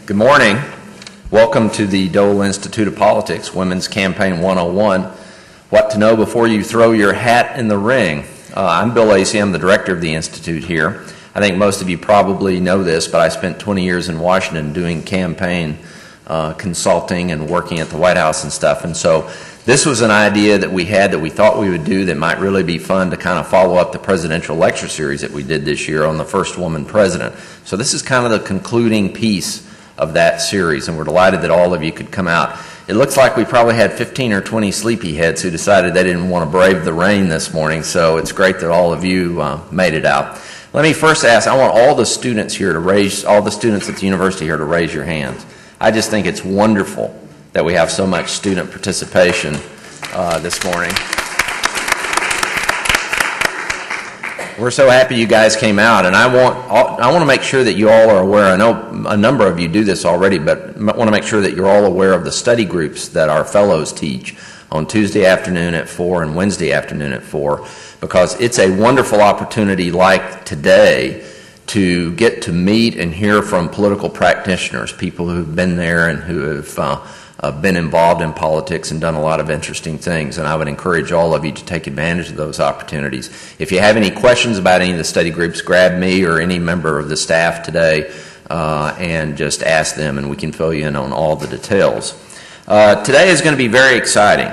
Good morning. Welcome to the Dole Institute of Politics, Women's Campaign 101, What to Know Before You Throw Your Hat in the Ring. I'm Bill Lacey. I'm the director of the Institute here. I think most of you probably know this, but I spent 20 years in Washington doing campaign consulting and working at the White House and stuff. And so this was an idea that we had that we thought we would do that might really be fun to kind of follow up the presidential lecture series that we did this year on the first woman president. So this is kind of the concluding piece of that series, and we're delighted that all of you could come out. It looks like we probably had 15 or 20 sleepyheads who decided they didn't want to brave the rain this morning, so it's great that all of you made it out. Let me first ask, I want all the students here to raise, all the students at the university here to raise your hands. I just think it's wonderful that we have so much student participation this morning. We're so happy you guys came out, and I want to make sure that you all are aware. I know a number of you do this already, but I want to make sure that you're all aware of the study groups that our fellows teach on Tuesday afternoon at 4 and Wednesday afternoon at 4, because it's a wonderful opportunity like today to get to meet and hear from political practitioners, people who've been there and who have been involved in politics and done a lot of interesting things, and I would encourage all of you to take advantage of those opportunities. If you have any questions about any of the study groups, grab me or any member of the staff today and just ask them, and we can fill you in on all the details. Today is going to be very exciting.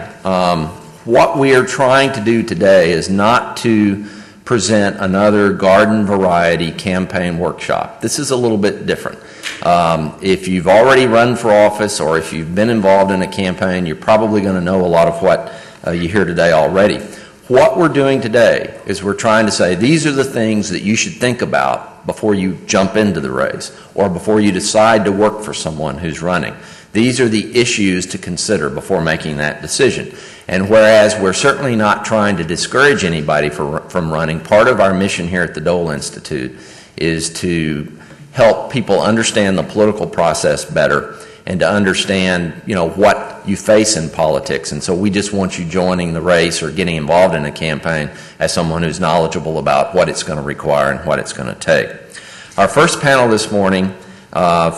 What we are trying to do today is not to present another garden variety campaign workshop. This is a little bit different. If you've already run for office or if you've been involved in a campaign, you're probably going to know a lot of what you hear today already. What we're doing today is we're trying to say these are the things that you should think about before you jump into the race or before you decide to work for someone who's running. These are the issues to consider before making that decision. And whereas we're certainly not trying to discourage anybody from running, part of our mission here at the Dole Institute is to help people understand the political process better and to understand, what you face in politics. And so we just want you joining the race or getting involved in a campaign as someone who's knowledgeable about what it's going to require and what it's going to take. Our first panel this morning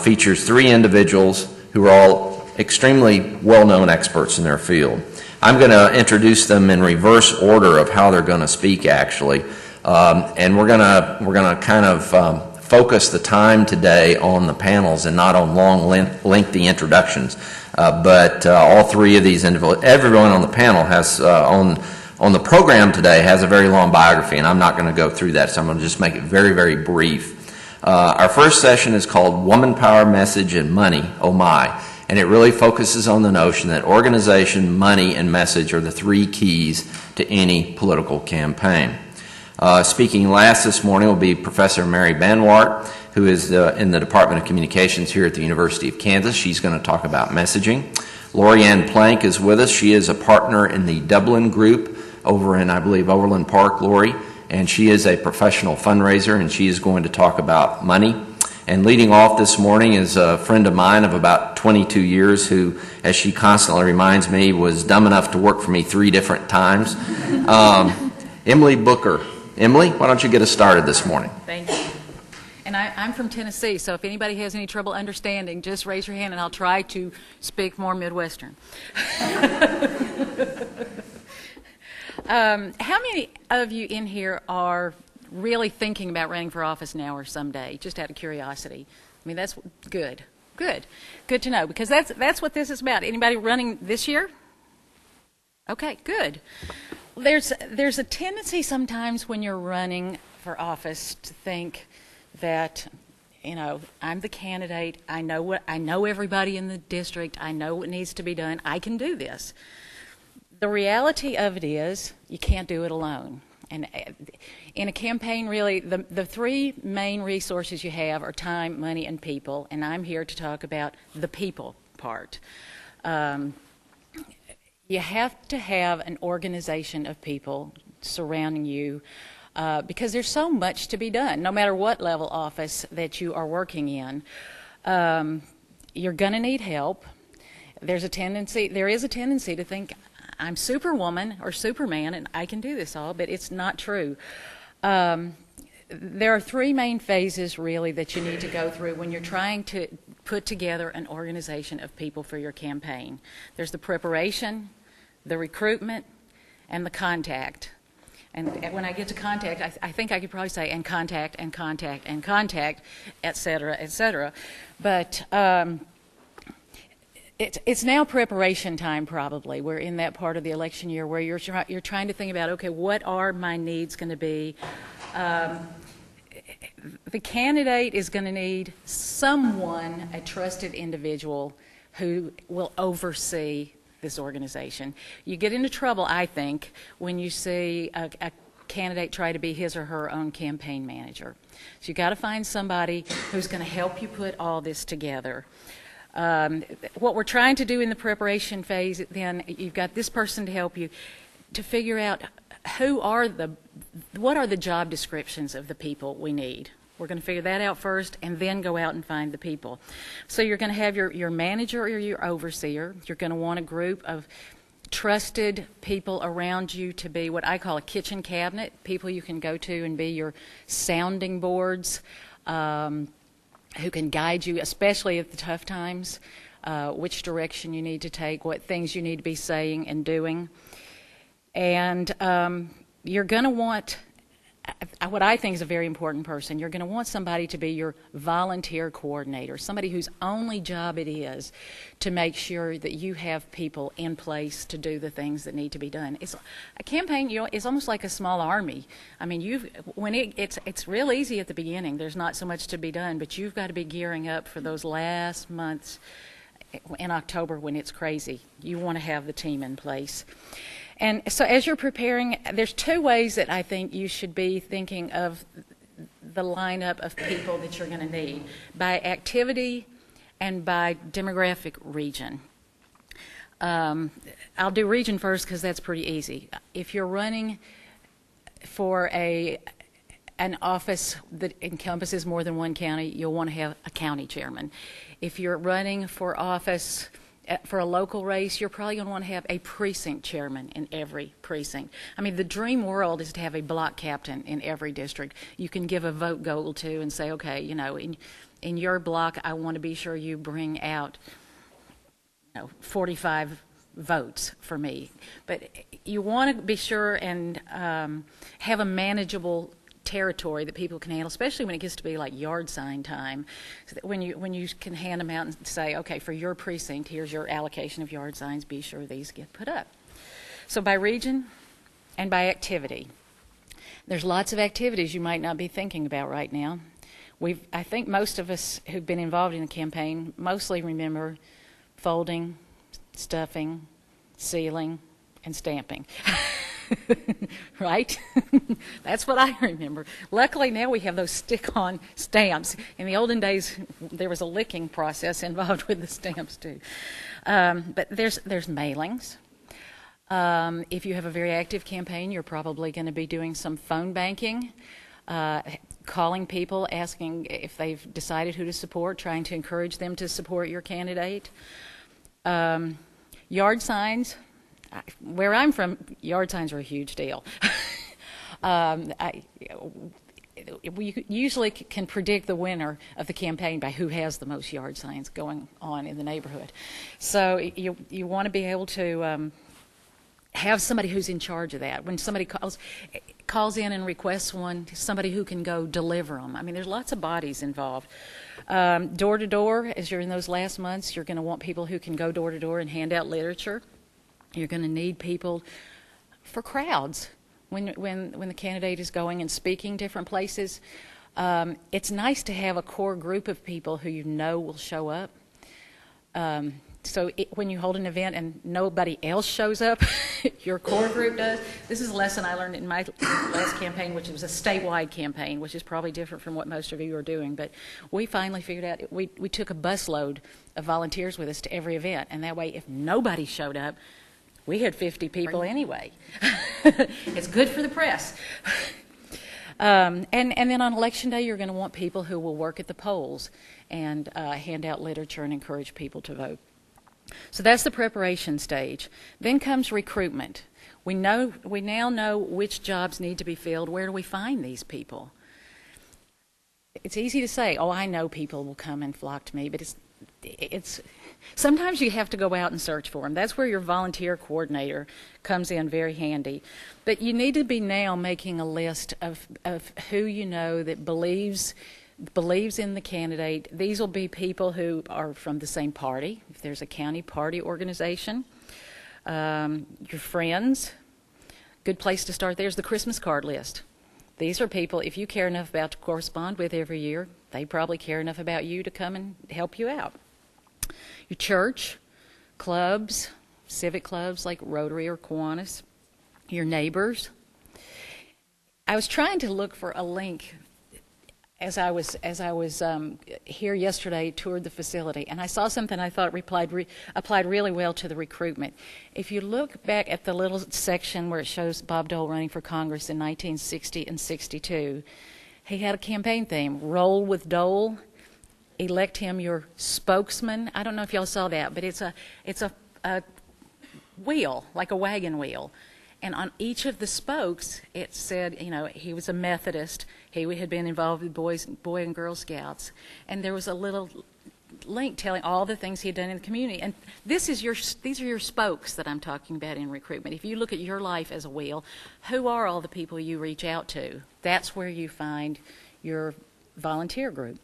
features three individuals who are all extremely well-known experts in their field. I'm going to introduce them in reverse order of how they're going to speak, actually, and we're going to kind of focus the time today on the panels and not on long, lengthy introductions. But all three of these individuals, everyone on the panel has on the program today has a very long biography, and I'm not going to go through that, so I'm going to just make it very, very brief. Our first session is called Woman Power, Message, and Money, Oh My, and it really focuses on the notion that organization, money, and message are the three keys to any political campaign. Speaking last this morning will be Professor Mary Banwart, who is in the Department of Communications here at the University of Kansas. She's going to talk about messaging. Lori Ann Plank is with us. She is a partner in the Dublin group over in, I believe, Overland Park, Lori, and she is a professional fundraiser, and she is going to talk about money. And leading off this morning is a friend of mine of about 22 years who, as she constantly reminds me, was dumb enough to work for me 3 different times. Emily Booker. Emily, why don't you get us started this morning? Thank you. And I'm from Tennessee, so if anybody has any trouble understanding, just raise your hand and I'll try to speak more Midwestern. How many of you in here are really thinking about running for office now or someday, just out of curiosity? I mean, that's good. Good to know, because that's what this is about. Anybody running this year? Okay, good. there's a tendency sometimes when you're running for office to think that, you know, I'm the candidate. I know everybody in the district. I know what needs to be done. I can do this. The reality of it is you can't do it alone. And in a campaign, really, the three main resources you have are time, money, and people. And I'm here to talk about the people part. You have to have an organization of people surrounding you because there's so much to be done, no matter what level office that you are working in. You're going to need help. There is a tendency to think, I'm Superwoman or Superman and I can do this all, but it's not true. There are three main phases, really, that you need to go through when you're trying to put together an organization of people for your campaign. There's the preparation, the recruitment, and the contact. And when I get to contact, I think I could probably say, and contact, and contact, and contact, et cetera, et cetera. But it's now preparation time, probably. We're in that part of the election year where you're trying to think about, okay, what are my needs going to be? The candidate is going to need someone, a trusted individual, who will oversee this organization. You get into trouble, I think, when you see a candidate try to be his or her own campaign manager. So you've got to find somebody who's going to help you put all this together. What we're trying to do in the preparation phase, then, you've got this person to help you to figure out what are the job descriptions of the people we need. We're going to figure that out first and then go out and find the people. So you're going to have your manager or your overseer. You're going to want a group of trusted people around you to be what I call a kitchen cabinet, people you can go to and be your sounding boards, who can guide you, especially at the tough times, which direction you need to take, what things you need to be saying and doing. And you're going to want what I think is a very important person. You're going to want somebody to be your volunteer coordinator, somebody whose only job it is to make sure that you have people in place to do the things that need to be done. It's a campaign, you know, it's almost like a small army. I mean, it's real easy at the beginning. There's not so much to be done, but you've got to be gearing up for those last months in October when it's crazy. You want to have the team in place. And so as you're preparing, there's two ways that I think you should be thinking of the lineup of people that you're going to need, by activity and by demographic region. I'll do region first because that's pretty easy. If you're running for an office that encompasses more than one county, you'll want to have a county chairman. If you're running for office for a local race, you're probably going to want to have a precinct chairman in every precinct. I mean, the dream world is to have a block captain in every district you can give a vote goal to and say, okay, you know, in your block, I want to be sure you bring out, 45 votes for me. But you want to be sure and have a manageable territory that people can handle, especially when it gets to be like yard sign time, so that when you can hand them out and say, okay, for your precinct, here's your allocation of yard signs, be sure these get put up. So by region and by activity. There's lots of activities you might not be thinking about right now. I think most of us who've been involved in the campaign mostly remember folding, stuffing, sealing, and stamping. Right? That's what I remember. Luckily now we have those stick-on stamps. In the olden days there was a licking process involved with the stamps too. But there's mailings. If you have a very active campaign, you're probably going to be doing some phone banking, calling people, asking if they've decided who to support, trying to encourage them to support your candidate. Yard signs. Where I'm from, yard signs are a huge deal. We usually can predict the winner of the campaign by who has the most yard signs going on in the neighborhood. So you want to be able to have somebody who's in charge of that. When somebody calls in and requests one, somebody who can go deliver them. I mean, there's lots of bodies involved. Door to door, as you're in those last months, you're going to want people who can go door to door and hand out literature. You're going to need people for crowds. When the candidate is going and speaking different places, it's nice to have a core group of people who you know will show up. So when you hold an event and nobody else shows up, your core group does. This is a lesson I learned in my last campaign, which was a statewide campaign, which is probably different from what most of you are doing. But we finally figured out, we took a busload of volunteers with us to every event. And that way, if nobody showed up, we had 50 people anyway. It's good for the press. And then on Election Day, you're going to want people who will work at the polls and hand out literature and encourage people to vote. So that's the preparation stage. Then comes recruitment. We now know which jobs need to be filled. Where do we find these people? It's easy to say, oh, I know people will come and flock to me, but it's sometimes you have to go out and search for them. That's where your volunteer coordinator comes in very handy. But you need to be now making a list of who you know that believes in the candidate. These will be people who are from the same party, if there's a county party organization. Your friends. Good place to start there is the Christmas card list. These are people, if you care enough about to correspond with every year, they probably care enough about you to come and help you out. Your church, clubs, civic clubs like Rotary or Kiwanis, your neighbors. I was trying to look for a link as I was here yesterday, toured the facility, and I saw something I thought applied really well to the recruitment. If you look back at the little section where it shows Bob Dole running for Congress in 1960 and 62, he had a campaign theme, Roll with Dole, elect him your spokesman. I don't know if y'all saw that, but it's a wheel, like a wagon wheel. And on each of the spokes, it said, you know, he was a Methodist. He had been involved with Boy and Girl Scouts. And there was a little link telling all the things he had done in the community. And these are your spokes that I'm talking about in recruitment. If you look at your life as a wheel, who are all the people you reach out to? That's where you find your volunteer group.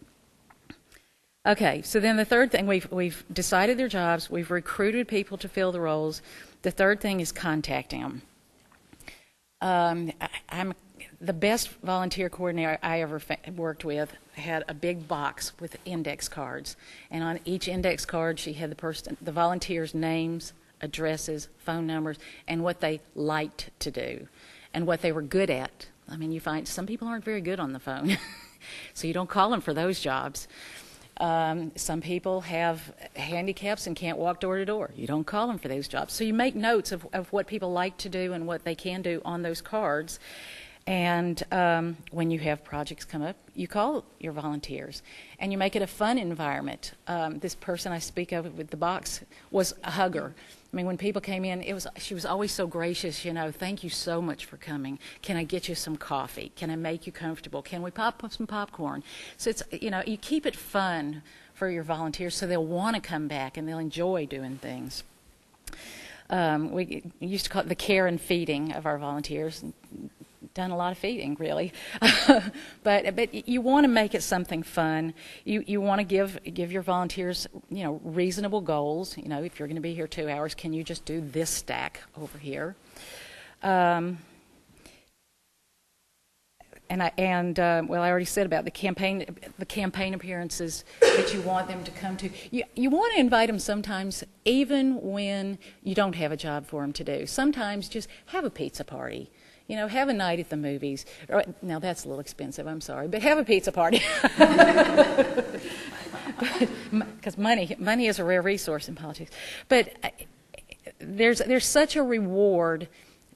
Okay, so then the third thing, we've decided their jobs. We've recruited people to fill the roles. The third thing is contacting them. I'm the best volunteer coordinator I ever worked with had a big box with index cards, and on each index card she had the volunteers' names, addresses, phone numbers, and what they liked to do, and what they were good at. I mean, you find some people aren't very good on the phone, so you don't call them for those jobs. Some people have handicaps and can't walk door to door. You don't call them for those jobs. So you make notes of what people like to do and what they can do on those cards. And when you have projects come up, you call your volunteers. And you make it a fun environment. This person I speak of with the box was a hugger. I mean, when people came in, she was always so gracious, you know, thank you so much for coming. Can I get you some coffee? Can I make you comfortable? Can we pop up some popcorn? So it's, you know, you keep it fun for your volunteers so they'll want to come back and they'll enjoy doing things. We used to call it the care and feeding of our volunteers. Done a lot of feeding, really, but you want to make it something fun. You want to give your volunteers, you know, reasonable goals. You know, if you're going to be here 2 hours, can you just do this stack over here? Well, I already said about the campaign appearances that you want them to come to. You want to invite them sometimes, even when you don't have a job for them to do. Sometimes just have a pizza party. You know, have a night at the movies. Now, that's a little expensive, I'm sorry, but have a pizza party. Because money is a rare resource in politics. But there's such a reward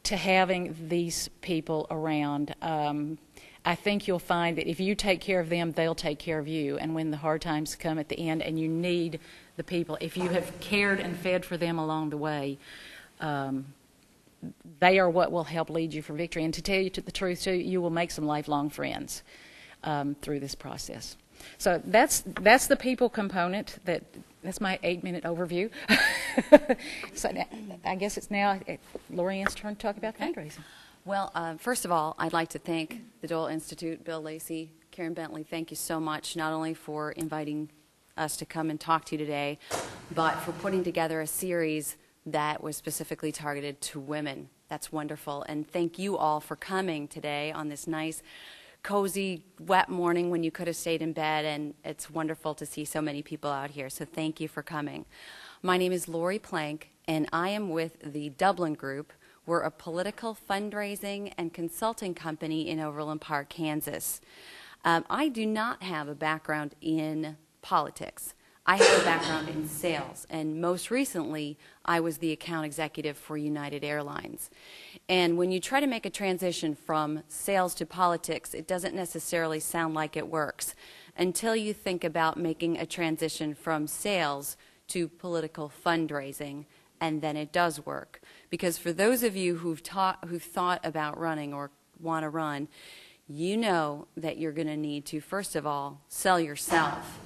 to having these people around. I think you'll find that if you take care of them, they'll take care of you. And when the hard times come at the end and you need the people, if you have cared and fed for them along the way, they are what will help lead you for victory. And to tell you the truth, too, you will make some lifelong friends through this process. So that's the people component. That's my 8-minute overview. So I guess it's now Lorianne's turn to talk about fundraising. Well, first of all, I'd like to thank the Dole Institute, Bill Lacey, Karen Bentley. Thank you so much, not only for inviting us to come and talk to you today, but for putting together a series that was specifically targeted to women That's wonderful. And thank you all for coming today on this nice, cozy, wet morning when you could have stayed in bed. And it's wonderful to see so many people out here. So thank you for coming. My name is Lori Plank, and I am with the Dublin Group. We're a political fundraising and consulting company in Overland Park, Kansas. I do not have a background in politics. I have a background in sales, and most recently, I was the account executive for United Airlines. And when you try to make a transition from sales to politics, it doesn't necessarily sound like it works until you think about making a transition from sales to political fundraising, and then it does work. Because for those of you who've thought about running or want to run, you know that you're going to need to, first of all, sell yourself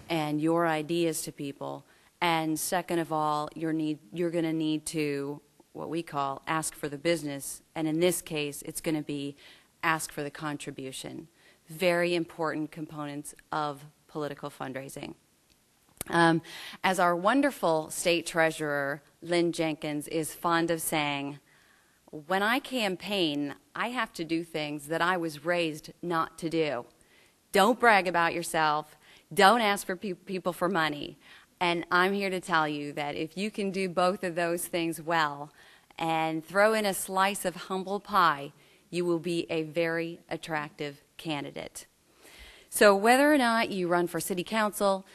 and your ideas to people, and second of all, you're going to need to, what we call, ask for the business, and in this case, it's going to be ask for the contribution. Very important components of political fundraising. As our wonderful state treasurer, Lynn Jenkins, is fond of saying, when I campaign, I have to do things that I was raised not to do. Don't brag about yourself. Don't ask for people for money. And I'm here to tell you that if you can do both of those things well and throw in a slice of humble pie, you will be a very attractive candidate. So whether or not you run for city council,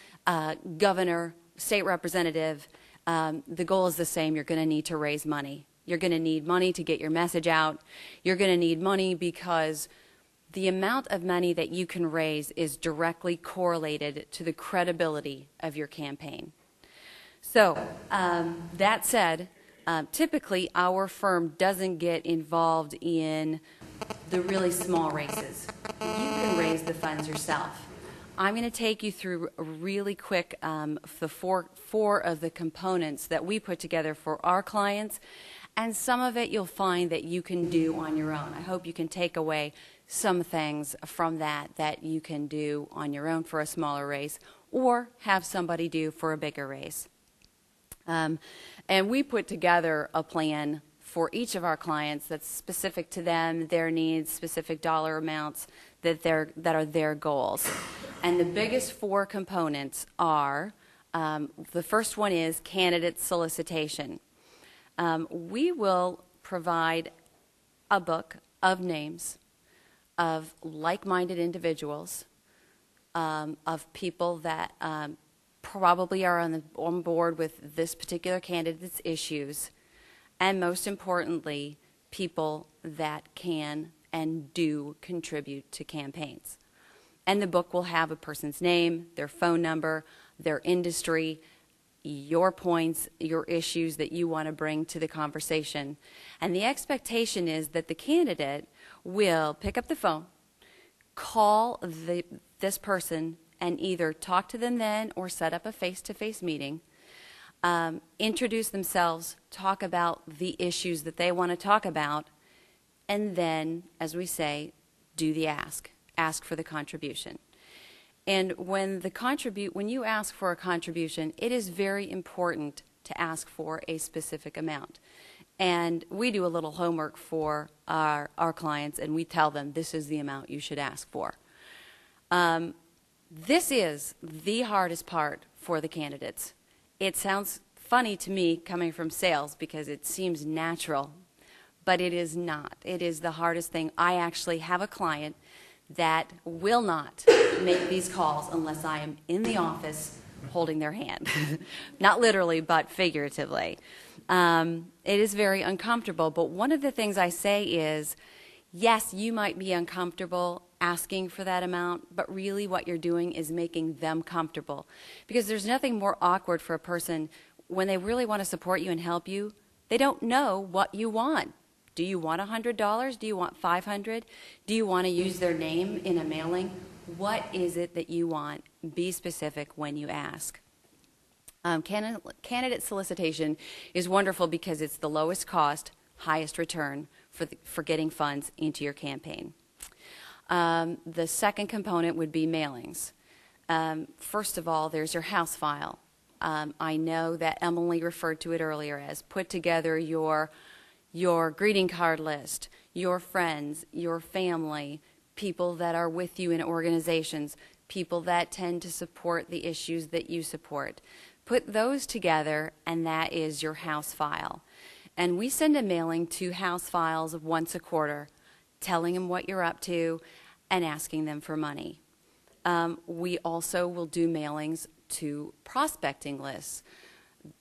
governor, state representative, the goal is the same. You're going to need to raise money. You're going to need money to get your message out. You're going to need money because the amount of money that you can raise is directly correlated to the credibility of your campaign. So that said, typically our firm doesn't get involved in the really small races. You can raise the funds yourself. I'm going to take you through really quick the four of the components that we put together for our clients, and some of it you'll find that you can do on your own. I hope you can take away some things from that you can do on your own for a smaller race or have somebody do for a bigger race. And we put together a plan for each of our clients that's specific to them, their needs, specific dollar amounts that are their goals. And the biggest four components are, the first one is candidate solicitation. We will provide a book of names of like-minded individuals, of people that probably are on board with this particular candidate's issues, and most importantly, people that can and do contribute to campaigns. And the book will have a person's name, their phone number, their industry, your points, your issues that you want to bring to the conversation. And the expectation is that the candidate will pick up the phone, call this person, and either talk to them then or set up a face-to-face meeting, introduce themselves, talk about the issues that they want to talk about, and then, as we say, do the ask for the contribution. And when you ask for a contribution, it is very important to ask for a specific amount. And we do a little homework for our clients, and we tell them this is the amount you should ask for. This is the hardest part for the candidates. It sounds funny to me coming from sales because it seems natural, but it is not. It is the hardest thing. I actually have a client that will not make these calls unless I am in the office holding their hand. Not literally, but figuratively. It is very uncomfortable, but one of the things I say is, yes, you might be uncomfortable asking for that amount, but really what you're doing is making them comfortable. Because there's nothing more awkward for a person when they really want to support you and help you. They don't know what you want. Do you want $100? Do you want $500? Do you want to use their name in a mailing? What is it that you want? Be specific when you ask. Candidate solicitation is wonderful because it's the lowest cost, highest return for getting funds into your campaign. The second component would be mailings. First of all, there's your house file. I know that Emily referred to it earlier as put together your your greeting card list, your friends, your family, people that are with you in organizations, people that tend to support the issues that you support. Put those together, and that is your house file. And we send a mailing to house files once a quarter, telling them what you're up to and asking them for money. We also will do mailings to prospecting lists.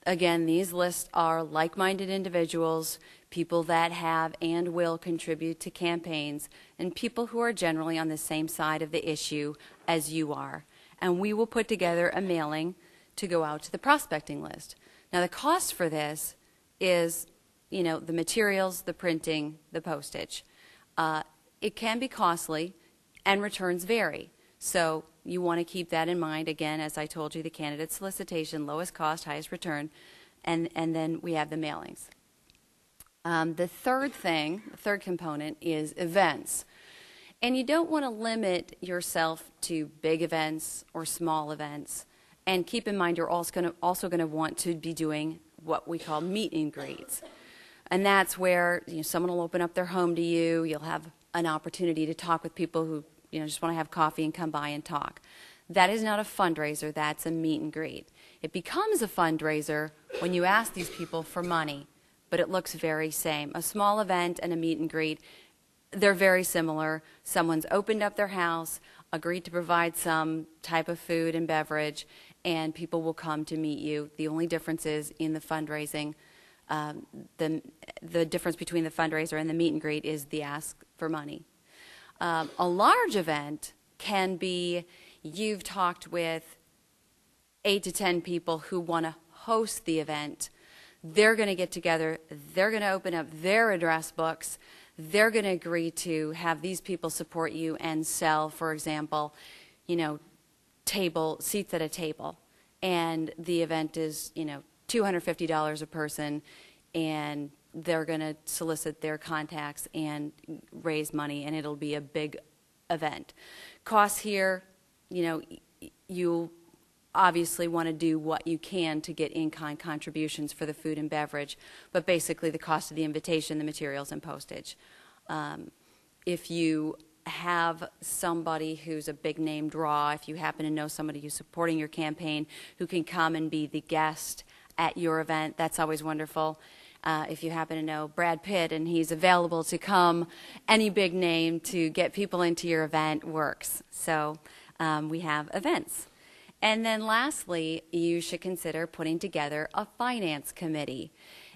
Again, these lists are like-minded individuals, people that have and will contribute to campaigns, and people who are generally on the same side of the issue as you are. And we will put together a mailing to go out to the prospecting list. Now, the cost for this is, you know, the materials, the printing, the postage. It can be costly, and returns vary. So you want to keep that in mind. Again, as I told you, the candidate solicitation, lowest cost, highest return, and then we have the mailings. The third component is events. And you don't want to limit yourself to big events or small events. And keep in mind, you're also going to want to be doing what we call meet and greets. And that's where, you know, someone will open up their home to you. You'll have an opportunity to talk with people who, you know, just want to have coffee and come by and talk. That is not a fundraiser, that's a meet and greet. It becomes a fundraiser when you ask these people for money, but it looks very same. A small event and a meet and greet, they're very similar. Someone's opened up their house, agreed to provide some type of food and beverage, and people will come to meet you. The only difference is in the fundraising, the difference between the fundraiser and the meet and greet is the ask for money. A large event can be you've talked with 8 to 10 people who want to host the event. They're going to get together. They're going to open up their address books. They're going to agree to have these people support you and sell, for example, you know, seats at a table. And the event is, you know, $250 a person, and they're going to solicit their contacts and raise money, and it'll be a big event. Costs here, you know, you obviously want to do what you can to get in-kind contributions for the food and beverage, but basically the cost of the invitation, the materials, and postage. If you have somebody who's a big name draw, if you happen to know somebody who's supporting your campaign who can come and be the guest at your event, that's always wonderful. If you happen to know Brad Pitt and he's available to come, any big name to get people into your event works. So we have events. And then lastly, you should consider putting together a finance committee.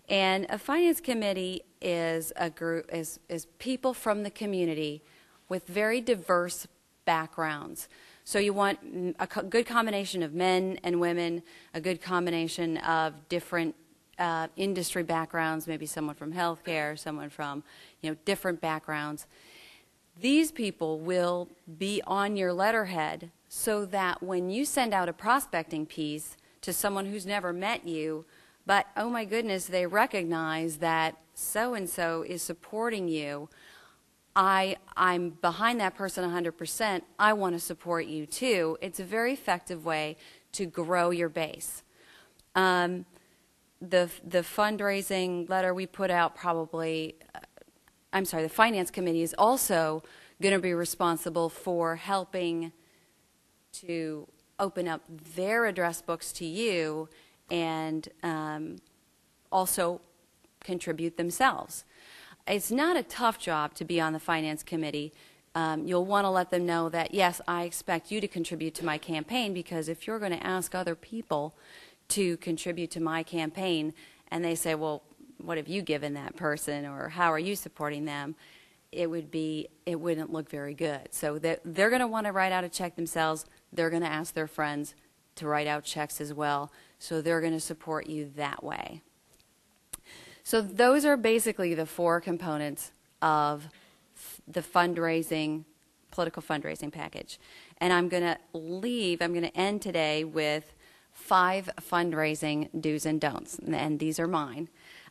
And a finance committee is a group, is people from the community with very diverse backgrounds. So you want a good combination of men and women, a good combination of different industry backgrounds, maybe someone from healthcare, someone from, you know, different backgrounds. These people will be on your letterhead so that when you send out a prospecting piece to someone who's never met you, but oh my goodness, they recognize that so-and-so is supporting you, I'm behind that person 100%, I want to support you too. It's a very effective way to grow your base. The fundraising letter we put out probably, the finance committee is also going to be responsible for helping to open up their address books to you and also contribute themselves. It's not a tough job to be on the finance committee. You'll want to let them know that, yes, I expect you to contribute to my campaign, because if you're going to ask other people to contribute to my campaign and they say, well, what have you given that person, or how are you supporting them, it wouldn't look very good. So they're going to want to write out a check themselves. They're going to ask their friends to write out checks as well. So they're going to support you that way. So those are basically the 4 components of the political fundraising package. And I'm going to end today with 5 fundraising do's and don'ts, and these are mine.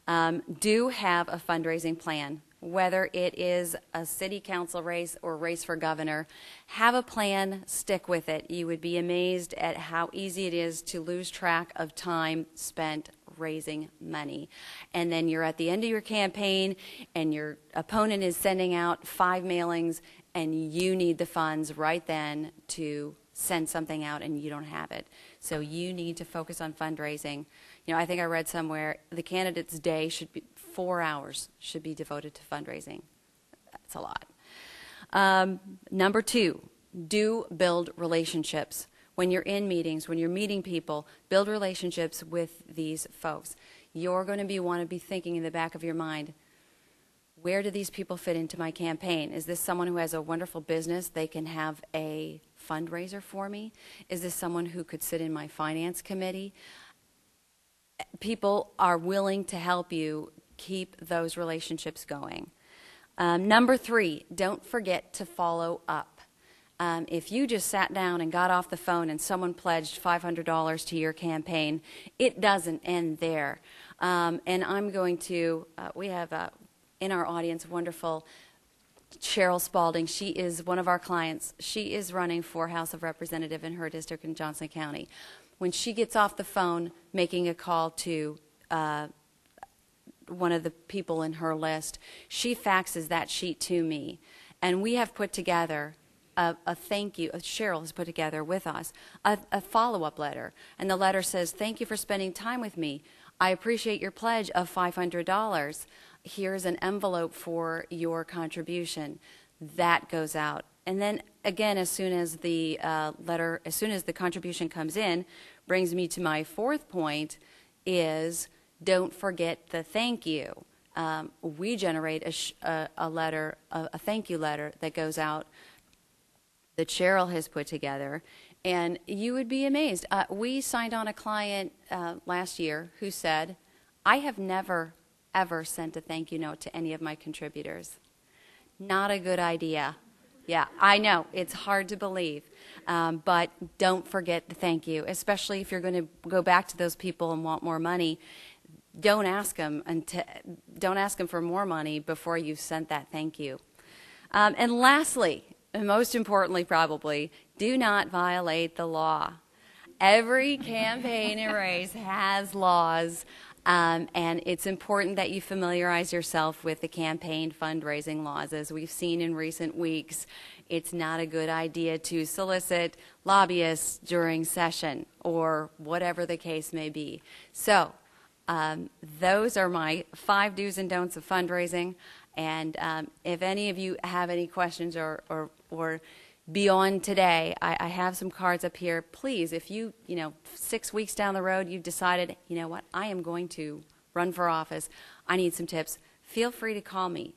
Do have a fundraising plan. Whether it is a city council race or race for governor, have a plan, stick with it. You would be amazed at how easy it is to lose track of time spent raising money. And then you're at the end of your campaign and your opponent is sending out 5 mailings and you need the funds right then to send something out and you don't have it. So you need to focus on fundraising. You know, I think I read somewhere the candidate's day should be 4 hours should be devoted to fundraising. That's a lot. Number 2, do build relationships. When you're in meetings, when you're meeting people, build relationships with these folks. You're going to want to be thinking in the back of your mind, where do these people fit into my campaign? Is this someone who has a wonderful business? They can have a fundraiser for me? Is this someone who could sit in my finance committee? People are willing to help you keep those relationships going. Number 3, don't forget to follow up. If you just sat down and got off the phone and someone pledged $500 to your campaign, it doesn't end there. And I'm going to, we have in our audience wonderful Cheryl Spalding. She is one of our clients. She is running for House of Representative in her district in Johnson County. When she gets off the phone making a call to one of the people in her list, she faxes that sheet to me. And we have put together a thank you, Cheryl has put together with us, a follow-up letter. And the letter says, thank you for spending time with me. I appreciate your pledge of $500. Here's an envelope for your contribution. That goes out. And then again, as soon as the contribution comes in, brings me to my 4th point is don't forget the thank you. We generate a letter, a thank you letter that goes out that Cheryl has put together, and you would be amazed. We signed on a client last year who said, I have never, ever sent a thank you note to any of my contributors. Not a good idea. Yeah, I know, it's hard to believe, but don't forget the thank you, especially if you're going to go back to those people and want more money. Don't ask them for more money before you've sent that thank you. And lastly, and most importantly probably, do not violate the law. Every campaign and race has laws, and it's important that you familiarize yourself with the campaign fundraising laws. As we've seen in recent weeks, it's not a good idea to solicit lobbyists during session or whatever the case may be. So those are my 5 do's and don'ts of fundraising. And if any of you have any questions or beyond today, I have some cards up here. Please, if you 6 weeks down the road, you've decided, you know what, I am going to run for office, I need some tips, feel free to call me.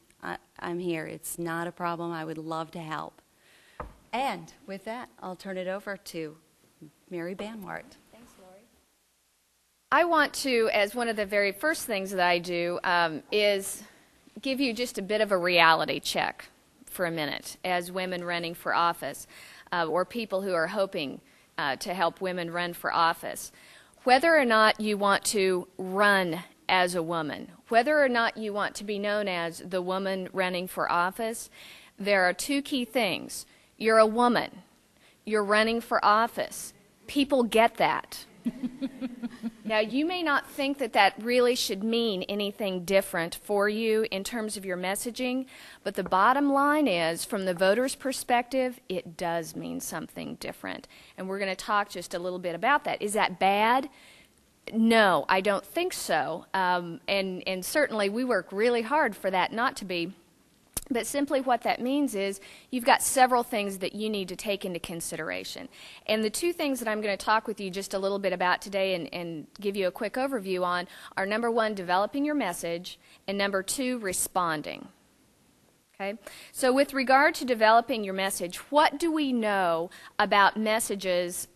I'm here. It's not a problem. I would love to help. And with that, I'll turn it over to Mary Banwart. Thanks, Lori. I want to, as one of the very first things that I do, is give you just a bit of a reality check for a minute as women running for office or people who are hoping to help women run for office. Whether or not you want to run as a woman, whether or not you want to be known as the woman running for office, there are 2 key things. You're a woman. You're running for office. People get that. Now, you may not think that that really should mean anything different for you in terms of your messaging, but the bottom line is, from the voter's perspective, it does mean something different. And we're going to talk just a little bit about that. Is that bad? No, I don't think so. And certainly we work really hard for that not to be. But simply what that means is you've got several things that you need to take into consideration. And the 2 things that I'm going to talk with you just a little bit about today and give you a quick overview on are, number 1, developing your message, and number 2, responding. Okay? So with regard to developing your message, what do we know about messages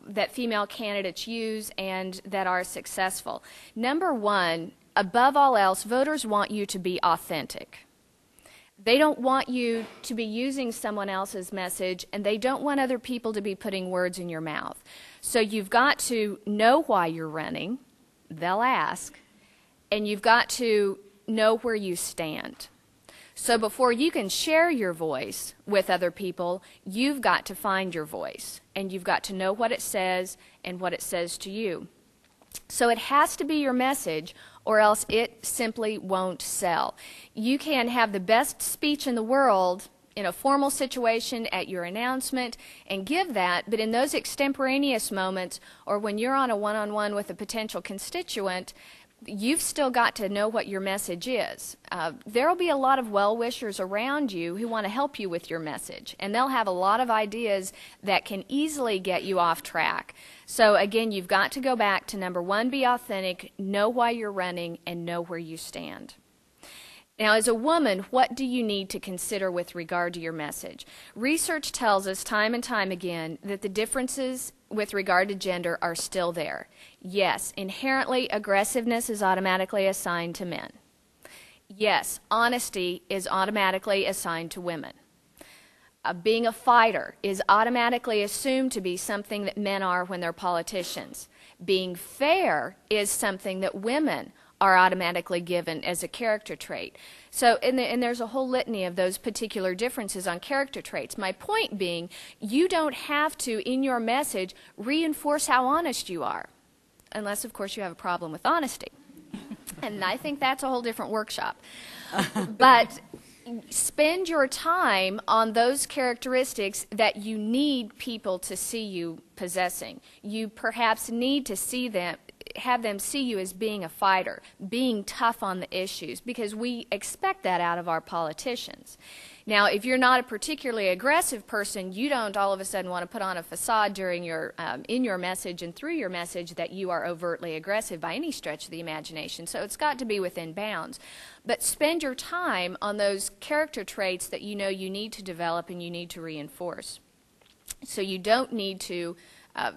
that female candidates use and that are successful? Number 1, above all else, voters want you to be authentic. They don't want you to be using someone else's message, and they don't want other people to be putting words in your mouth. So you've got to know why you're running. They'll ask. And you've got to know where you stand. So before you can share your voice with other people, you've got to find your voice, and you've got to know what it says and what it says to you. So it has to be your message, or else it simply won't sell. You can have the best speech in the world in a formal situation at your announcement and give that, but in those extemporaneous moments, or when you're on a one-on-one with a potential constituent, you've still got to know what your message is. There will be a lot of well-wishers around you who want to help you with your message, and they'll have a lot of ideas that can easily get you off track. So again, you've got to go back to number one, be authentic, know why you're running, and know where you stand. Now, as a woman, what do you need to consider with regard to your message? Research tells us time and time again that the differences with regard to gender are still there. Yes, inherently aggressiveness is automatically assigned to men. Yes, honesty is automatically assigned to women. Being a fighter is automatically assumed to be something that men are when they're politicians. Being fair is something that women are automatically given as a character trait. So, and there's a whole litany of those particular differences on character traits. My point being, you don't have to, in your message, reinforce how honest you are. Unless, of course, you have a problem with honesty. And I think that's a whole different workshop. But spend your time on those characteristics that you need people to see you possessing. You perhaps need to see them, have them see you as being a fighter, being tough on the issues, because we expect that out of our politicians. Now, if you're not a particularly aggressive person, you don't all of a sudden want to put on a facade during your, in your message and through your message that you are overtly aggressive by any stretch of the imagination. So it's got to be within bounds. But spend your time on those character traits that you know you need to develop and you need to reinforce. So you don't need to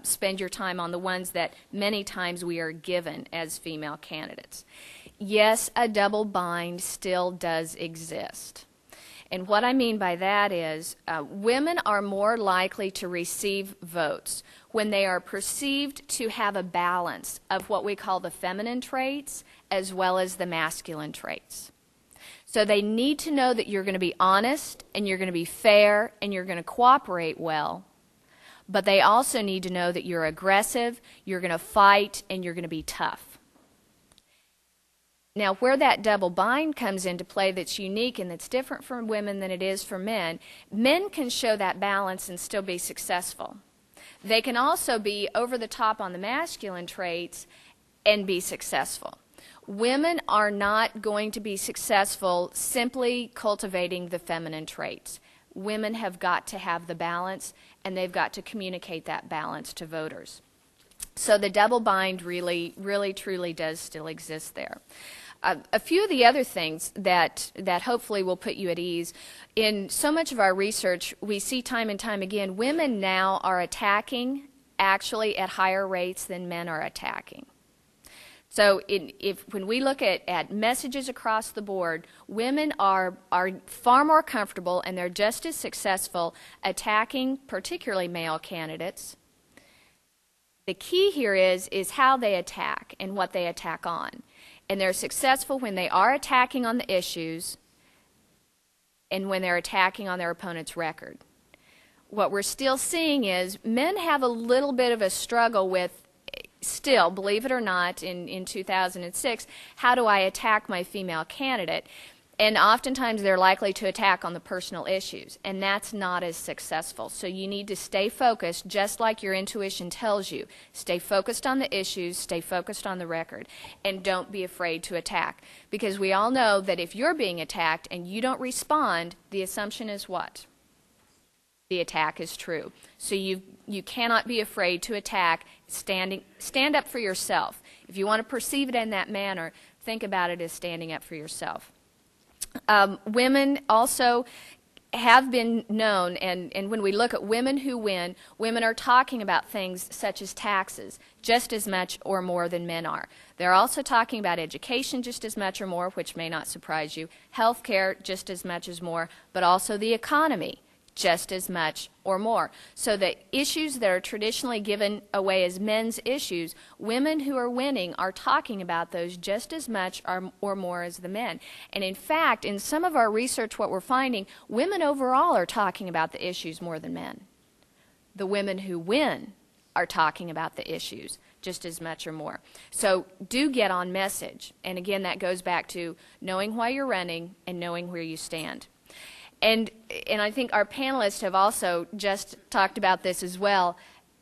spend your time on the ones that many times we are given as female candidates. Yes, a double bind still does exist. And what I mean by that is women are more likely to receive votes when they are perceived to have a balance of what we call the feminine traits as well as the masculine traits. So they need to know that you're going to be honest and you're going to be fair and you're going to cooperate well. But they also need to know that you're aggressive, you're going to fight, and you're going to be tough. Now, where that double bind comes into play that's unique and that's different for women than it is for men, men can show that balance and still be successful. They can also be over the top on the masculine traits and be successful. Women are not going to be successful simply cultivating the feminine traits. Women have got to have the balance, and they've got to communicate that balance to voters. So the double bind really, truly does still exist there. A few of the other things that hopefully will put you at ease, in so much of our research, we see time and time again, women now are attacking actually at higher rates than men are attacking. So when we look at messages across the board, women are far more comfortable and they're just as successful attacking particularly male candidates. The key here is how they attack and what they attack on. And they're successful when they are attacking on the issues and when they're attacking on their opponent's record. What we're still seeing is men have a little bit of a struggle with, still, believe it or not, in 2006, how do I attack my female candidate? And oftentimes they're likely to attack on the personal issues, and that's not as successful. So you need to stay focused, just like your intuition tells you. Stay focused on the issues, stay focused on the record, and don't be afraid to attack. Because we all know that if you're being attacked and you don't respond, the assumption is what? The attack is true. So you cannot be afraid to attack. Stand up for yourself. If you want to perceive it in that manner, think about it as standing up for yourself. Women also have been known, and when we look at women who win, women are talking about things such as taxes just as much or more than men are. They're also talking about education just as much or more, which may not surprise you, health care just as much as more, but also the economy just as much or more. So the issues that are traditionally given away as men's issues, women who are winning are talking about those just as much or more as the men. And in fact, in some of our research, what we're finding, women overall are talking about the issues more than men. The women who win are talking about the issues just as much or more. So do get on message. And again, that goes back to knowing why you're running and knowing where you stand. And I think our panelists have also just talked about this as well.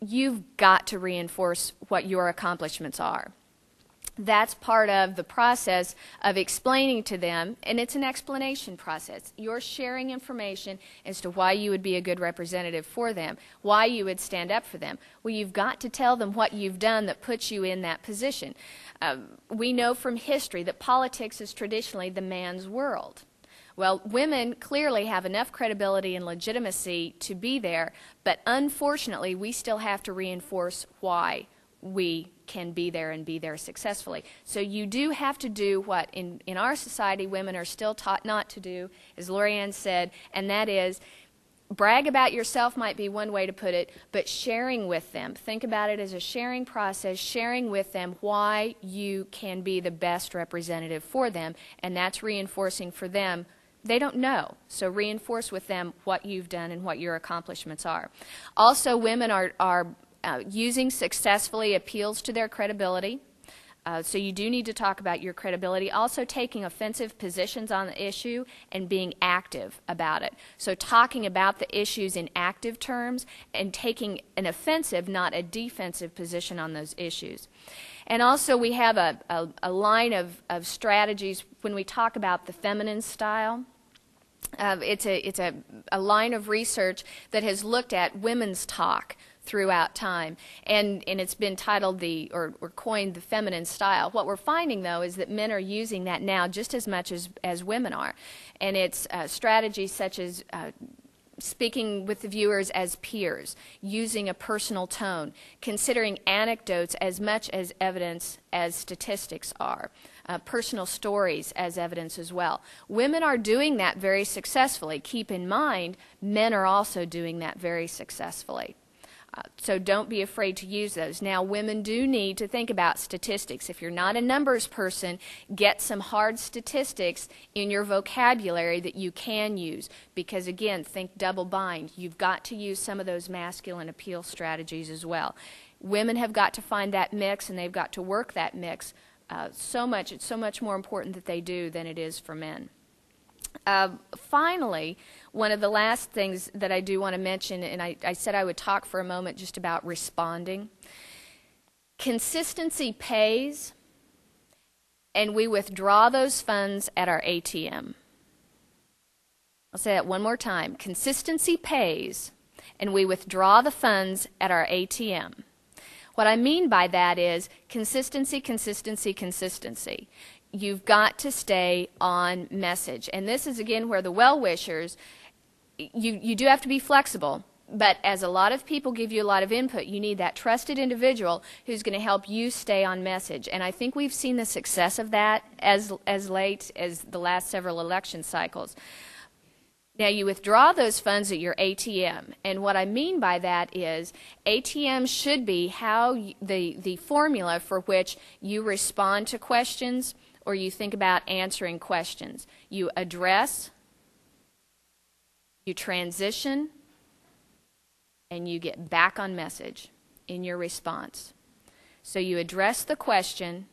You've got to reinforce what your accomplishments are. That's part of the process of explaining to them, and it's an explanation process. You're sharing information as to why you would be a good representative for them, why you would stand up for them. Well, you've got to tell them what you've done that puts you in that position. We know from history that politics is traditionally the man's world. Well, women clearly have enough credibility and legitimacy to be there, but unfortunately, we still have to reinforce why we can be there and be there successfully. So you do have to do what in our society women are still taught not to do, as Lorianne said, and that is brag about yourself might be one way to put it, but sharing with them. Think about it as a sharing process, sharing with them why you can be the best representative for them, and that's reinforcing for them. They don't know, so reinforce with them what you've done and what your accomplishments are. Also, women are using successfully appeals to their credibility. So you do need to talk about your credibility. Also taking offensive positions on the issue and being active about it. So talking about the issues in active terms and taking an offensive, not a defensive position on those issues. And also we have a line of strategies when we talk about the feminine style. It's a line of research that has looked at women's talk throughout time, and it's been titled or coined the feminine style. What we're finding, though, is that men are using that now just as much as women are, and it's strategies such as speaking with the viewers as peers, using a personal tone, considering anecdotes as much as evidence as statistics are, personal stories as evidence as well. Women are doing that very successfully. Keep in mind, men are also doing that very successfully. So don't be afraid to use those. Now, women do need to think about statistics. If you're not a numbers person, get some hard statistics in your vocabulary that you can use. Because, again, think double bind. You've got to use some of those masculine appeal strategies as well. Women have got to find that mix, and they've got to work that mix it's so much more important that they do than it is for men. Finally, one of the last things that I do want to mention, and I said I would talk for a moment just about responding. Consistency pays, and we withdraw those funds at our ATM. I'll say that one more time. Consistency pays, and we withdraw the funds at our ATM. What I mean by that is consistency, consistency, consistency. You've got to stay on message. And this is, again, where the well-wishers, you do have to be flexible. But as a lot of people give you a lot of input, you need that trusted individual who's going to help you stay on message. And I think we've seen the success of that as late as the last several election cycles. Now, you withdraw those funds at your ATM, and what I mean by that is ATM should be how the formula for which you respond to questions or you think about answering questions. You address, you transition, and you get back on message in your response. So you address the question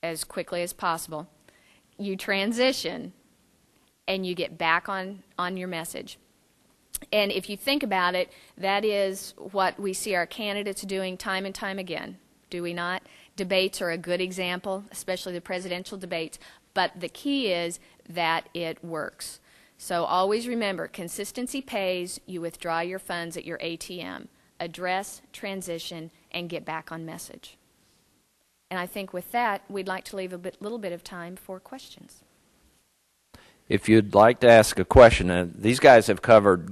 as quickly as possible. You transition, and you get back on your message. And if you think about it, that is what we see our candidates doing time and time again, do we not? Debates are a good example, especially the presidential debates, but the key is that it works. So always remember, consistency pays, you withdraw your funds at your ATM. Address, transition, and get back on message. And I think with that, we'd like to leave a little bit of time for questions. If you'd like to ask a question, these guys have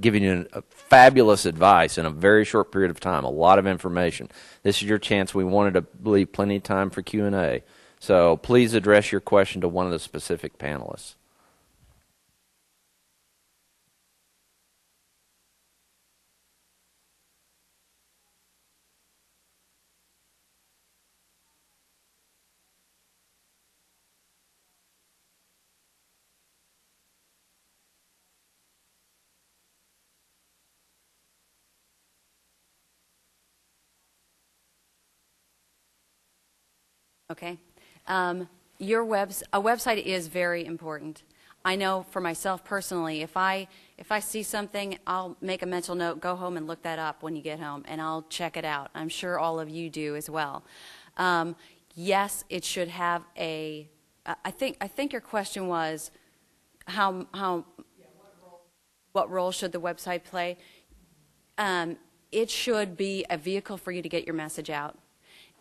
giving you fabulous advice in a very short period of time, a lot of information. This is your chance. We wanted to leave plenty of time for Q&A. So please address your question to one of the specific panelists. Okay. A website is very important. I know for myself personally, if I see something, I'll make a mental note, go home and look that up when you get home, and I'll check it out. I'm sure all of you do as well. Yes, it should have a. I think your question was, what role should the website play? It should be a vehicle for you to get your message out.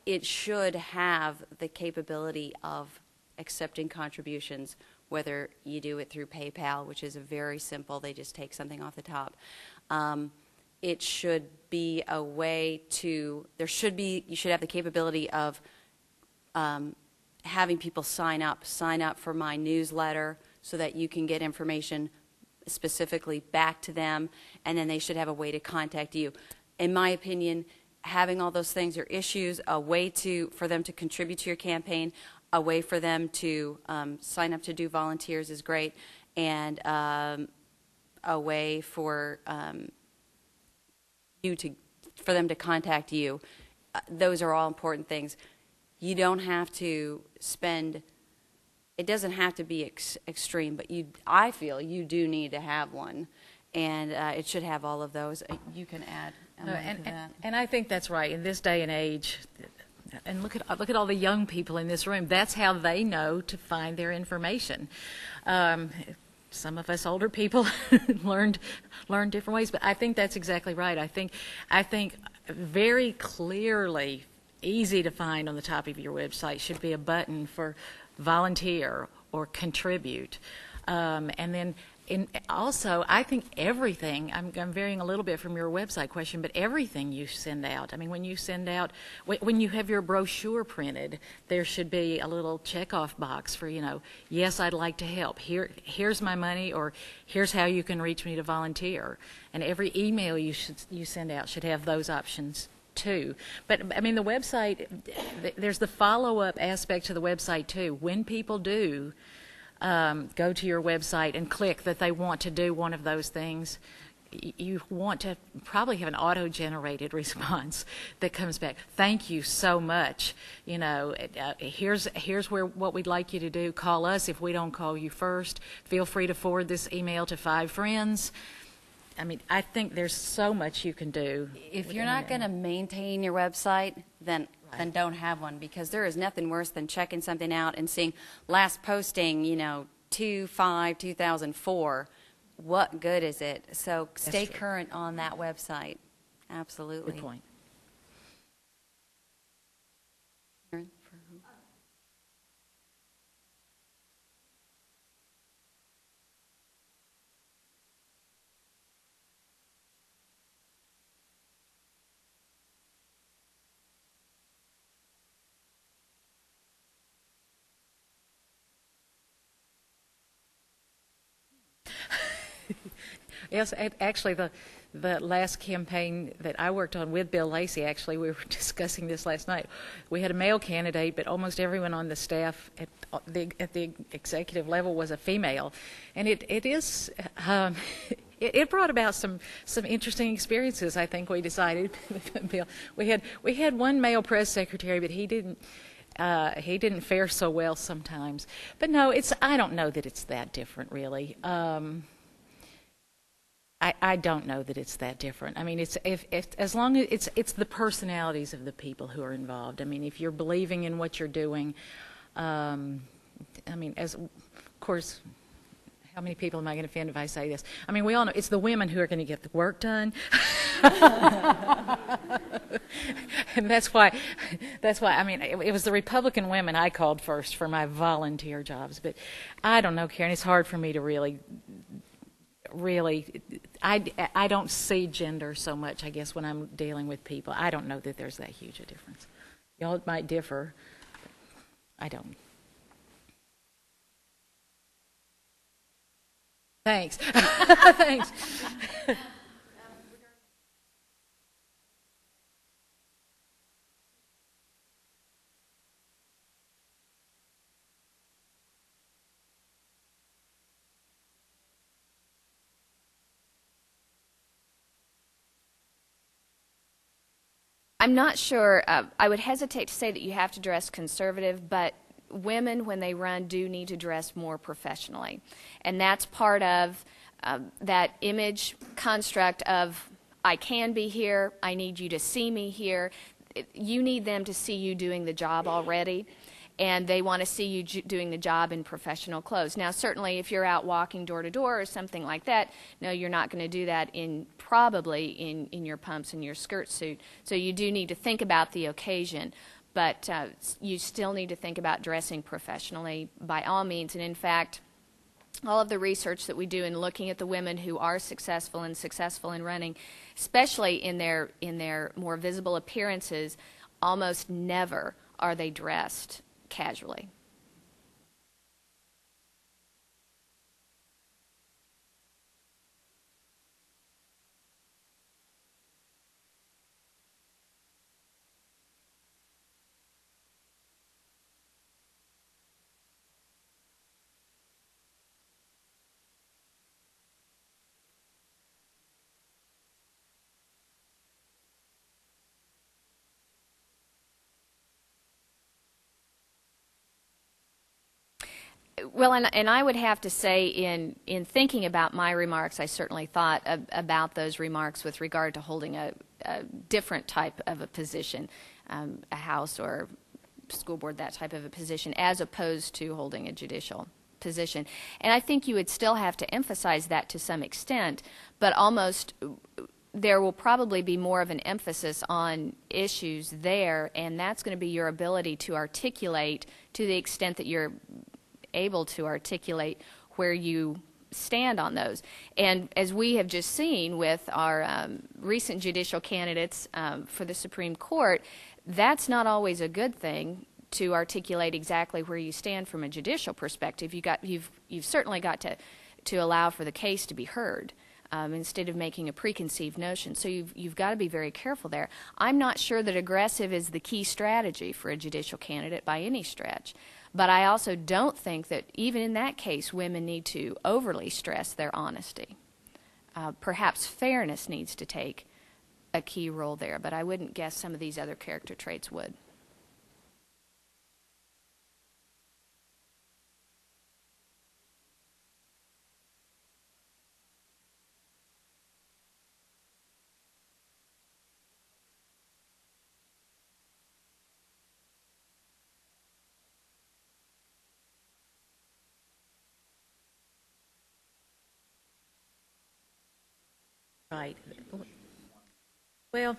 It should have the capability of accepting contributions, whether you do it through PayPal, which is very simple, they just take something off the top. It should be a way to, you should have the capability of having people sign up for my newsletter so that you can get information specifically back to them, and then they should have a way to contact you. In my opinion, having all those things are issues, a way for them to contribute to your campaign, a way for them to sign up to do volunteers is great, and a way for for them to contact you. Those are all important things. You don't have to spend. It doesn't have to be extreme, but I feel you do need to have one, and it should have all of those. You can add to that. And I think that's right. In this day and age, and look at all the young people in this room. That's how they know to find their information. Some of us older people learned different ways, but I think that's exactly right. I think very clearly, easy to find on the top of your website should be a button for volunteer or contribute, and then. Also, I think everything, I'm varying a little bit from your website question, but everything you send out, I mean, when you have your brochure printed, there should be a little checkoff box for, yes, I'd like to help. Here's my money, or here's how you can reach me to volunteer. And every email you send out should have those options too. But, I mean, the website, there's the follow-up aspect to the website too. When people do go to your website and click that they want to do one of those things, you want to probably have an auto-generated response that comes back. Thank you so much. Here's what we'd like you to do. Call us if we don't call you first. Feel free to forward this email to 5 friends. I mean, I think there's so much you can do. If you're not going to maintain your website, then don't have one, because there is nothing worse than checking something out and seeing last posting, 2/5/2004. What good is it? So stay current on that website. Absolutely. Good point. Yes, actually, the last campaign that I worked on with Bill Lacey, actually, we were discussing this last night. We had a male candidate, but almost everyone on the staff at the executive level was a female, and it brought about some interesting experiences. I think we decided, Bill. We had one male press secretary, but he didn't fare so well sometimes. But no, I don't know that it's that different, really. I don't know that it's that different. I mean, as long as it's the personalities of the people who are involved. I mean, if you're believing in what you're doing, I mean, of course, how many people am I going to offend if I say this? I mean, we all know it's the women who are going to get the work done. And that's why, I mean, it was the Republican women I called first for my volunteer jobs. But I don't know, Karen, it's hard for me to really, I don't see gender so much, I guess, when I'm dealing with people. I don't know that there's that huge a difference. Y'all might differ, but I don't. Thanks. Thanks. I'm not sure. I would hesitate to say that you have to dress conservative, but women, when they run, do need to dress more professionally. And that's part of that image construct of, I can be here, I need you to see me here. You need them to see you doing the job already, and they want to see you doing the job in professional clothes. Now, certainly, if you're out walking door to door or something like that, no, you're not going to do that probably in your pumps and your skirt suit. So you do need to think about the occasion, but you still need to think about dressing professionally by all means. And in fact, all of the research that we do in looking at the women who are successful in running, especially in their more visible appearances, almost never are they dressed casually. Well, and I would have to say, in thinking about my remarks, I certainly thought about those remarks with regard to holding a different type of a position, a House or school board, that type of a position, as opposed to holding a judicial position. And I think you would still have to emphasize that to some extent, but almost there will probably be more of an emphasis on issues there, and that's going to be your ability to articulate, to the extent that you're able to articulate, where you stand on those. And as we have just seen with our recent judicial candidates for the Supreme Court, that's not always a good thing, to articulate exactly where you stand from a judicial perspective. You've certainly got to allow for the case to be heard, instead of making a preconceived notion. So you've got to be very careful there. I'm not sure that aggressive is the key strategy for a judicial candidate by any stretch. But I also don't think that even in that case women need to overly stress their honesty. Perhaps fairness needs to take a key role there, but I wouldn't guess some of these other character traits would. Right. Well,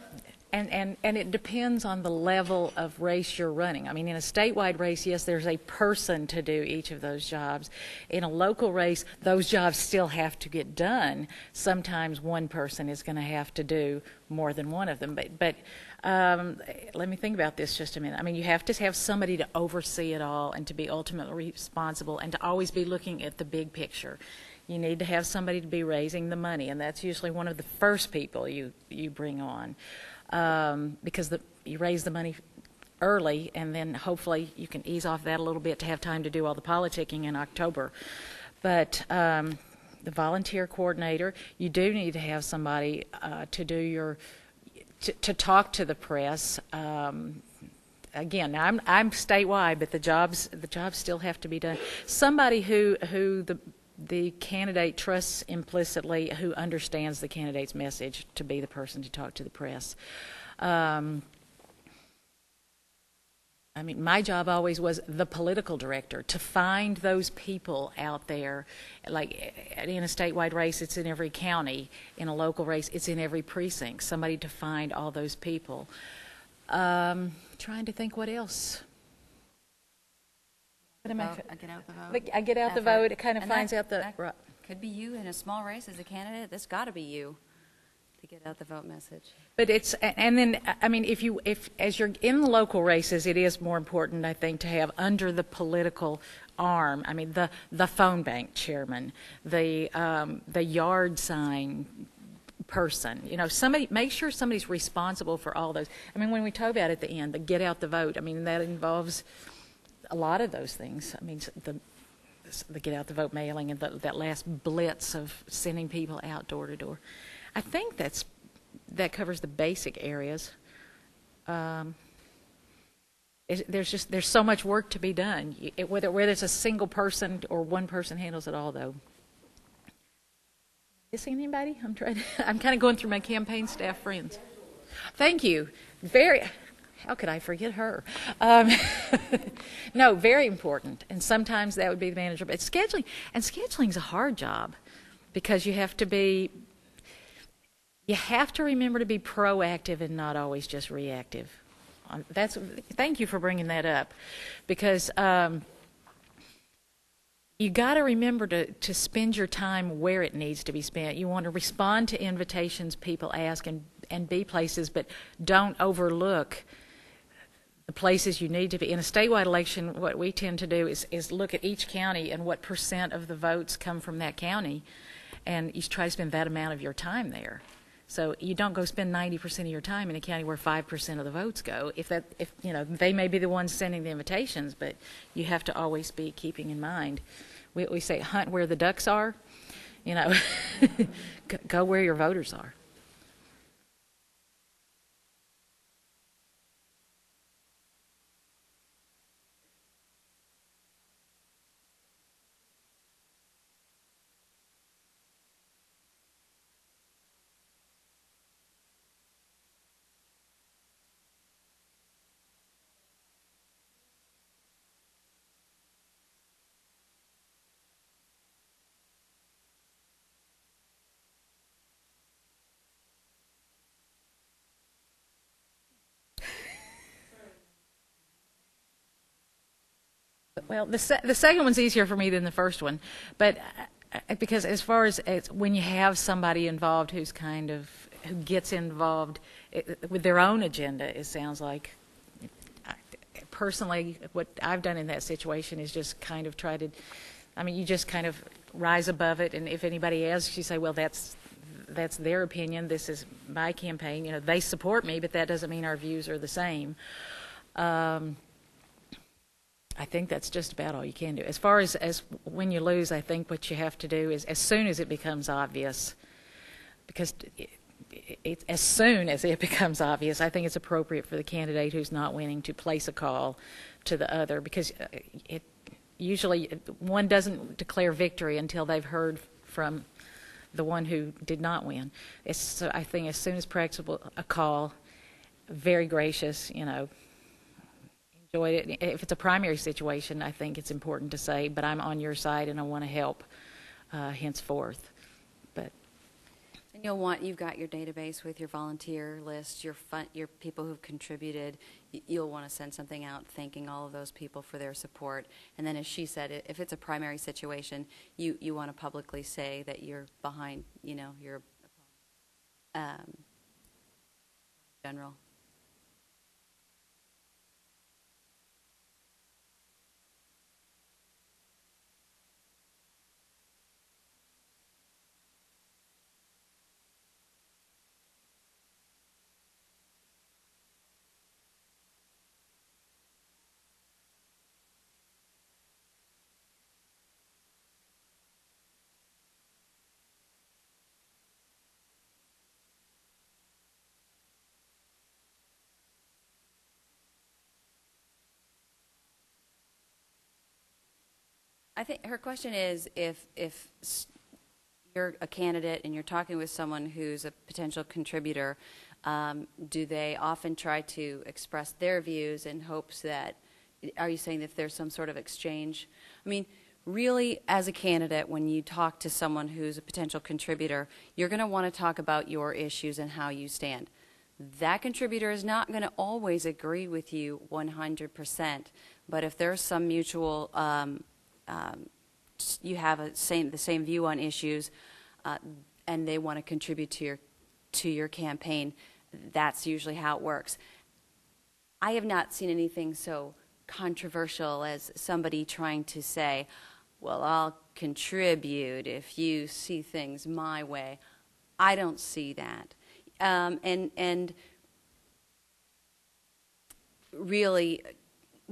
and it depends on the level of race you're running. I mean, in a statewide race, yes, there's a person to do each of those jobs. In a local race, those jobs still have to get done. Sometimes one person is going to have to do more than one of them. But let me think about this just a minute. I mean, you have to have somebody to oversee it all and to be ultimately responsible and to always be looking at the big picture. You need to have somebody to be raising the money, and that's usually one of the first people you bring on, because you raise the money early, and then hopefully you can ease off that a little bit to have time to do all the politicking in October. But the volunteer coordinator, you do need to have somebody to do to talk to the press. Again, I'm statewide, but the jobs still have to be done. Somebody who the candidate trusts implicitly, who understands the candidate's message, to be the person to talk to the press. I mean, my job always was the political director, to find those people out there. Like in a statewide race, it's in every county. In a local race, it's in every precinct. Somebody to find all those people. Trying to think what else. I get out the vote. I get out the vote. It kind of finds out the. That could be you in a small race as a candidate. That's got to be you to get out the vote message. But it's, and then I mean, if as you're in the local races, it is more important, I think, to have under the political arm. I mean, the phone bank chairman, the yard sign person. You know, somebody, make sure somebody's responsible for all those. I mean, when we talk about at the end, the get out the vote. I mean, that involves a lot of those things. I mean, the get out the vote mailing and that last blitz of sending people out door to door. I think that covers the basic areas. there's so much work to be done. Whether it's a single person or one person handles it all, though. Missing anybody? I'm kind of going through my campaign staff friends. Thank you. How could I forget her? No, very important. And sometimes that would be the manager. But scheduling's a hard job because you have to remember to be proactive and not always just reactive. Thank you for bringing that up, because you got to remember to spend your time where it needs to be spent. You want to respond to invitations people ask and be places, but don't overlook the places you need to be. In a statewide election, what we tend to do is look at each county and what % of the votes come from that county, and you try to spend that amount of your time there. So you don't go spend 90% of your time in a county where 5% of the votes go. If they may be the ones sending the invitations, but you have to always be keeping in mind. We say hunt where the ducks are. Go where your voters are. Well, the second one's easier for me than the first one, but because as far as when you have somebody involved who gets involved with their own agenda, it sounds like. Personally, what I've done in that situation is just kind of you just kind of rise above it, and if anybody asks, you say, well, that's their opinion. This is my campaign. They support me, but that doesn't mean our views are the same. I think that's just about all you can do. As far as when you lose, I think what you have to do is, as soon as it becomes obvious, because as soon as it becomes obvious, I think it's appropriate for the candidate who's not winning to place a call to the other, because usually one doesn't declare victory until they've heard from the one who did not win. So I think as soon as practicable, a call, very gracious, enjoyed it. If it's a primary situation, I think it's important to say, but I'm on your side and I want to help henceforth. But and you've got your database with your volunteer list, your people who've contributed. You'll want to send something out thanking all of those people for their support. And then, as she said, if it's a primary situation, you want to publicly say that you're behind, your general. I think her question is if you're a candidate and you're talking with someone who's a potential contributor, do they often try to express their views in hopes that, are you saying that there's some sort of exchange? I mean, really, as a candidate, when you talk to someone who's a potential contributor, you're going to want to talk about your issues and how you stand. That contributor is not going to always agree with you 100%, but if there's some mutual you have the same view on issues, and they want to contribute to your campaign, that's usually how it works. I have not seen anything so controversial as somebody trying to say, well, I'll contribute if you see things my way. I don't see that. And really,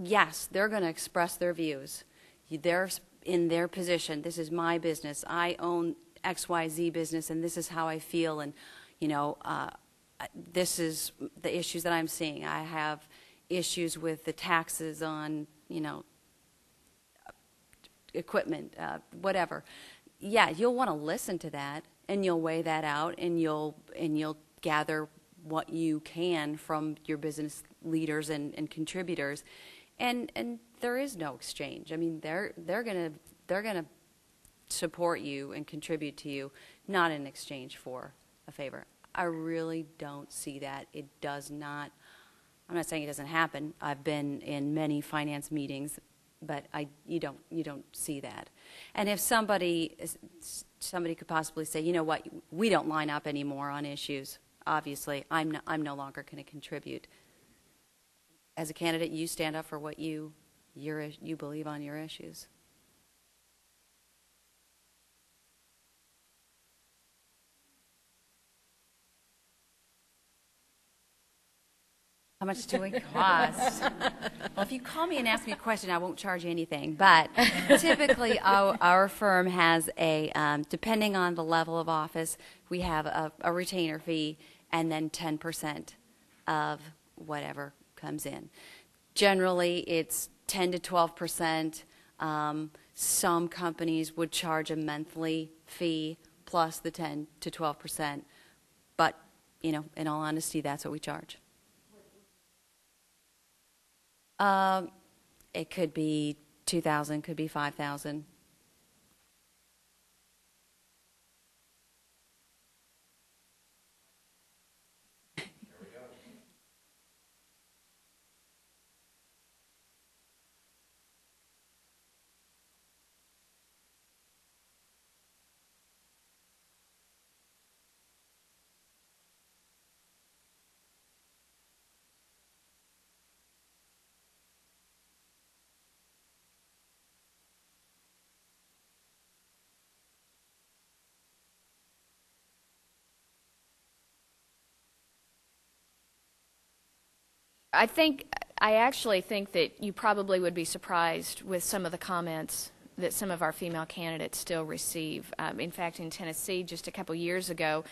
yes, they're going to express their views. They're in their position. This is my business. I own XYZ business, and this is how I feel. And this is the issues that I'm seeing. I have issues with the taxes on, equipment, whatever. Yeah, you'll want to listen to that, and you'll weigh that out, and you'll gather what you can from your business leaders and contributors, and there is no exchange. I mean, they're gonna support you and contribute to you, not in exchange for a favor. I really don't see that. It does not. I'm not saying it doesn't happen. I've been in many finance meetings, but you don't see that. And if somebody could possibly say, you know what, we don't line up anymore on issues. Obviously, I'm no longer going to contribute. As a candidate, you stand up for what you believe on your issues. How much do it cost? Well, if you call me and ask me a question, I won't charge you anything. But typically, our firm has depending on the level of office, we have a retainer fee and then 10% of whatever comes in. Generally, it's 10 to 12%. Some companies would charge a monthly fee plus the 10 to 12%. But, in all honesty, that's what we charge. It could be 2,000, could be 5,000. I actually think that you probably would be surprised with some of the comments that some of our female candidates still receive. In fact, in Tennessee, just a couple years ago,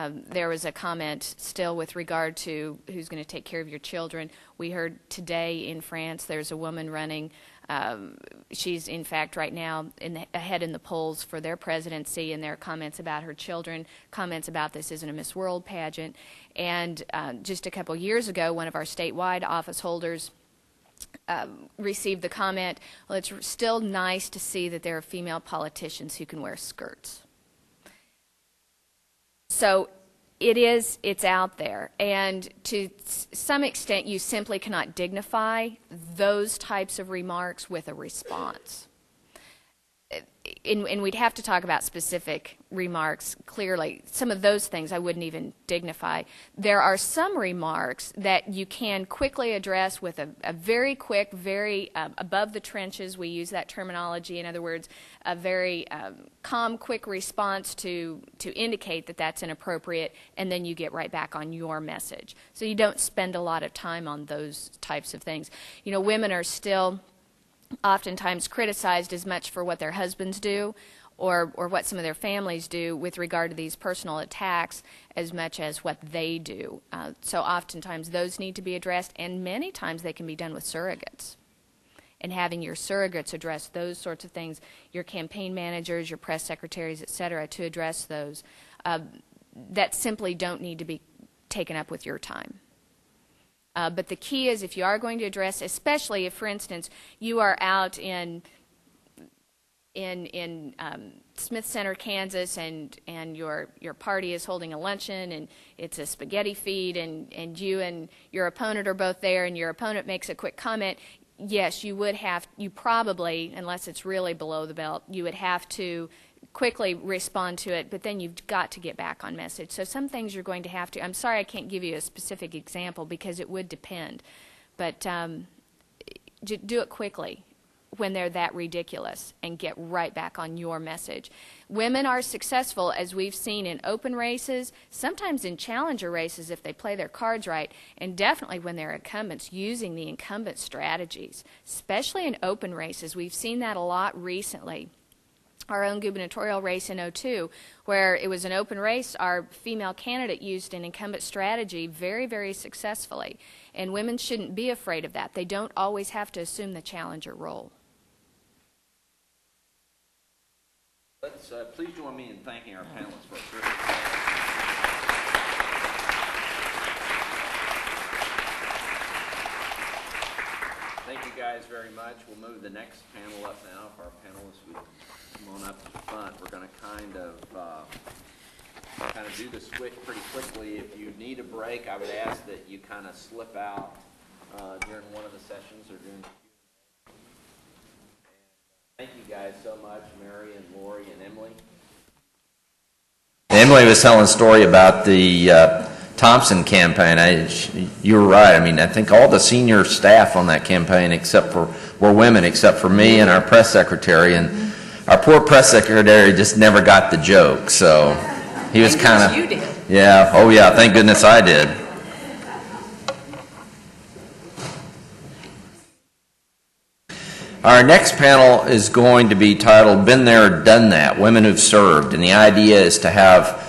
there was a comment still with regard to who's going to take care of your children. We heard today in France there's a woman running. She's, in fact, right now ahead in the polls for their presidency, and there are comments about her children, comments about this isn't a Miss World pageant. And just a couple years ago, one of our statewide office holders received the comment, well, it's still nice to see that there are female politicians who can wear skirts. So it's out there, and to some extent you simply cannot dignify those types of remarks with a response. And we'd have to talk about specific remarks clearly. Some of those things I wouldn't even dignify. There are some remarks that you can quickly address with a very quick, very above the trenches, we use that terminology. In other words, a very calm, quick response to indicate that that's inappropriate, and then you get right back on your message. So you don't spend a lot of time on those types of things. Women are still oftentimes criticized as much for what their husbands do or what some of their families do with regard to these personal attacks as much as what they do. So oftentimes those need to be addressed, and many times they can be done with surrogates. And having your surrogates address those sorts of things, your campaign managers, your press secretaries, et cetera, to address those, that simply don't need to be taken up with your time. But the key is, if you are going to address, especially if, for instance, you are out in Smith Center, Kansas, and your party is holding a luncheon, and it's a spaghetti feed, and you and your opponent are both there, and your opponent makes a quick comment, yes, you probably, unless it's really below the belt, you would have to quickly respond to it, but then you've got to get back on message. So some things you're going to have to, I'm sorry I can't give you a specific example because it would depend, but do it quickly when they're that ridiculous and get right back on your message. Women are successful, as we've seen, in open races, sometimes in challenger races if they play their cards right, and definitely when they're incumbents, using the incumbent strategies, especially in open races. We've seen that a lot recently. our own gubernatorial race in '02, where it was an open race. Our female candidate used an incumbent strategy very, very successfully. And women shouldn't be afraid of that. They don't always have to assume the challenger role. Let's please join me in thanking our panelists for a terrific. Thank you guys very much. We'll move the next panel up now. If our panelists would come on up to the front, we're going to kind of do the switch pretty quickly. If you need a break, I would ask that you kind of slip out during one of the sessions or during the Q&A. Thank you guys so much, Mary and Lori and Emily. Emily was telling a story about the Thompson campaign. You were right. I mean, I think all the senior staff on that campaign were women, except for me and our press secretary. And our poor press secretary just never got the joke. So he was kind of. You did. Yeah. Oh, yeah. Thank goodness I did. Our next panel is going to be titled "Been There, Done That: Women Who've Served," and the idea is to have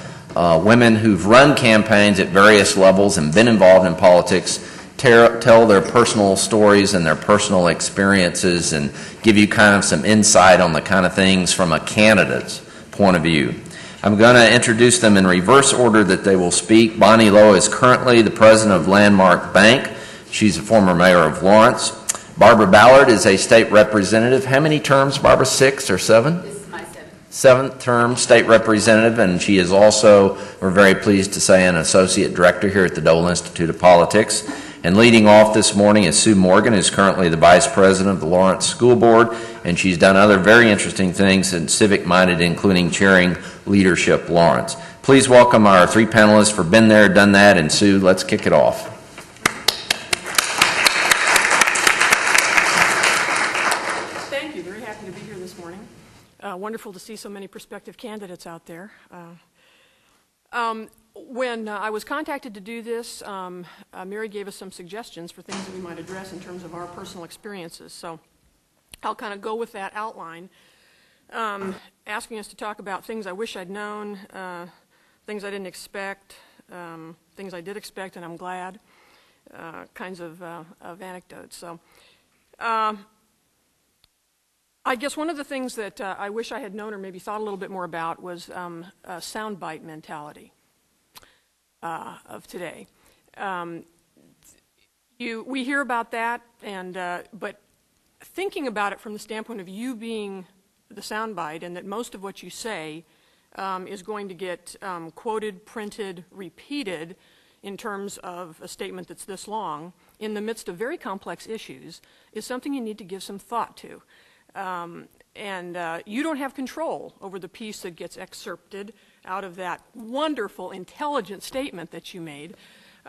women who've run campaigns at various levels and been involved in politics tell their personal stories and their personal experiences and give you kind of some insight on the kind of things from a candidate's point of view. I'm going to introduce them in reverse order that they will speak. Bonnie Lowe is currently the president of Landmark Bank. She's a former mayor of Lawrence. Barbara Ballard is a state representative. How many terms, Barbara? 6 or 7? This is my seventh term state representative, and she is also, we're very pleased to say, an associate director here at the Dole Institute of Politics. And leading off this morning is Sue Morgan, who's currently the vice president of the Lawrence School Board, and she's done other very interesting things and civic-minded, including chairing Leadership Lawrence. Please welcome our 3 panelists for Been There, Done That, and Sue, let's kick it off. Wonderful to see so many prospective candidates out there. When I was contacted to do this, Mary gave us some suggestions for things that we might address in terms of our personal experiences. So I'll kind of go with that outline, asking us to talk about things I wish I'd known, things I didn't expect, things I did expect and I'm glad, kinds of anecdotes. So. I guess one of the things that I wish I had known or maybe thought a little bit more about was a soundbite mentality of today. We hear about that, but thinking about it from the standpoint of you being the soundbite and that most of what you say is going to get quoted, printed, repeated in terms of a statement that's this long in the midst of very complex issues is something you need to give some thought to. You don't have control over the piece that gets excerpted out of that wonderful, intelligent statement that you made,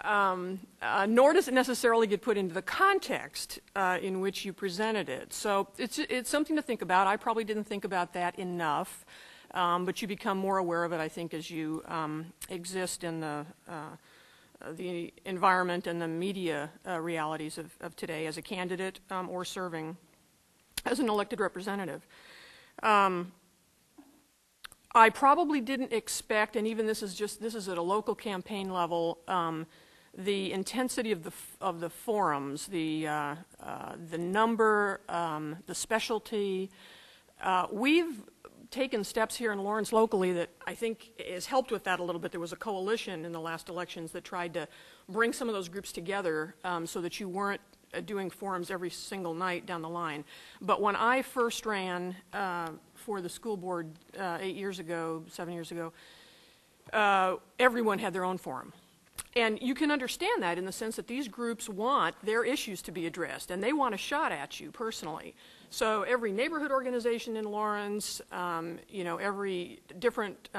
nor does it necessarily get put into the context in which you presented it. So it's something to think about. I probably didn't think about that enough, but you become more aware of it, I think, as you exist in the environment and the media realities of today as a candidate or serving as an elected representative. I probably didn't expect, and even this is at a local campaign level, the intensity of the forums, the number, the specialty. We've taken steps here in Lawrence locally that I think has helped with that a little bit. There was a coalition in the last elections that tried to bring some of those groups together so that you weren't doing forums every single night down the line. But when I first ran for the school board 7 years ago, everyone had their own forum. And you can understand that in the sense that these groups want their issues to be addressed, and they want a shot at you personally. So every neighborhood organization in Lawrence, every different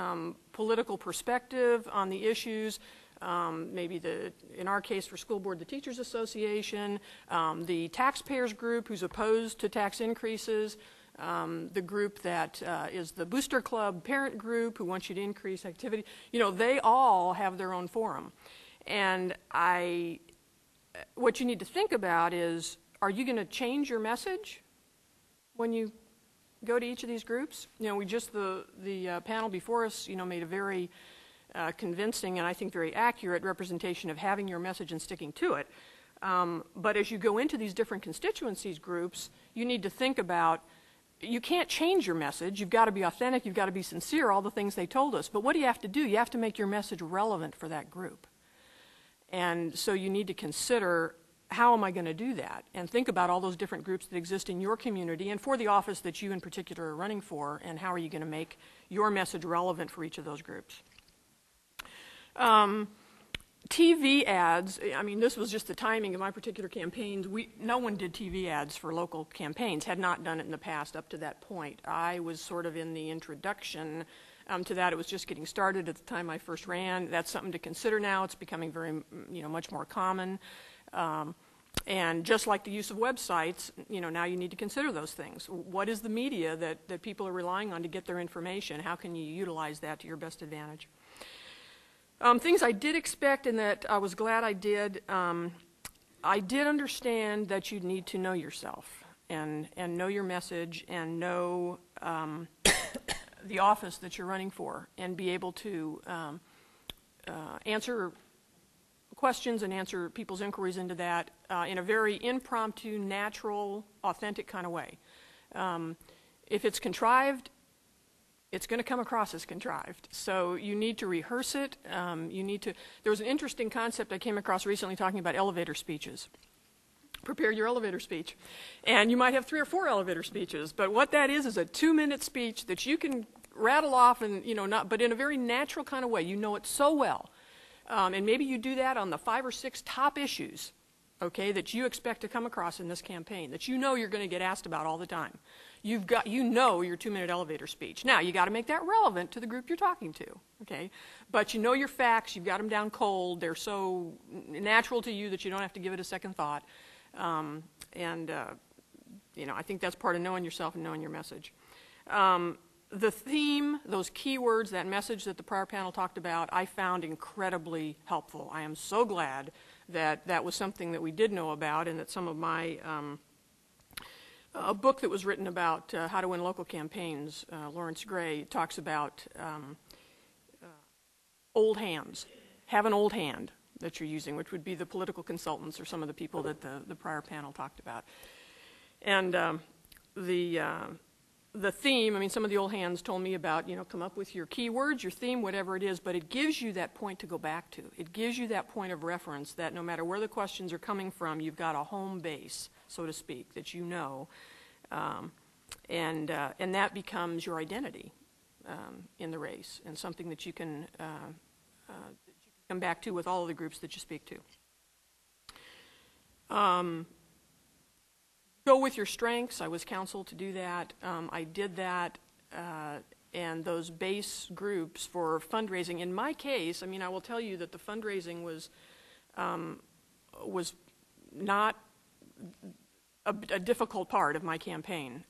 political perspective on the issues, maybe in our case for school board, the Teachers Association, the taxpayers group who's opposed to tax increases, the group that is the Booster Club parent group who wants you to increase activity. They all have their own forum. And what you need to think about is, are you going to change your message when you go to each of these groups. You know, the panel before us, you know, made a very convincing and I think very accurate representation of having your message and sticking to it. But as you go into these different constituencies groups, you need to think about, you can't change your message. You've got to be authentic. You've got to be sincere, all the things they told us. But what do you have to do? You have to make your message relevant for that group. And so you need to consider, how am I going to do that? And think about all those different groups that exist in your community and for the office that you in particular are running for, and how are you going to make your message relevant for each of those groups. TV ads, I mean, this was just the timing of my particular campaigns. No one did TV ads for local campaigns, had not done it in the past up to that point. I was sort of in the introduction to that. It was just getting started at the time I first ran. That's something to consider now. It's becoming very, you know, much more common. And just like the use of websites, you know, now you need to consider those things. What is the media that people are relying on to get their information? How can you utilize that to your best advantage? Things I did expect and that I was glad I did understand that you need to know yourself and know your message and know the office that you're running for and be able to answer questions and answer people's inquiries into that in a very impromptu, natural, authentic kind of way. If it's contrived, it's going to come across as contrived. So you need to rehearse it. There was an interesting concept I came across recently talking about elevator speeches. Prepare your elevator speech. And you might have 3 or 4 elevator speeches, but what that is a 2-minute speech that you can rattle off and, you know, but in a very natural kind of way. You know it so well. And maybe you do that on the 5 or 6 top issues, okay, that you expect to come across in this campaign, that you know you're going to get asked about all the time. You know your 2-minute elevator speech. Now, you got to make that relevant to the group you're talking to, okay? But you know your facts. You've got them down cold. They're so natural to you that you don't have to give it a second thought. You know, I think that's part of knowing yourself and knowing your message. The theme, those keywords, that message that the prior panel talked about, I found incredibly helpful. I am so glad that that was something that we did know about and that some of my a book that was written about how to win local campaigns, Lawrence Gray, talks about old hands. Have an old hand that you're using, which would be the political consultants or some of the people that the prior panel talked about. And the theme, I mean, some of the old hands told me about, you know, come up with your keywords, your theme, whatever it is, but it gives you that point to go back to. It gives you that point of reference that no matter where the questions are coming from, you've got a home base, so to speak, that you know, and that becomes your identity in the race and something that you can come back to with all of the groups that you speak to. Go with your strengths. I was counseled to do that. I did that, and those base groups for fundraising. In my case, I mean, I will tell you that the fundraising was not a difficult part of my campaign,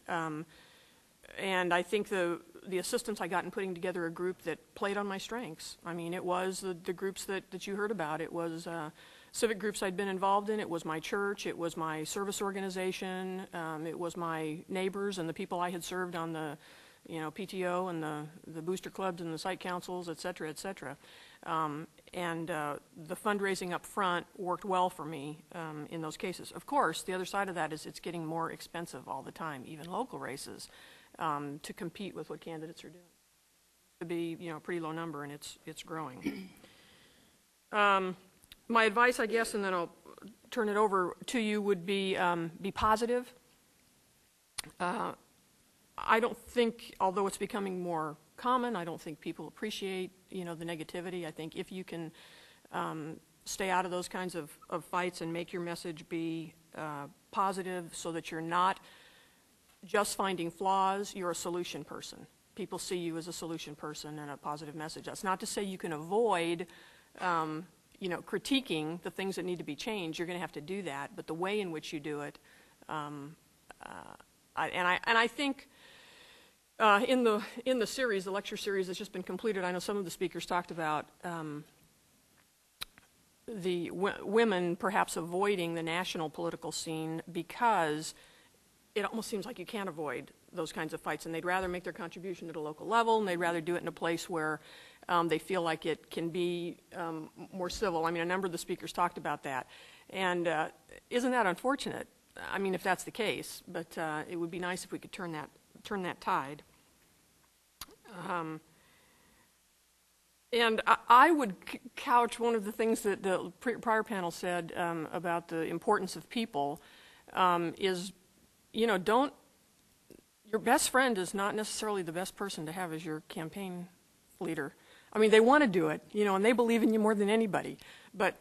and I think the assistance I got in putting together a group that played on my strengths. I mean, it was the groups that you heard about. It was civic groups I'd been involved in. It was my church. It was my service organization. It was my neighbors and the people I had served on the, you know, PTO and the booster clubs and the site councils, et cetera, et cetera. The fundraising up front worked well for me in those cases. Of course, the other side of that is it's getting more expensive all the time, even local races, to compete with what candidates are doing. To be, you know, a pretty low number, and it's growing. My advice, I guess, and then I'll turn it over to you, would be positive. I don't think, although it's becoming more common, I don't think people appreciate, you know, the negativity. I think if you can stay out of those kinds of fights and make your message be positive so that you're not just finding flaws, you're a solution person. People see you as a solution person and a positive message. That's not to say you can avoid you know, critiquing the things that need to be changed. You're going to have to do that, but the way in which you do it, I think in the series, the lecture series that's just been completed, I know some of the speakers talked about the women perhaps avoiding the national political scene because it almost seems like you can't avoid those kinds of fights, and they'd rather make their contribution at a local level, and they'd rather do it in a place where they feel like it can be more civil. I mean, a number of the speakers talked about that. And isn't that unfortunate? I mean, if that's the case, but it would be nice if we could turn that tide. And I would couch one of the things that the prior panel said about the importance of people is, you know, your best friend is not necessarily the best person to have as your campaign leader. I mean, they want to do it, you know, and they believe in you more than anybody. But,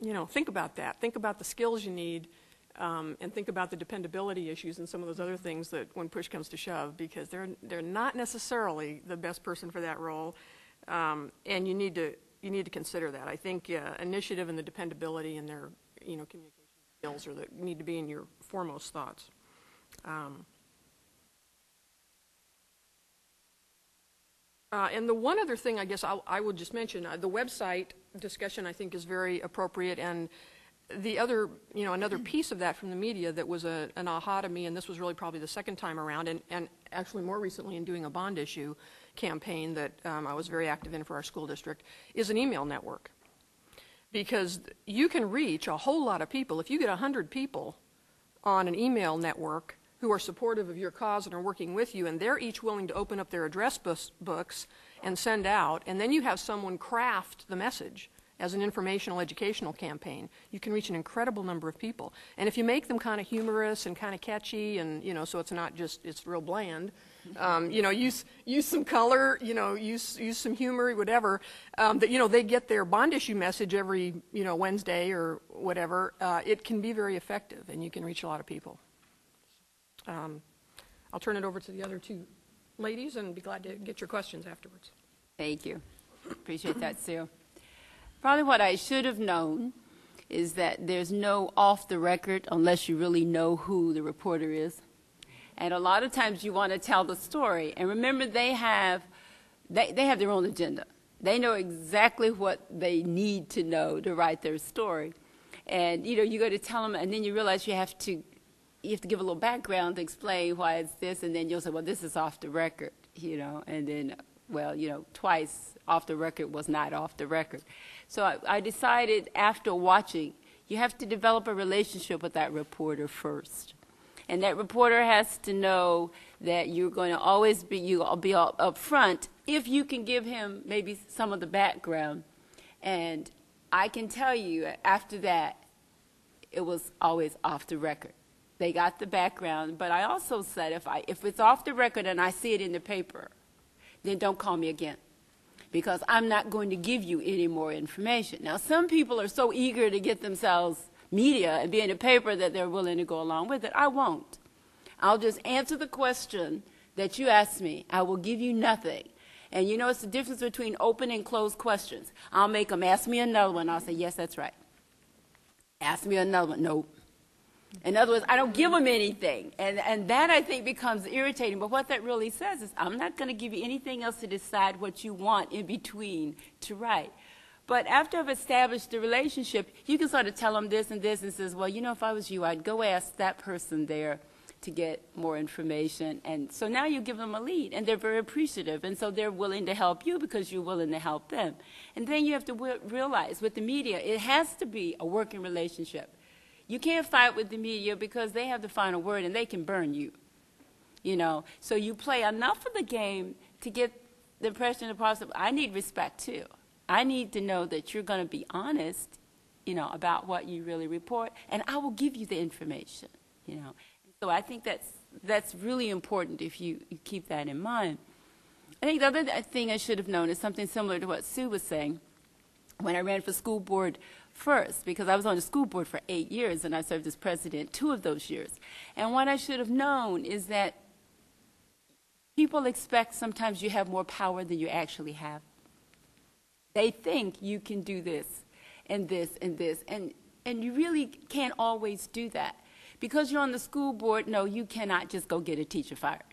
you know, think about that. Think about the skills you need, and think about the dependability issues and some of those other things that when push comes to shove, because they're not necessarily the best person for that role. And you need to consider that. I think initiative and the dependability and their, you know, communication skills need to be in your foremost thoughts. And the one other thing I guess I would just mention, the website discussion I think is very appropriate, and the other, you know, another piece of that from the media that was an aha to me, and this was really probably the second time around, and actually more recently in doing a bond issue campaign that I was very active in for our school district, is an email network. Because you can reach a whole lot of people. If you get 100 people on an email network who are supportive of your cause and are working with you, and they're each willing to open up their address books and send out, and then you have someone craft the message as an informational, educational campaign, you can reach an incredible number of people. And if you make them kind of humorous and kind of catchy, and, you know, so it's not just, it's real bland, you know, use some color, you know, use some humor, whatever, that, you know, they get their bond issue message every, you know, Wednesday or whatever, it can be very effective, and you can reach a lot of people. I'll turn it over to the other two ladies and be glad to get your questions afterwards. Thank you. Appreciate that, Sue. Probably what I should have known is that there's no off the record unless you really know who the reporter is. And a lot of times you want to tell the story. And remember, they have their own agenda. They know exactly what they need to know to write their story. And, you know, you go to tell them, and then you realize you have to give a little background to explain why it's this, and then you'll say, well, this is off the record, you know, and then, well, you know, twice off the record was not off the record. So I decided after watching, you have to develop a relationship with that reporter first. And that reporter has to know that you're going to always be up front if you can give him maybe some of the background. And I can tell you after that, it was always off the record. They got the background, but I also said if it's off the record and I see it in the paper, then don't call me again, because I'm not going to give you any more information. Now, some people are so eager to get themselves media and be in the paper that they're willing to go along with it. I won't. I'll just answer the question that you asked me. I will give you nothing. And you know, it's the difference between open and closed questions. I'll make them ask me another one. I'll say, yes, that's right. Ask me another one. Nope. In other words, I don't give them anything. And that, I think, becomes irritating. But what that really says is I'm not going to give you anything else to decide what you want in between to write. But after I've established the relationship, you can sort of tell them this and this, and says, well, you know, if I was you, I'd go ask that person there to get more information. And so now you give them a lead, and they're very appreciative. And so they're willing to help you because you're willing to help them. And then you have to realize with the media, it has to be a working relationship. You can't fight with the media because they have the final word and they can burn you, you know. So you play enough of the game to get the impression of possible. I need respect too. I need to know that you're going to be honest, you know, about what you really report, and I will give you the information, you know. So I think that's really important if you keep that in mind. I think the other thing I should have known is something similar to what Sue was saying. When I ran for school board first, because I was on the school board for 8 years and I served as president 2 of those years. And what I should have known is that people expect sometimes you have more power than you actually have. They think you can do this and this and this, and you really can't always do that. Because you're on the school board, no, you cannot just go get a teacher fired.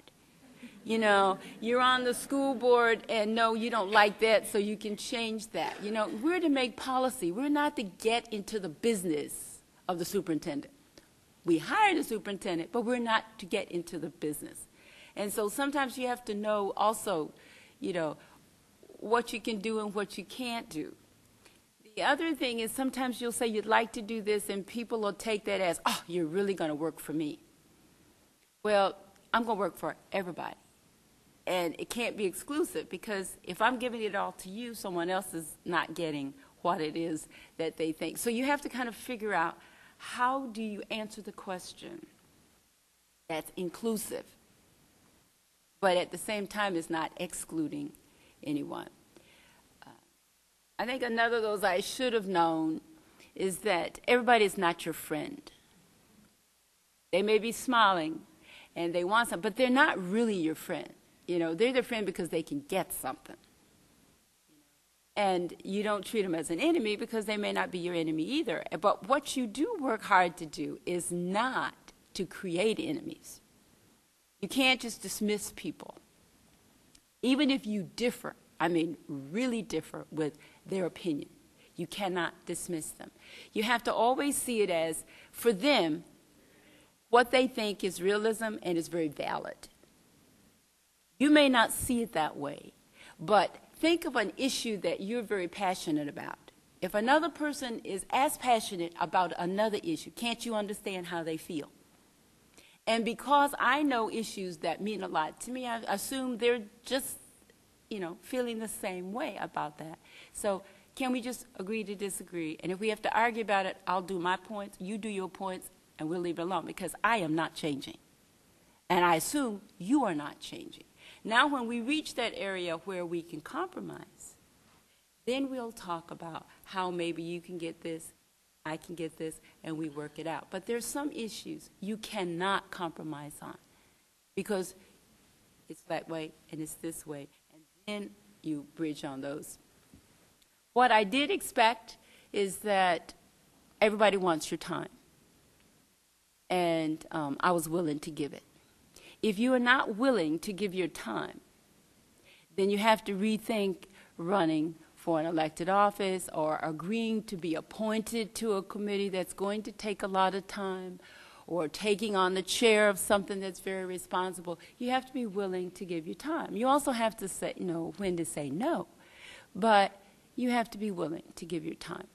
You know, you're on the school board, and no, you don't like that, so you can change that. You know, we're to make policy. We're not to get into the business of the superintendent. We hire the superintendent, but we're not to get into the business. And so sometimes you have to know also, you know, what you can do and what you can't do. The other thing is sometimes you'll say you'd like to do this and people will take that as, oh, you're really going to work for me. Well, I'm going to work for everybody. And it can't be exclusive, because if I'm giving it all to you, someone else is not getting what it is that they think. So you have to kind of figure out, how do you answer the question that's inclusive, but at the same time is not excluding anyone. I think another of those I should have known is that everybody is not your friend. They may be smiling and they want something, but they're not really your friend. You know, they're their friend because they can get something. And you don't treat them as an enemy because they may not be your enemy either. But what you do work hard to do is not to create enemies. You can't just dismiss people. Even if you differ, I mean really differ with their opinion, you cannot dismiss them. You have to always see it as, for them, what they think is realism and is very valid. You may not see it that way, but think of an issue that you're very passionate about. If another person is as passionate about another issue, can't you understand how they feel? And because I know issues that mean a lot to me, I assume they're just, you know, feeling the same way about that. So can we just agree to disagree? And if we have to argue about it, I'll do my points, you do your points, and we'll leave it alone, because I am not changing. And I assume you are not changing. Now, when we reach that area where we can compromise, then we'll talk about how maybe you can get this, I can get this, and we work it out. But there's some issues you cannot compromise on, because it's that way and it's this way, and then you bridge on those. What I did expect is that everybody wants your time, and I was willing to give it. If you are not willing to give your time, then you have to rethink running for an elected office or agreeing to be appointed to a committee that's going to take a lot of time, or taking on the chair of something that's very responsible. You have to be willing to give your time. You also have to say, know when to say no, but you have to be willing to give your time.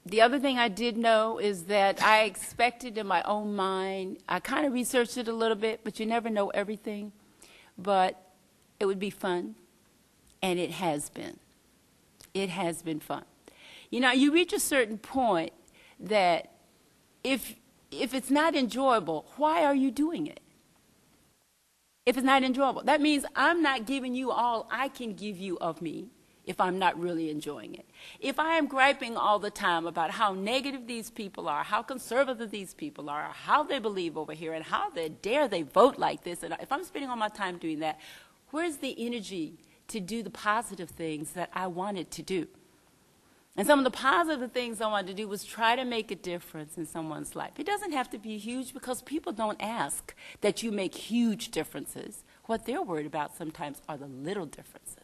The other thing I did know is that I expected in my own mind, I kind of researched it a little bit, but you never know everything, but it would be fun, and it has been. It has been fun. You know, you reach a certain point that if it's not enjoyable, why are you doing it? If it's not enjoyable, that means I'm not giving you all I can give you of me if I'm not really enjoying it. If I am griping all the time about how negative these people are, how conservative these people are, how they believe over here, and how dare they vote like this, and if I'm spending all my time doing that, where's the energy to do the positive things that I wanted to do? And some of the positive things I wanted to do was try to make a difference in someone's life. It doesn't have to be huge, because people don't ask that you make huge differences. What they're worried about sometimes are the little differences.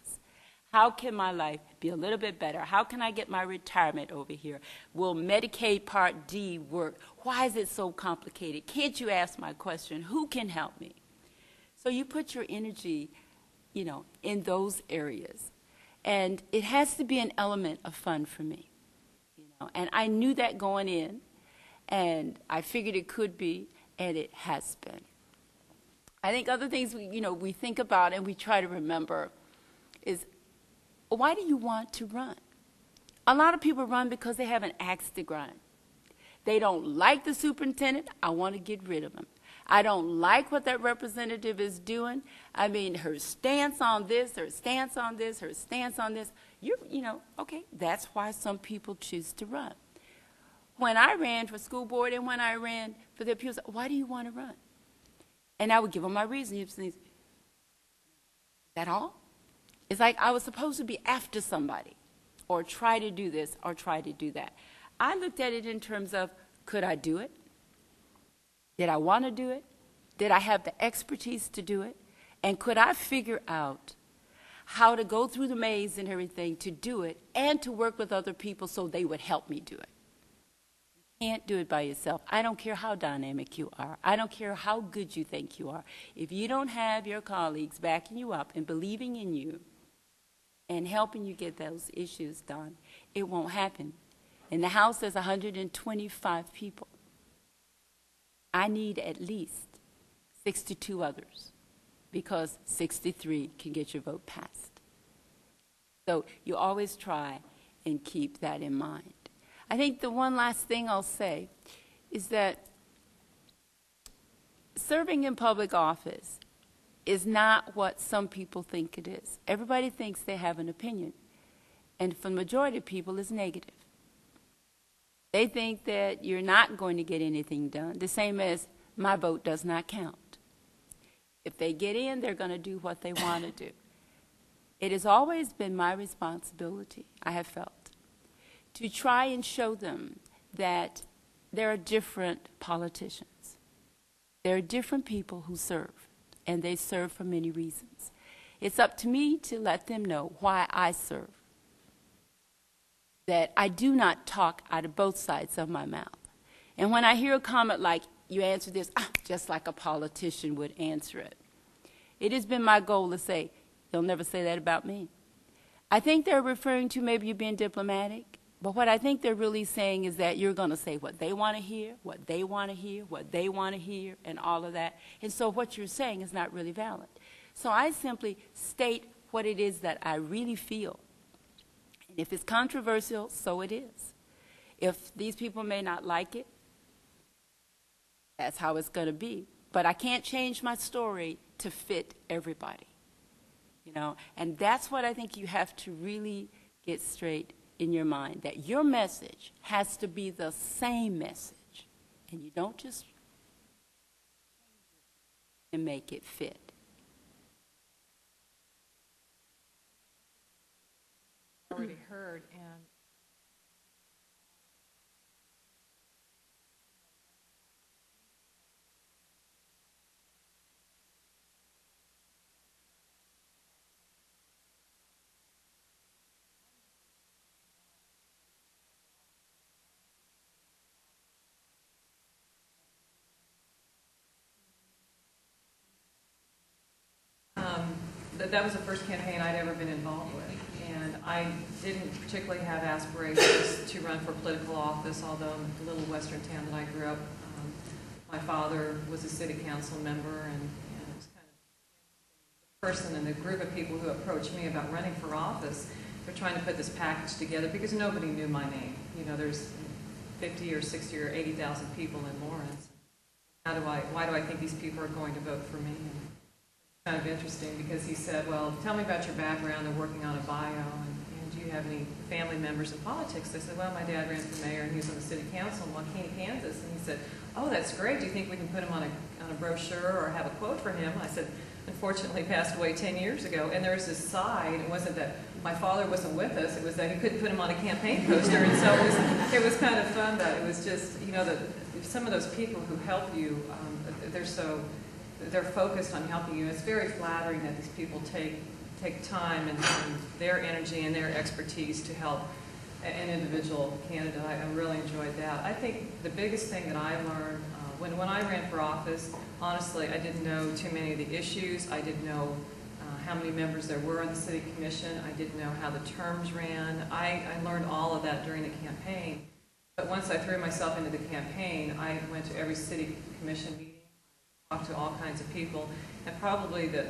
How can my life be a little bit better? How can I get my retirement over here? Will Medicaid Part D work? Why is it so complicated? Can't you ask my question? Who can help me? So you put your energy, you know, in those areas. And it has to be an element of fun for me. You know? And I knew that going in, and I figured it could be, and it has been. I think other things we think about and we try to remember is, why do you want to run? A lot of people run because they have an axe to grind. They don't like the superintendent. I want to get rid of him. I don't like what that representative is doing. I mean, her stance on this, her stance on this, her stance on this. Okay, that's why some people choose to run. When I ran for school board and when I ran for the appeals, why do you want to run? And I would give them my reason. You'd say, is that all? It's like I was supposed to be after somebody, or try to do this, or try to do that. I looked at it in terms of, could I do it? Did I want to do it? Did I have the expertise to do it? And could I figure out how to go through the maze and everything to do it, and to work with other people so they would help me do it? can't do it by yourself. I don't care how dynamic you are. I don't care how good you think you are. If you don't have your colleagues backing you up and believing in you and helping you get those issues done, it won't happen. In the House, there's 125 people. I need at least 62 others because 63 can get your vote passed. So you always try and keep that in mind. I think the one last thing I'll say is that serving in public office is not what some people think it is. Everybody thinks they have an opinion, and for the majority of people, it's negative. They think that you're not going to get anything done, the same as my vote does not count. If they get in, they're going to do what they want to do. It has always been my responsibility, I have felt, to try and show them that there are different politicians. There are different people who serve, and they serve for many reasons. It's up to me to let them know why I serve, that I do not talk out of both sides of my mouth. And when I hear a comment like, you answer this just like a politician would answer it, it has been my goal to say, they'll never say that about me. I think they're referring to maybe you being diplomatic, but what I think they're really saying is that you're going to say what they want to hear, what they want to hear, what they want to hear, and all of that. And so what you're saying is not really valid. So I simply state what it is that I really feel. And if it's controversial, so it is. If these people may not like it, that's how it's going to be. But I can't change my story to fit everybody. You know, and that's what I think you have to really get straight in your mind, that your message has to be the same message, and you don't just and make it fit. Already heard, and that was the first campaign I'd ever been involved with. And I didn't particularly have aspirations to run for political office, although in the little western town that I grew up, my father was a city council member, and it was kind of the person and the group of people who approached me about running for office. They're trying to put this package together because nobody knew my name. You know, there's 50 or 60 or 80,000 people in Lawrence. Why do I think these people are going to vote for me? And kind of interesting because he said, well, tell me about your background. They're working on a bio, and do you have any family members in politics? I said, well, my dad ran for mayor, and he was on the city council in Waukegan, Kansas. And he said, oh, that's great. Do you think we can put him on a brochure or have a quote for him? I said, unfortunately, he passed away 10 years ago. And there was this side. It wasn't that my father wasn't with us. It was that he couldn't put him on a campaign poster. And so it was kind of fun that it was just, you know, that some of those people who help you, they're focused on helping you. It's very flattering that these people take time and their energy and their expertise to help an individual candidate. I really enjoyed that. I think the biggest thing that I learned when I ran for office, honestly, I didn't know too many of the issues. I didn't know how many members there were on the city commission. I didn't know how the terms ran. I learned all of that during the campaign. But once I threw myself into the campaign, I went to every city commission meeting. Talked to all kinds of people, and probably the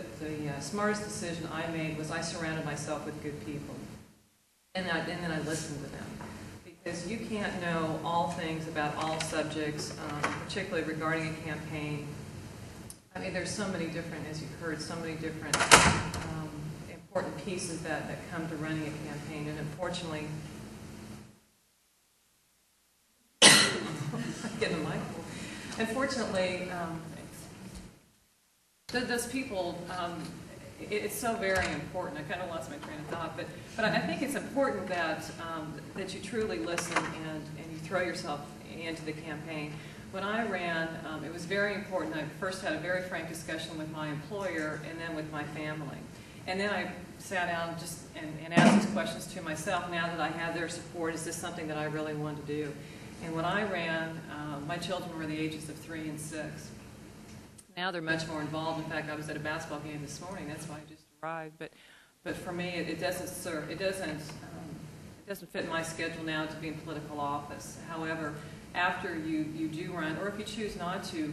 smartest decision I made was I surrounded myself with good people, and then I listened to them, because you can't know all things about all subjects, particularly regarding a campaign. I mean, there's so many different, as you've heard, so many different important pieces that come to running a campaign, and unfortunately, I'm getting the mic. Unfortunately. Those people, it's so very important. I kind of lost my train of thought, but I think it's important that you truly listen and you throw yourself into the campaign. When I ran, it was very important. I first had a very frank discussion with my employer and then with my family. And then I sat down and asked these questions to myself. Now that I have their support, is this something that I really want to do? And when I ran, my children were the ages of 3 and 6. Now they're much more involved. In fact, I was at a basketball game this morning. That's why I just arrived. But for me, it doesn't serve. It doesn't fit in my schedule now to be in political office. However, after you do run, or if you choose not to,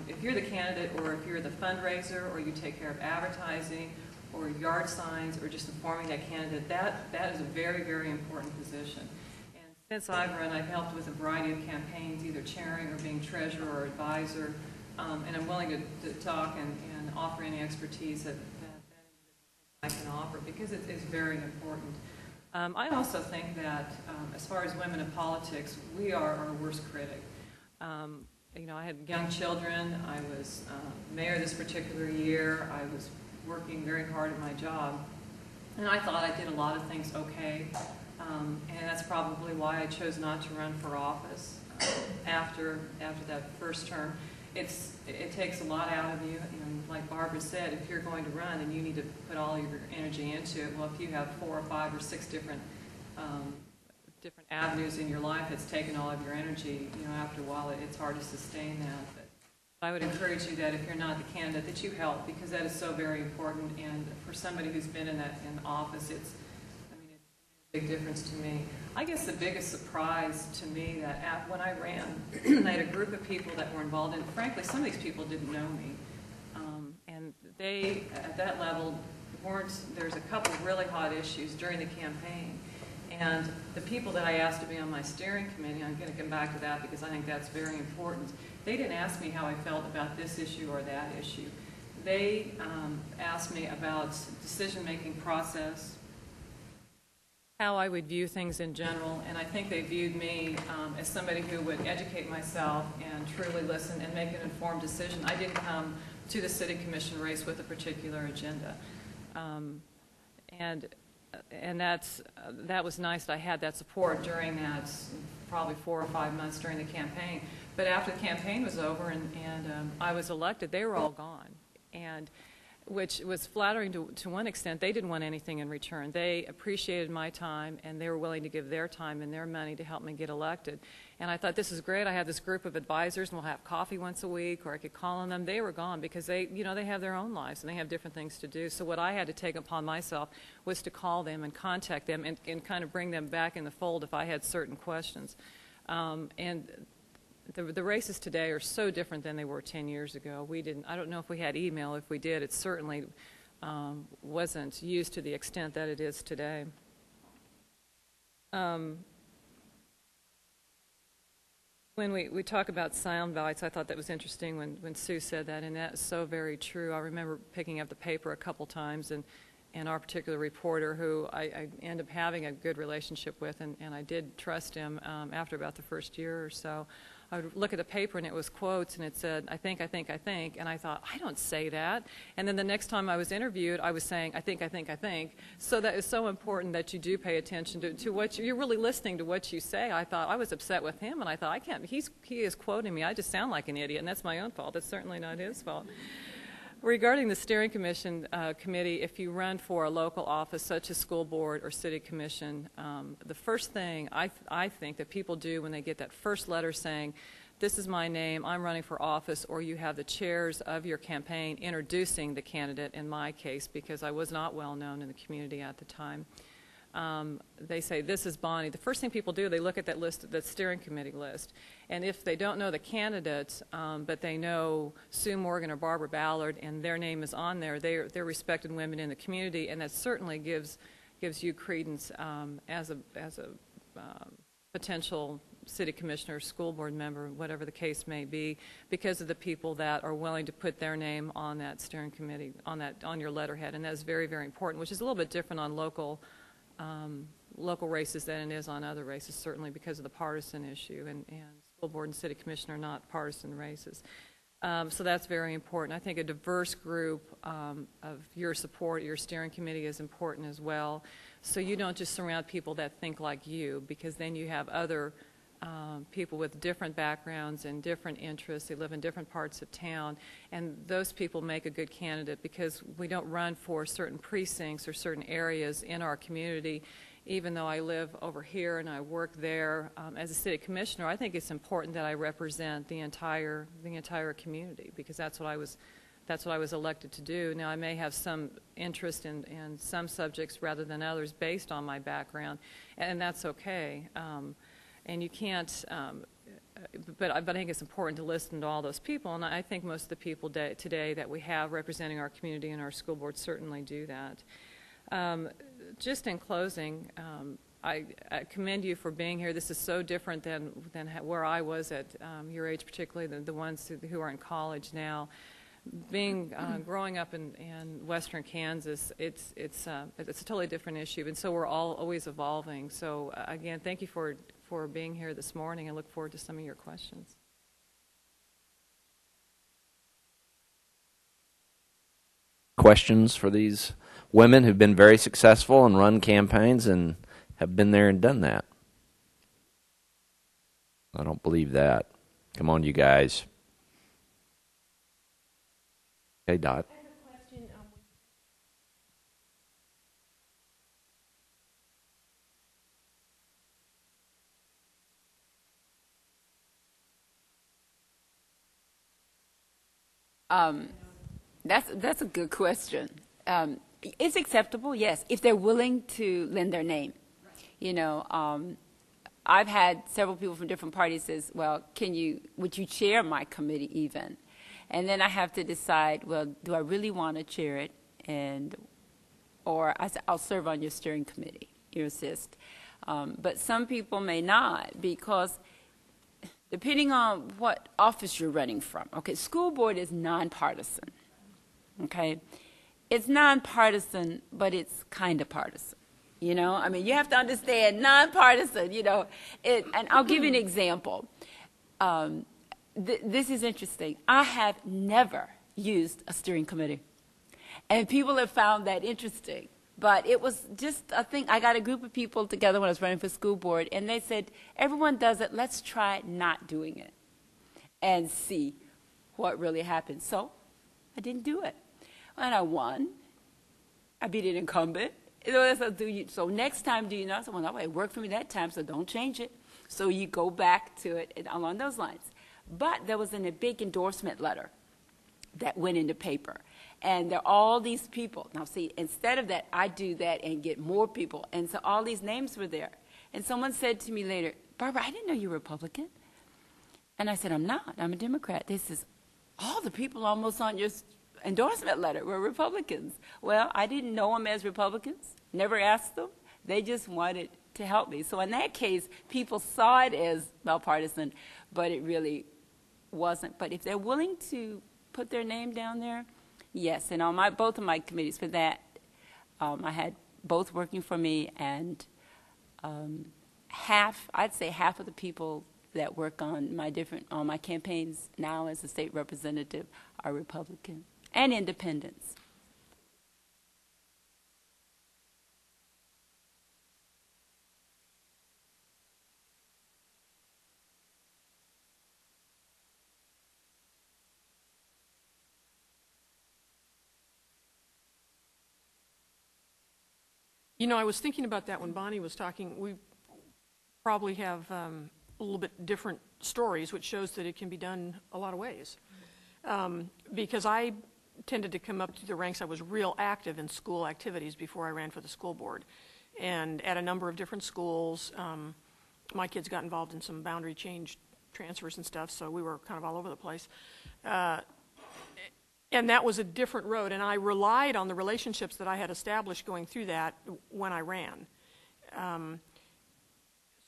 if you're the candidate, or if you're the fundraiser, or you take care of advertising, or yard signs, or just informing that candidate, that is a very, very important position. And since I've run, I've helped with a variety of campaigns, either chairing or being treasurer or advisor, and I'm willing to talk and offer any expertise that I can offer, because it's very important. I also think that as far as women in politics, we are our worst critic. You know, I had young children. I was mayor this particular year. I was working very hard at my job, and I thought I did a lot of things okay, and that's probably why I chose not to run for office after that first term. It takes a lot out of you. You know, like Barbara said, if you're going to run and you need to put all your energy into it, well, if you have 4 or 5 or 6 different avenues in your life that's taken all of your energy, you know, after a while it's hard to sustain that. But I would encourage you that if you're not the candidate, that you help, because that is so very important. And for somebody who's been in office, it's a big difference to me. I guess the biggest surprise to me that when I ran, I had a group of people that were involved, and frankly, some of these people didn't know me. And they, at that level, there's a couple of really hot issues during the campaign. And the people that I asked to be on my steering committee, I'm going to come back to that because I think that's very important, they didn't ask me how I felt about this issue or that issue. They asked me about decision-making process, how I would view things in general, and I think they viewed me as somebody who would educate myself and truly listen and make an informed decision. I didn't come to the city commission race with a particular agenda. And that was nice that I had that support during that probably 4 or 5 months during the campaign. But after the campaign was over and I was elected, they were all gone, and which was flattering to one extent. They didn't want anything in return. They appreciated my time, and they were willing to give their time and their money to help me get elected. And I thought, this is great. I have this group of advisors, and we'll have coffee once a week, or I could call on them. They were gone because they have their own lives, and they have different things to do. So what I had to take upon myself was to call them and contact them and kind of bring them back in the fold if I had certain questions. And the races today are so different than they were 10 years ago. I don't know if we had email. If we did, it certainly wasn't used to the extent that it is today. When we talk about sound bites, I thought that was interesting when Sue said that, and that's so very true. I remember picking up the paper a couple times, and our particular reporter, who I ended up having a good relationship with, and I did trust him after about the first year or so. I would look at the paper, and it was quotes, and it said, I think, and I thought, I don't say that. And then the next time I was interviewed, I was saying, I think. So that is so important that you do pay attention to what you're really listening to what you say. I thought, I was upset with him, and I thought, he is quoting me. I just sound like an idiot, and that's my own fault. That's certainly not his fault. Regarding the steering commission committee, if you run for a local office such as school board or city commission, the first thing I think that people do when they get that first letter saying, this is my name, I'm running for office, or you have the chairs of your campaign introducing the candidate, in my case, because I was not well known in the community at the time. They say, this is Bonnie. The first thing people do, they look at that list, that steering committee list. And if they don't know the candidates, but they know Sue Morgan or Barbara Ballard, and their name is on there, they're respected women in the community, and that certainly gives you credence as a potential city commissioner, school board member, whatever the case may be, because of the people that are willing to put their name on that steering committee, on your letterhead. And that's very, very important, which is a little bit different on local races than it is on other races, certainly because of the partisan issue, and school board and city commission are not partisan races. So that's very important. I think a diverse group of your support, your steering committee, is important as well. So you don't just surround people that think like you, because then you have other people with different backgrounds and different interests. They live in different parts of town, and those people make a good candidate, because we don't run for certain precincts or certain areas in our community even though I live over here and I work there as a city commissioner, I think it's important that I represent the entire community, because that's what I was elected to do. Now, I may have some interest in some subjects rather than others based on my background, and that's okay. And you can't, but I think it's important to listen to all those people, and I think most of the people today that we have representing our community and our school board certainly do that. Just in closing, I commend you for being here. This is so different than where I was at your age, particularly the ones who are in college now. Growing up in western Kansas, it's a totally different issue, and so we're all always evolving. So again, thank you for being here this morning. I look forward to some of your questions. Questions for these women who've been very successful and run campaigns and have been there and done that? I don't believe that. Come on, you guys. Okay, Dot. I have a question. That's a good question. It's acceptable, yes, if they're willing to lend their name. You know, I've had several people from different parties says, well, would you chair my committee even? And then I have to decide, well, do I really want to chair it? Or I'll serve on your steering committee, you assist. But some people may not, because depending on what office you're running from. Okay, school board is nonpartisan. Okay, it's nonpartisan, but it's kind of partisan. You know, I mean, you have to understand nonpartisan. You know, and I'll give you an example. This is interesting. I have never used a steering committee, and people have found that interesting. But it was just a thing. I got a group of people together when I was running for school board, and they said, everyone does it. Let's try not doing it and see what really happens. So I didn't do it. And I won. I beat an incumbent. So next time, do you know? I said, well, it worked for me that time, so don't change it. So you go back to it along those lines. But there was a big endorsement letter that went in the paper. And there are all these people. Now, see, instead of that, I do that and get more people. And so all these names were there. And someone said to me later, Barbara, I didn't know you were Republican. And I said, I'm not. I'm a Democrat. They says, all the people almost on your endorsement letter were Republicans. Well, I didn't know them as Republicans, never asked them. They just wanted to help me. So in that case, people saw it as bipartisan, but it really wasn't. But if they're willing to put their name down there, yes. And on both of my committees for that, I had both working for me, and I'd say half of the people that work on my campaigns now as a state representative are Republican and independents. You know, I was thinking about that when Bonnie was talking. We probably have a little bit different stories, which shows that it can be done a lot of ways. Because I tended to come up through the ranks. I was real active in school activities before I ran for the school board. And at a number of different schools, my kids got involved in some boundary change transfers and stuff, so we were kind of all over the place. And that was a different road, and I relied on the relationships that I had established going through that when I ran.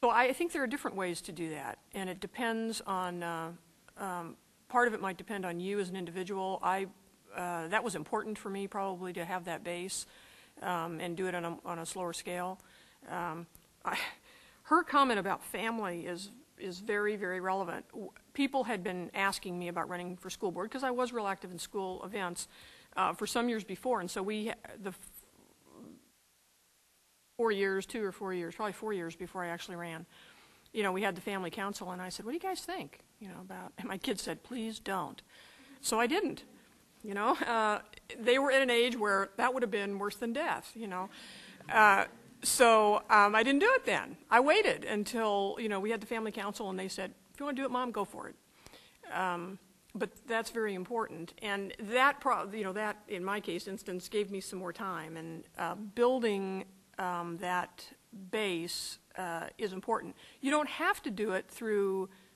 So I think there are different ways to do that, and it depends on, part of it might depend on you as an individual. That was important for me probably to have that base and do it on a slower scale. Her comment about family is very, very relevant. People had been asking me about running for school board because I was real active in school events for some years before, and so the 4 years, 2 or 4 years, probably 4 years before I actually ran, you know, we had the family council, and I said, what do you guys think, you know, about, and my kids said, please don't. So I didn't, you know. They were at an age where that would have been worse than death, you know. So I didn't do it then. I waited until, we had the family council and they said, if you want to do it, Mom, go for it. But that's very important. And that, that in my case instance gave me some more time, and building that base is important. You don't have to do it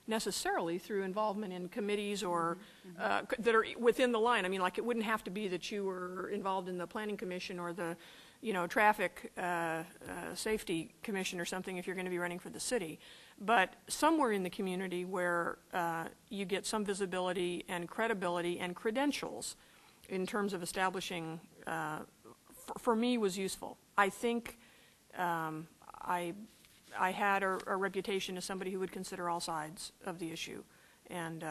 necessarily through involvement in committees or that are within the line. I mean, like, it wouldn't have to be that you were involved in the planning commission or the traffic safety commission or something if you're going to be running for the city. But somewhere in the community where you get some visibility and credibility and credentials in terms of establishing, for me, was useful. I think I had a reputation as somebody who would consider all sides of the issue, and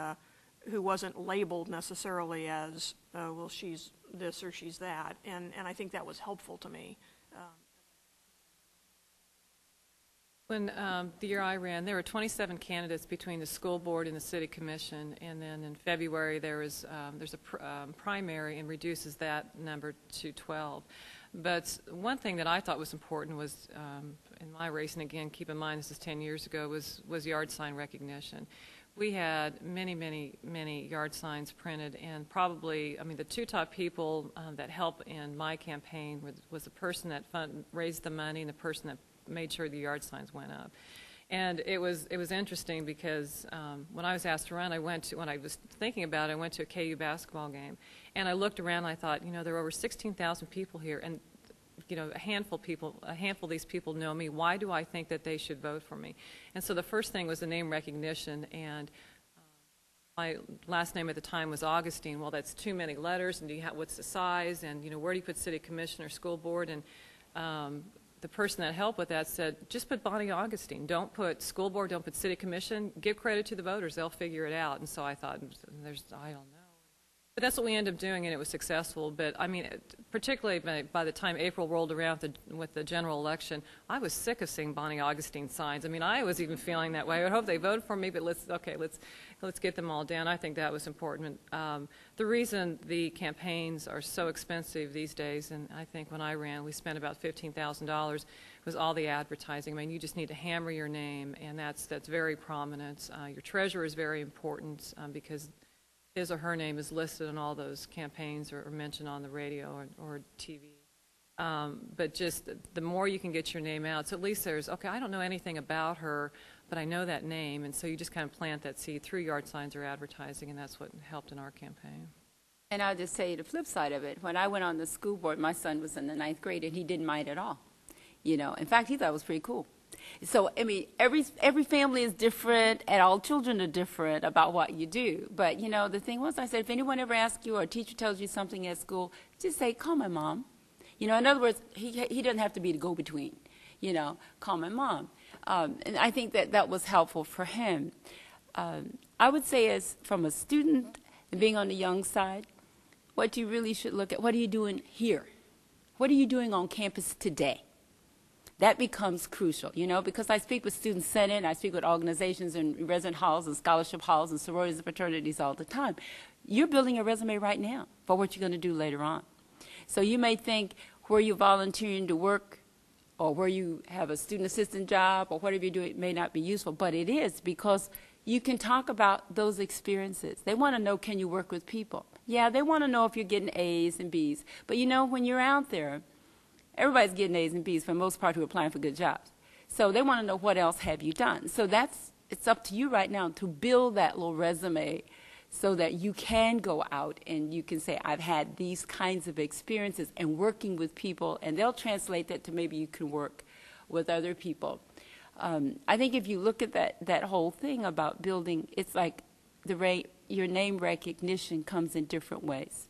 who wasn't labeled necessarily as, well, she's this or she's that, and I think that was helpful to me. When the year I ran, there were 27 candidates between the school board and the city commission, and then in February there's a primary and reduces that number to 12. But one thing that I thought was important was, in my race, and again, keep in mind this is 10 years ago, was yard sign recognition. We had many yard signs printed, and probably, the two top people that helped in my campaign was the person that raised the money and the person that made sure the yard signs went up. And it was interesting because when I was asked to run, when I was thinking about it, I went to a KU basketball game, and I looked around and I thought, there are over 16,000 people here, and a handful of these people know me. Why do I think that they should vote for me? And so the first thing was the name recognition, and my last name at the time was Augustine. Well, that's too many letters, and what's the size, and where do you put city commission or school board? And the person that helped with that said, just put Bonnie Augustine. Don't put school board, don't put city commission. Give credit to the voters. They'll figure it out. And so I thought, I don't know. But that's what we ended up doing, and it was successful. But, particularly by the time April rolled around with the general election, I was sick of seeing Bonnie Augustine signs. I was even feeling that way. I hope they voted for me, but let's get them all down. I think that was important. The reason the campaigns are so expensive these days, and I think when I ran, we spent about $15,000, was all the advertising. You just need to hammer your name, and that's very prominent. Your treasurer is very important because his or her name is listed on all those campaigns or mentioned on the radio or TV. But just the more you can get your name out, so at least there's, I don't know anything about her, but I know that name, and so you just kind of plant that seed through yard signs or advertising, and that's what helped in our campaign. And I'll just say the flip side of it. When I went on the school board, my son was in the 9th grade, and he didn't mind at all. In fact, he thought it was pretty cool. So, every family is different, and all children are different about what you do. But, the thing was, I said, if anyone ever asks you or a teacher tells you something at school, just say, call my mom. In other words, he doesn't have to be the go-between. Call my mom. And I think that was helpful for him. I would say, as from a student and being on the young side, what you really should look at, what are you doing here? What are you doing on campus today? That becomes crucial, because I speak with Student Senate, I speak with organizations and resident halls and scholarship halls and sororities and fraternities all the time. You're building a resume right now for what you're going to do later on. So you may think where you're volunteering to work or where you have a student assistant job or whatever you do, it may not be useful, but it is, because you can talk about those experiences. They want to know, can you work with people? Yeah, they want to know if you're getting A's and B's. But when you're out there, everybody's getting A's and B's for the most part who are applying for good jobs. So they want to know, what else have you done? So it's up to you right now to build that little resume so that you can go out and you can say, I've had these kinds of experiences and working with people, and they'll translate that to maybe you can work with other people. I think if you look at that whole thing about building, it's like your name recognition comes in different ways.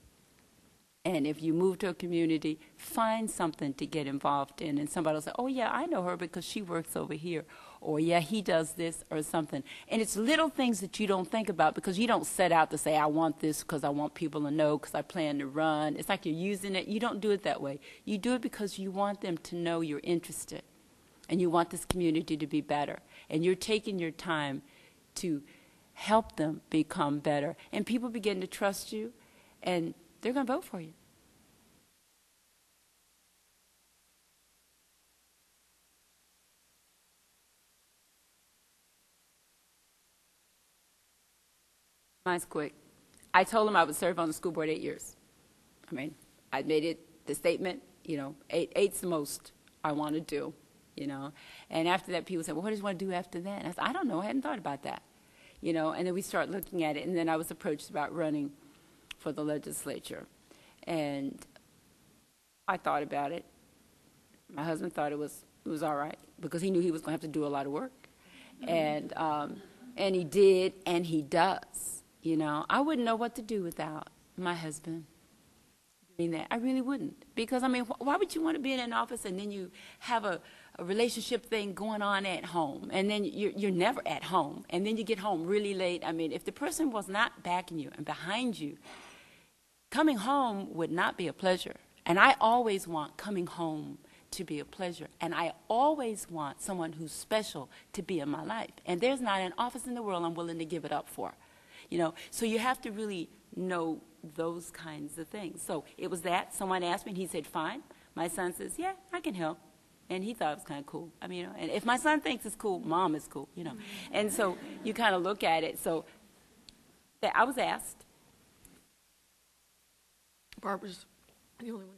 And if you move to a community, find something to get involved in. And somebody will say, oh, yeah, I know her because she works over here. Or, yeah, he does this or something. And it's little things that you don't think about because you don't set out to say, I want this because I want people to know because I plan to run. It's like you're using it. You don't do it that way. You do it because you want them to know you're interested. And you want this community to be better. And you're taking your time to help them become better. And people begin to trust you, and they're going to vote for you. Mine's quick. I told him I would serve on the school board 8 years. I mean, I made it the statement, you know, eight's the most I want to do, you know. And after that, people said, well, what do you want to do after that? And I said, I don't know. I hadn't thought about that, you know. And then we start looking at it, and then I was approached about running for the legislature. And I thought about it. My husband thought it was all right because he knew he was going to have to do a lot of work. And he did, and he does, you know. I wouldn't know what to do without my husband doing that. I really wouldn't. Because, I mean, why would you want to be in an office and then you have a relationship thing going on at home, and then you're never at home, and then you get home really late? I mean, if the person was not backing you and behind you, coming home would not be a pleasure. And I always want coming home to be a pleasure. And I always want someone who's special to be in my life. And there's not an office in the world I'm willing to give it up for. You know, so you have to really know those kinds of things. So it was that. Someone asked me, and he said, fine. My son says, yeah, I can help. And he thought it was kind of cool. I mean, you know, and if my son thinks it's cool, mom is cool, you know. And so you kind of look at it. So I was asked. Barbara's the only one.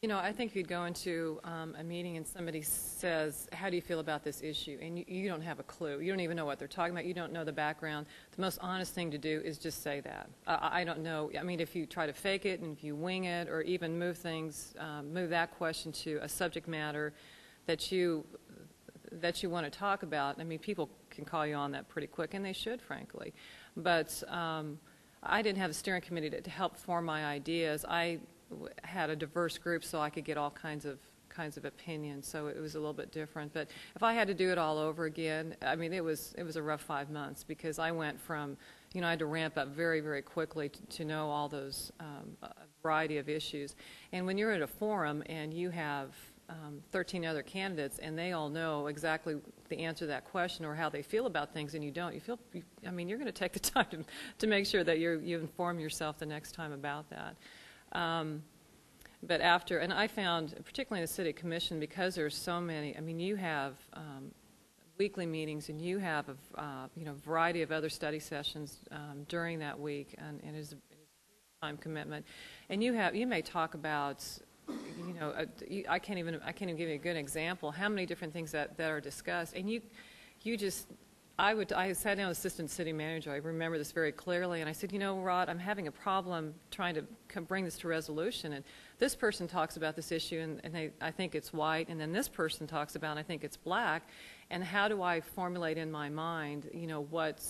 You know, I think if you'd go into a meeting and somebody says, how do you feel about this issue? And you don't have a clue. You don't even know what they're talking about. You don't know the background. The most honest thing to do is just say that. I don't know. I mean, if you try to fake it and if you wing it or even move things, move that question to a subject matter that you want to talk about, I mean, people can call you on that pretty quick, and they should, frankly. But I didn't have a steering committee to help form my ideas. I had a diverse group so I could get all kinds of opinions, so it was a little bit different. But if I had to do it all over again, I mean, it was a rough 5 months because I went from, you know, I had to ramp up very, very quickly to know all those a variety of issues. And when you're at a forum and you have 13 other candidates and they all know exactly the answer to that question or how they feel about things and you don't, I mean, you're going to take the time to make sure that you inform yourself the next time about that. But after, and I found, particularly in the City Commission, because there's so many, I mean, you have weekly meetings and you have a variety of other study sessions during that week, and it is a time commitment. And you may talk about, you know, I can't even give you a good example how many different things that are discussed, and you just. I sat down with Assistant City Manager. I remember this very clearly, and I said, you know, Rod, I'm having a problem trying to bring this to resolution. And this person talks about this issue, and I think it's white, and then this person talks about, and I think it's black. And how do I formulate in my mind, you know, what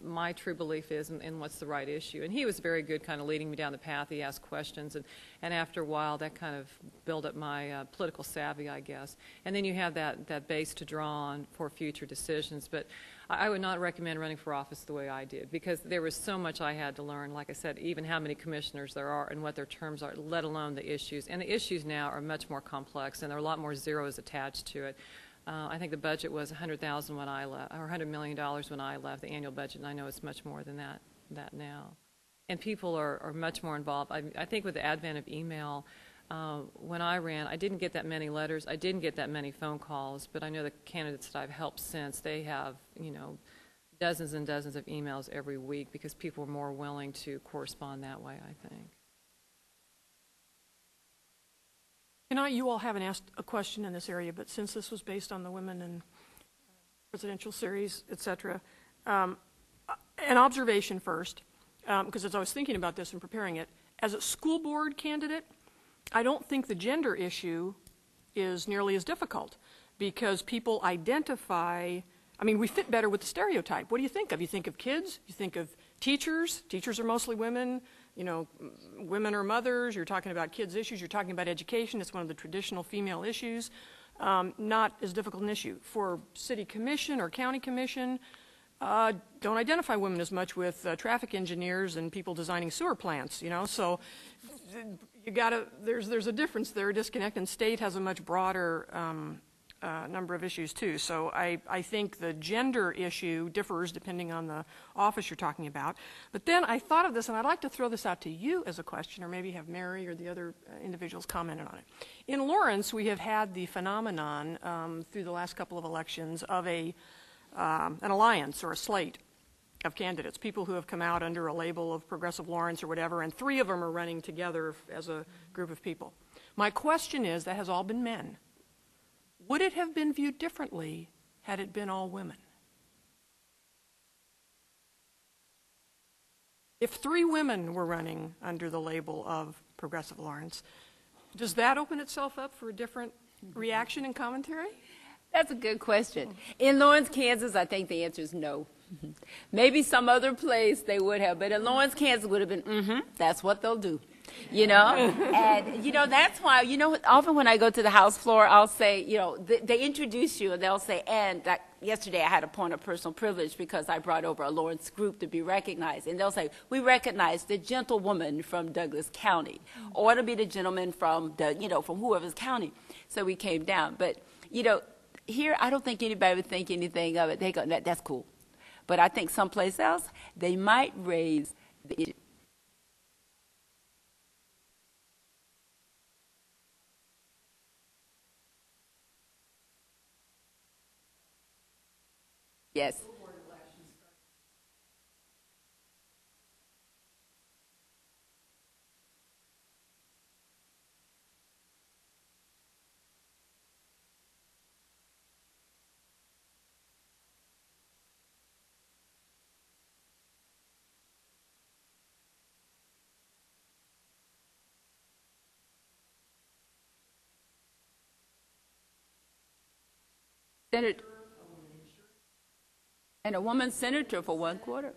my true belief is and what's the right issue? And he was very good kind of leading me down the path. He asked questions, and after a while, that kind of built up my political savvy, I guess. And then you have that base to draw on for future decisions. But I would not recommend running for office the way I did, because there was so much I had to learn, like I said, even how many commissioners there are and what their terms are, let alone the issues. And the issues now are much more complex, and there are a lot more zeros attached to it. I think the budget was $100,000 when I left, or $100 million when I left, the annual budget, and I know it's much more than that now. And people are much more involved. I think with the advent of email, when I ran, I didn't get that many letters. I didn't get that many phone calls, but I know the candidates that I've helped since, they have, you know, dozens and dozens of emails every week because people are more willing to correspond that way, I think. And you all haven't asked a question in this area, but since this was based on the Women in Presidential Series, et cetera, an observation first, because as I was thinking about this and preparing it, as a school board candidate, I don't think the gender issue is nearly as difficult because people identify, I mean, we fit better with the stereotype. What do you think of? You think of kids, you think of teachers. Teachers are mostly women. you know, women are mothers, you're talking about kids' issues, you're talking about education. It's one of the traditional female issues. Not as difficult an issue. For city commission or county commission, don't identify women as much with traffic engineers and people designing sewer plants, you know, so you gotta, there's a difference there, a disconnect, and state has a much broader number of issues too. So I think the gender issue differs depending on the office you're talking about. But then I thought of this, and I'd like to throw this out to you as a question, or maybe have Mary or the other individuals comment on it. In Lawrence, we have had the phenomenon through the last couple of elections of an alliance or a slate of candidates, people who have come out under a label of Progressive Lawrence or whatever, and 3 of them are running together as a group of people. My question is, that has all been men. Would it have been viewed differently had it been all women? If 3 women were running under the label of Progressive Lawrence, does that open itself up for a different reaction and commentary? That's a good question. In Lawrence, Kansas, I think the answer is no. Maybe some other place they would have, but in Lawrence, Kansas would have been, that's what they'll do. You know, and, you know, that's why, you know, often when I go to the House floor, I'll say, you know, they introduce you and they'll say, and that yesterday I had a point of personal privilege because I brought over a Lawrence group to be recognized. And they'll say, we recognize the gentlewoman from Douglas County, or it'll be the gentleman from, you know, from whoever's county. So we came down. But, you know, here I don't think anybody would think anything of it. They go, that's cool. But I think someplace else, they might raise the issue. Yes. Senator. And a woman senator for 1/4.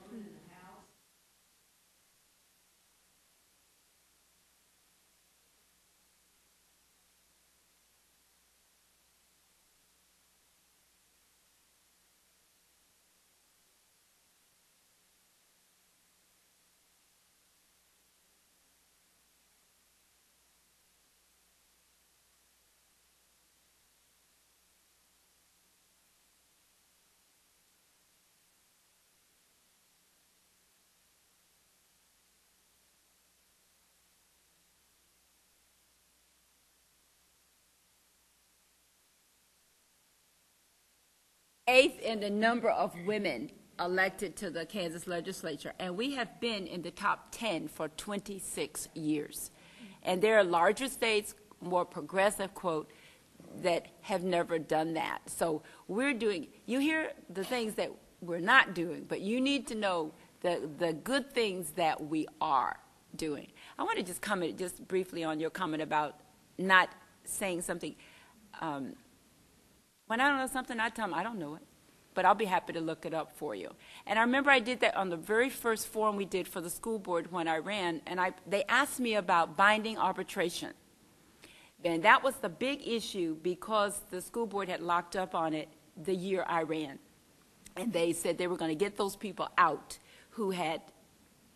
Eighth in the number of women elected to the Kansas legislature, and we have been in the top 10 for 26 years. And there are larger states, more progressive, quote, that have never done that. So we're doing, you hear the things that we're not doing, but you need to know the good things that we are doing. I want to just comment just briefly on your comment about not saying something. When I don't know something, I tell them I don't know it, but I'll be happy to look it up for you. And I remember I did that on the very first forum we did for the school board when I ran, and they asked me about binding arbitration. And that was the big issue because the school board had locked up on it the year I ran. And they said they were going to get those people out who had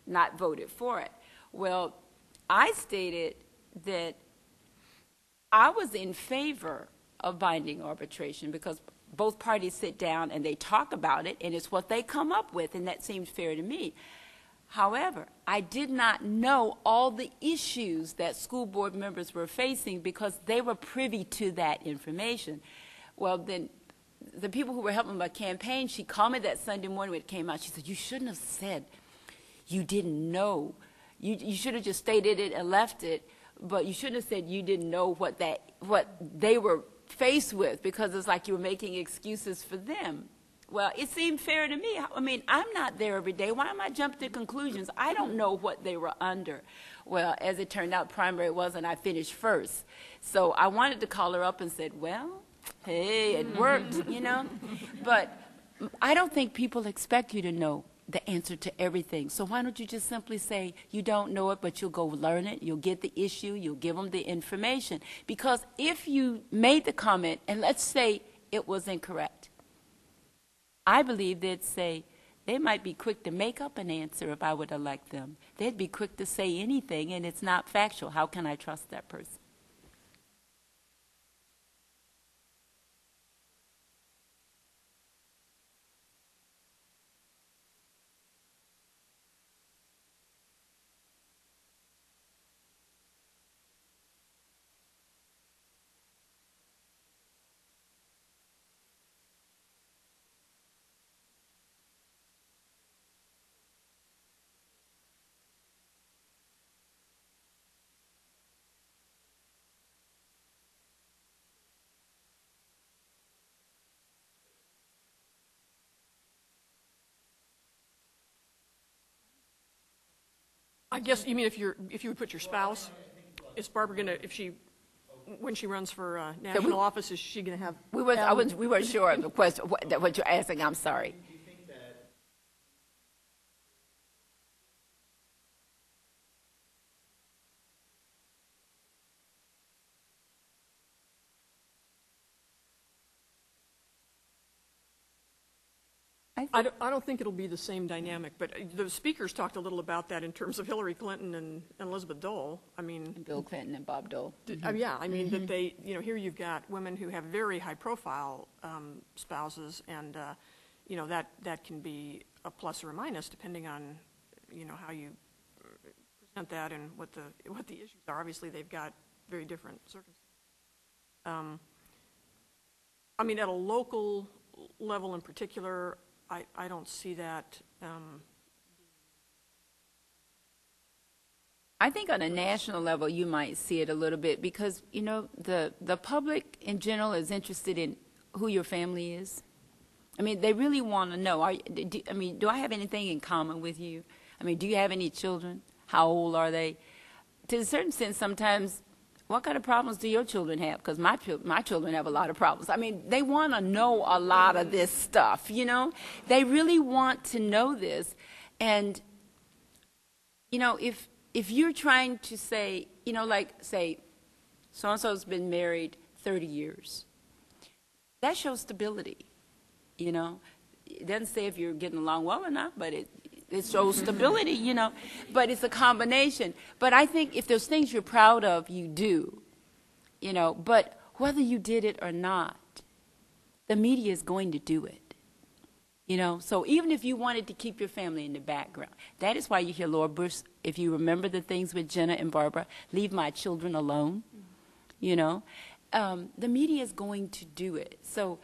not voted for it. Well, I stated that I was in favor of binding arbitration because both parties sit down and they talk about it, and it's what they come up with, and that seemed fair to me. However, I did not know all the issues that school board members were facing because they were privy to that information. Well, then the people who were helping my campaign, she called me that Sunday morning when it came out. She said, you shouldn't have said you didn't know. You should have just stated it and left it, but you shouldn't have said you didn't know what they were faced with because it's like you were making excuses for them. Well, it seemed fair to me. I mean, I'm not there every day. Why am I jumping to conclusions? I don't know what they were under. Well, as it turned out, primary wasn't. I finished first. So I wanted to call her up and said, well, hey, it worked, you know. But I don't think people expect you to know the answer to everything. So why don't you just simply say you don't know it, but you'll go learn it, you'll get the issue, you'll give them the information. Because if you made the comment, and let's say it was incorrect, I believe they'd say, they might be quick to make up an answer if I would elect them. They'd be quick to say anything, and it's not factual. How can I trust that person? I guess you mean if you would put your spouse, is Barbara gonna, when she runs for national office, is she gonna have? We weren't sure of the question, what you're asking, I'm sorry. I don't think it'll be the same dynamic, but the speakers talked a little about that in terms of Hillary Clinton and Elizabeth Dole. I mean, And Bill Clinton and Bob Dole. Yeah, I mean that they, here you've got women who have very high-profile spouses, and that can be a plus or a minus depending on how you present that and what the issues are. Obviously, they've got very different circumstances. I mean, at a local level in particular, I don't see that. I think on a national level you might see it a little bit because, the public in general is interested in who your family is. I mean, they really want to know. Do I have anything in common with you? I mean, do you have any children? How old are they? To a certain extent, sometimes, what kind of problems do your children have? Because my children have a lot of problems. I mean, they want to know a lot of this stuff, They really want to know this. And, if you're trying to say, say, so-and-so's been married 30 years, that shows stability, It doesn't say if you're getting along well or not, but it shows stability, but it's a combination. But I think if there's things you're proud of, you do, but whether you did it or not, the media is going to do it, So even if you wanted to keep your family in the background, that is why you hear Laura Bush, if you remember the things with Jenna and Barbara, leave my children alone, the media is going to do it. So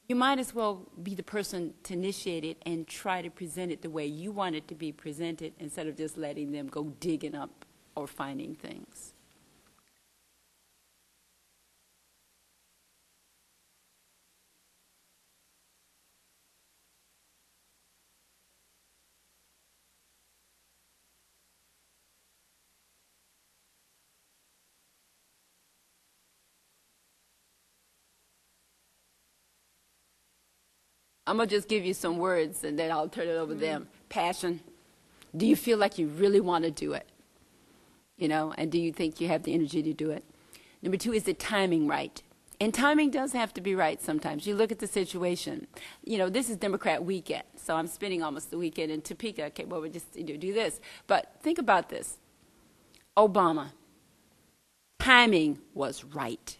you might as well be the person to initiate it and try to present it the way you want it to be presented instead of just letting them go digging up or finding things. I'm going to just give you some words, and then I'll turn it over to them. Passion. Do you feel like you really want to do it? And do you think you have the energy to do it? Number 2, is the timing right? And timing does have to be right sometimes. You look at the situation. This is Democrat weekend, so I'm spending almost the weekend in Topeka. Okay, well, we just do this. But think about this. Obama. Timing was right.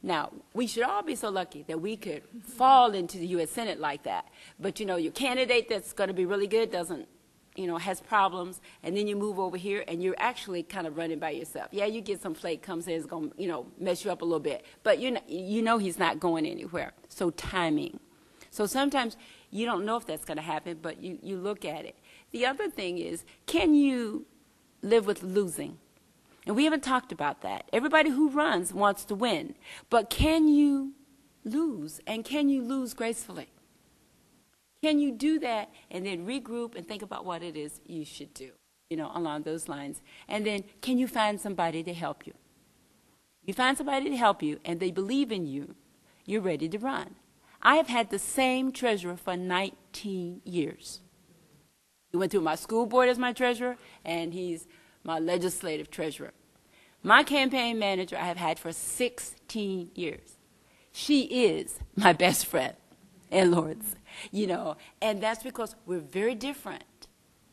Now, we should all be so lucky that we could fall into the U.S. Senate like that. But, your candidate that's going to be really good doesn't, has problems, and then you move over here and you're actually kind of running by yourself. Yeah, you get some flake comes in, it's going to, mess you up a little bit. But, he's not going anywhere. So timing. So sometimes you don't know if that's going to happen, but you look at it. The other thing is, can you live with losing? And we haven't talked about that. Everybody who runs wants to win. But can you lose? And can you lose gracefully? Can you do that and then regroup and think about what it is you should do, along those lines? And then can you find somebody to help you? You find somebody to help you and they believe in you, you're ready to run. I have had the same treasurer for 19 years. He went through my school board as my treasurer, and he's my legislative treasurer. My campaign manager I have had for 16 years. She is my best friend in Lawrence, you know, and that's because we're very different.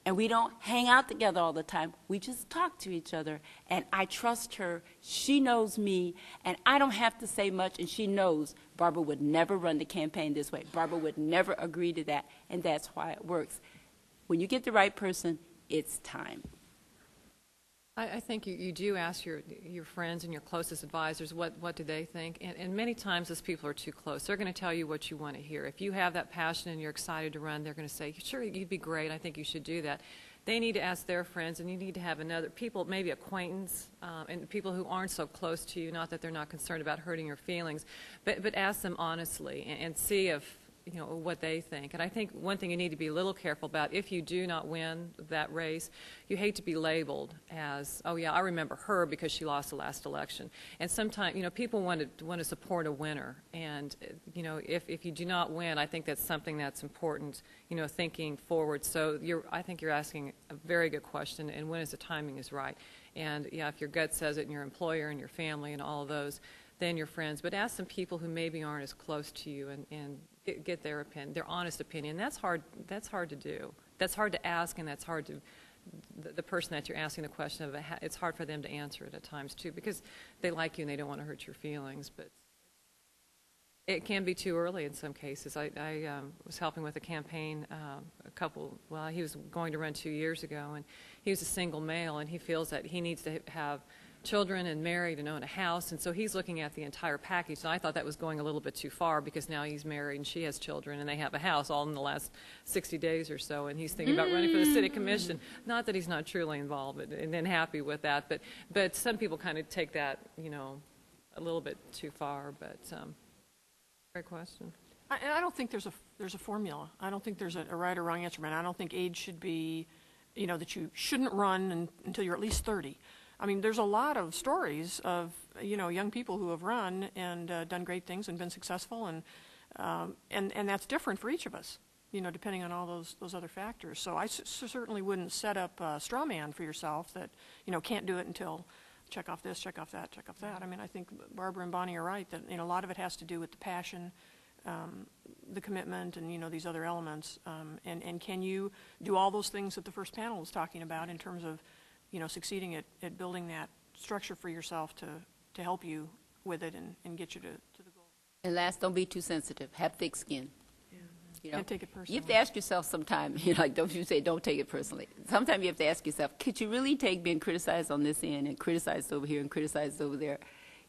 And we don't hang out together all the time. We just talk to each other. And I trust her. She knows me. And I don't have to say much. And she knows Barbara would never run the campaign this way. Barbara would never agree to that. And that's why it works. When you get the right person, it's time. I think you do ask your friends and your closest advisors what do they think, and many times those people are too close. They're going to tell you what you want to hear. If you have that passion and you're excited to run, they're going to say, sure, you'd be great, I think you should do that. They need to ask their friends, and you need to have another people, maybe acquaintance, and people who aren't so close to you, not that they're not concerned about hurting your feelings, but ask them honestly and see if, you know, what they think. And I think one thing you need to be a little careful about, if you do not win that race, you hate to be labeled as, oh yeah, I remember her because she lost the last election. And sometimes, you know, people want to support a winner. And, you know, if you do not win, I think that's something that's important, you know, thinking forward. So I think you're asking a very good question, and when is the timing is right. And yeah, if your gut says it, and your employer and your family and all of those, then your friends. But ask some people who maybe aren't as close to you and get their opinion, their honest opinion. That's hard to do. That's hard to ask, and that's hard to, the person that you're asking the question of, it's hard for them to answer it at times too, because they like you and they don't want to hurt your feelings. But it can be too early in some cases. I was helping with a campaign, he was going to run 2 years ago, and he was a single male, and he feels that he needs to have children and married and own a house, and so he's looking at the entire package. So I thought that was going a little bit too far, because now he's married and she has children and they have a house all in the last 60 days or so, and he's thinking about running for the city commission. Not that he's not truly involved and happy with that, but some people kind of take that, you know, a little bit too far. But great question. I don't think there's a formula. I don't think there's a right or wrong answer, man. I don't think age should be, you know, that you shouldn't run until you're at least 30. I mean, there's a lot of stories of, you know, young people who have run and done great things and been successful, and that's different for each of us, you know, depending on all those other factors. So I certainly wouldn't set up a straw man for yourself that, you know, can't do it until check off this, check off that, check off that. I mean, I think Barbara and Bonnie are right that, you know, a lot of it has to do with the passion, the commitment, and, you know, these other elements. And can you do all those things that the first panel was talking about in terms of, you know, succeeding at building that structure for yourself to help you with it and get you to the goal. And last, don't be too sensitive. Have thick skin. Yeah. You know, Can't take it personally. you have to ask yourself sometime, you know, like, don't you say don't take it personally. Sometimes you have to ask yourself, could you really take being criticized on this end and criticized over here and criticized over there?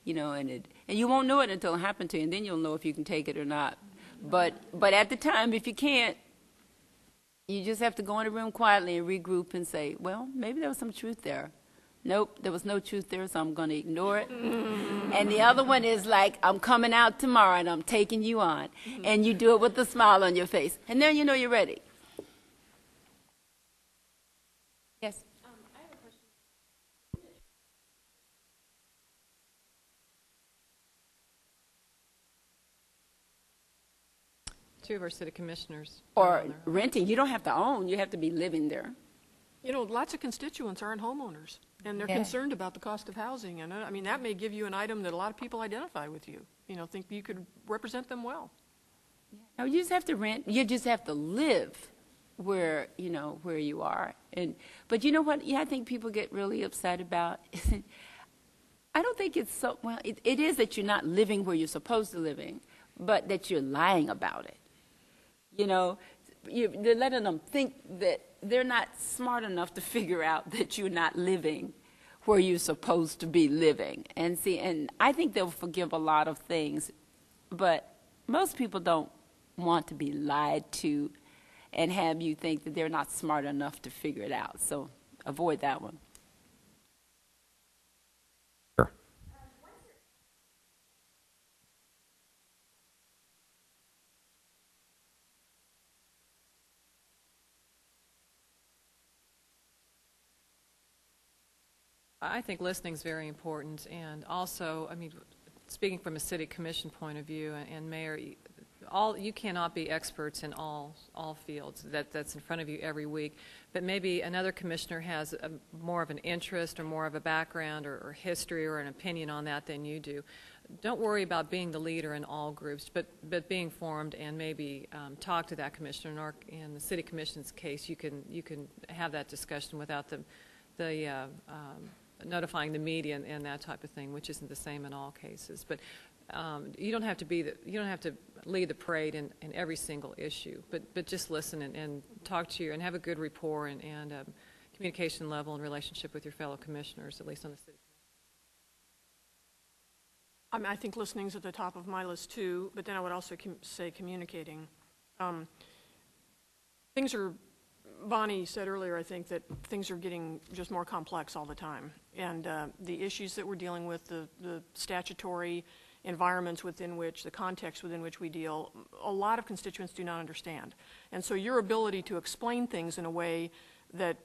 You know, and you won't know it until it happened to you, and then you'll know if you can take it or not. But at the time, if you can't, you just have to go in a room quietly and regroup and say, well, maybe there was some truth there. Nope, there was no truth there, so I'm going to ignore it. And the other one is like, I'm coming out tomorrow and I'm taking you on. And you do it with a smile on your face. And then you know you're ready. Yes? I have a question. Two of our city commissioners. Or renting. You don't have to own. You have to be living there. You know, lots of constituents aren't homeowners, and they're concerned about the cost of housing. And I mean, that may give you an item that a lot of people identify with you. You know, think you could represent them well. No, you just have to rent. You just have to live where, you know, where you are. But you know what? Yeah, I think people get really upset about. I don't think it's so, well, it is that you're not living where you're supposed to living, but that you're lying about it. You know, they're letting them think that they're not smart enough to figure out that you're not living where you're supposed to be living. And see, and I think they'll forgive a lot of things, but most people don't want to be lied to and have you think that they're not smart enough to figure it out. So avoid that one. I think listening is very important, and also, I mean, speaking from a city commission point of view, and Mayor, you cannot be experts in all fields that's in front of you every week, but maybe another commissioner has more of an interest or more of a background or history or an opinion on that than you do. Don't worry about being the leader in all groups, but being formed and maybe talk to that commissioner. In the city commission's case, you can have that discussion without the notifying the media and that type of thing, which isn't the same in all cases. But you don't have to lead the parade in every single issue, but just listen and talk to you and have a good rapport and communication level and relationship with your fellow commissioners, at least on the city. I think listening's at the top of my list too, but then I would also say communicating. Bonnie said earlier, I think, that things are getting just more complex all the time. And the issues that we're dealing with, the statutory environments within which, the context within which we deal, a lot of constituents do not understand. And so your ability to explain things in a way that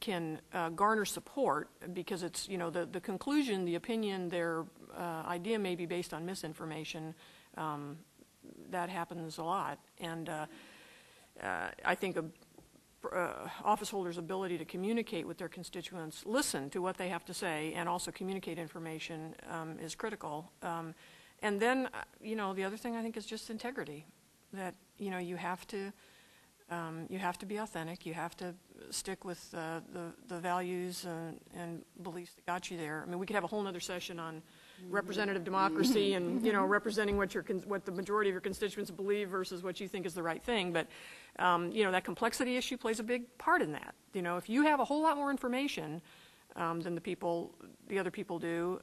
can garner support, because it's, the conclusion, the opinion, their idea may be based on misinformation. That happens a lot. And I think office holders' ability to communicate with their constituents, listen to what they have to say, and also communicate information is critical. And then, the other thing I think is just integrity. That you have to be authentic. You have to stick with the values and beliefs that got you there. I mean, we could have a whole other session on representative democracy and representing what the majority of your constituents believe versus what you think is the right thing. But that complexity issue plays a big part in that. If you have a whole lot more information than the other people do,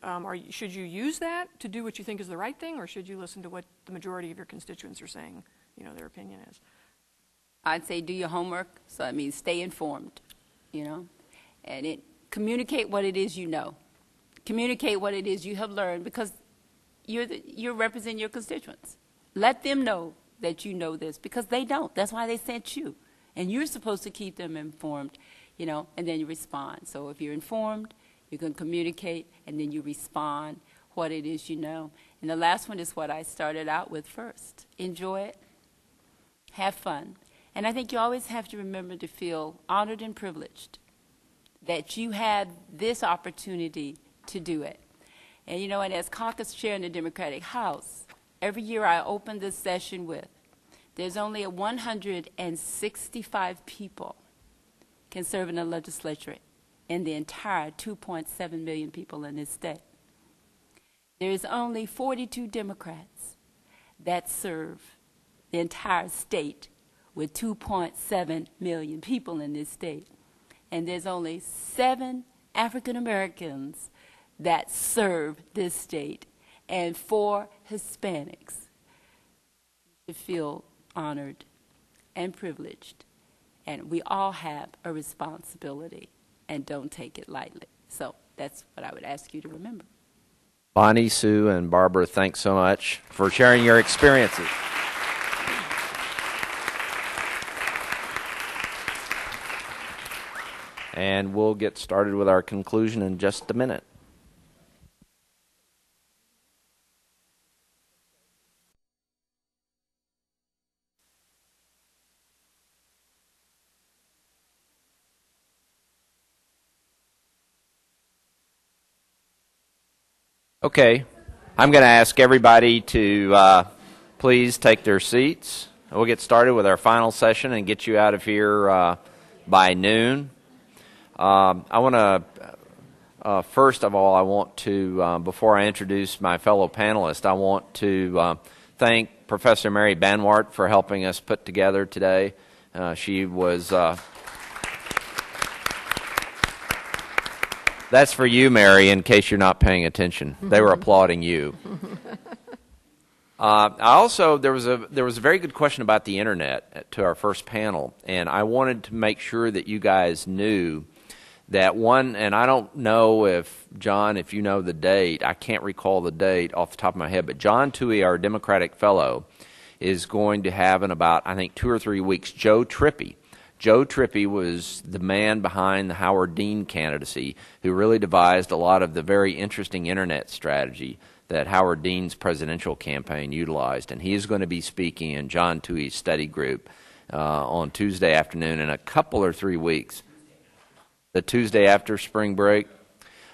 should you use that to do what you think is the right thing, or should you listen to what the majority of your constituents are saying? Their opinion is. I'd say do your homework. So that means stay informed, and communicate what it is you know. Communicate what it is you have learned, because you're representing your constituents. Let them know that you know this, because they don't. That's why they sent you. And you're supposed to keep them informed, and then you respond. So if you're informed, you can communicate, and then you respond what it is you know. And the last one is what I started out with first. Enjoy it. Have fun. And I think you always have to remember to feel honored and privileged that you had this opportunity to do it. And and as caucus chair in the Democratic House, every year I open this session with, there's only 165 people can serve in the legislature in the entire 2.7 million people in this state. There is only 42 Democrats that serve the entire state with 2.7 million people in this state. And there's only 7 African Americans that serve this state, and 4 Hispanics. You should feel honored and privileged, and we all have a responsibility, and don't take it lightly. So that's what I would ask you to remember. Bonnie, Sue, and Barbara, thanks so much for sharing your experiences. And we'll get started with our conclusion in just a minute. Okay, I'm going to ask everybody to please take their seats. We'll get started with our final session and get you out of here by noon. I want to, first of all, I want to, before I introduce my fellow panelists, I want to thank Professor Mary Banwart for helping us put together today. She was... That's for you, Mary, in case you're not paying attention. They were applauding you. There was a very good question about the internet to our first panel, and I wanted to make sure that you guys knew that one, and I don't know if, John, if you know the date, I can't recall the date off the top of my head, but John Toohey, our Democratic fellow, is going to have in about, I think, 2 or 3 weeks, Joe Trippi. Joe Trippi was the man behind the Howard Dean candidacy who really devised a lot of the very interesting internet strategy that Howard Dean's presidential campaign utilized, and he is going to be speaking in John Tuohy's study group on Tuesday afternoon in a couple or 3 weeks. The Tuesday after spring break.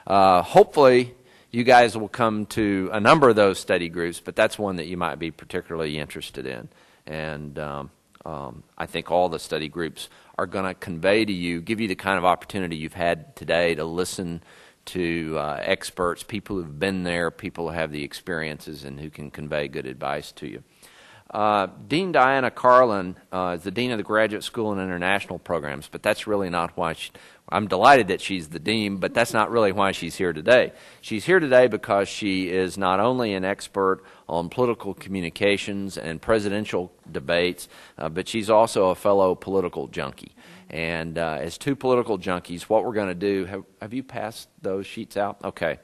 Hopefully, you guys will come to a number of those study groups, but that's one that you might be particularly interested in. And I think all the study groups are going to convey to you, give you the kind of opportunity you've had today to listen to experts, people who've been there, people who have the experiences and who can convey good advice to you. Dean Diana Carlin is the Dean of the Graduate School and International Programs, but that's really not why I'm delighted that she's the Dean, but that's not really why she's here today. She's here today because she is not only an expert on political communications and presidential debates, but she's also a fellow political junkie. And as two political junkies, what we're going to do, have you passed those sheets out? Okay.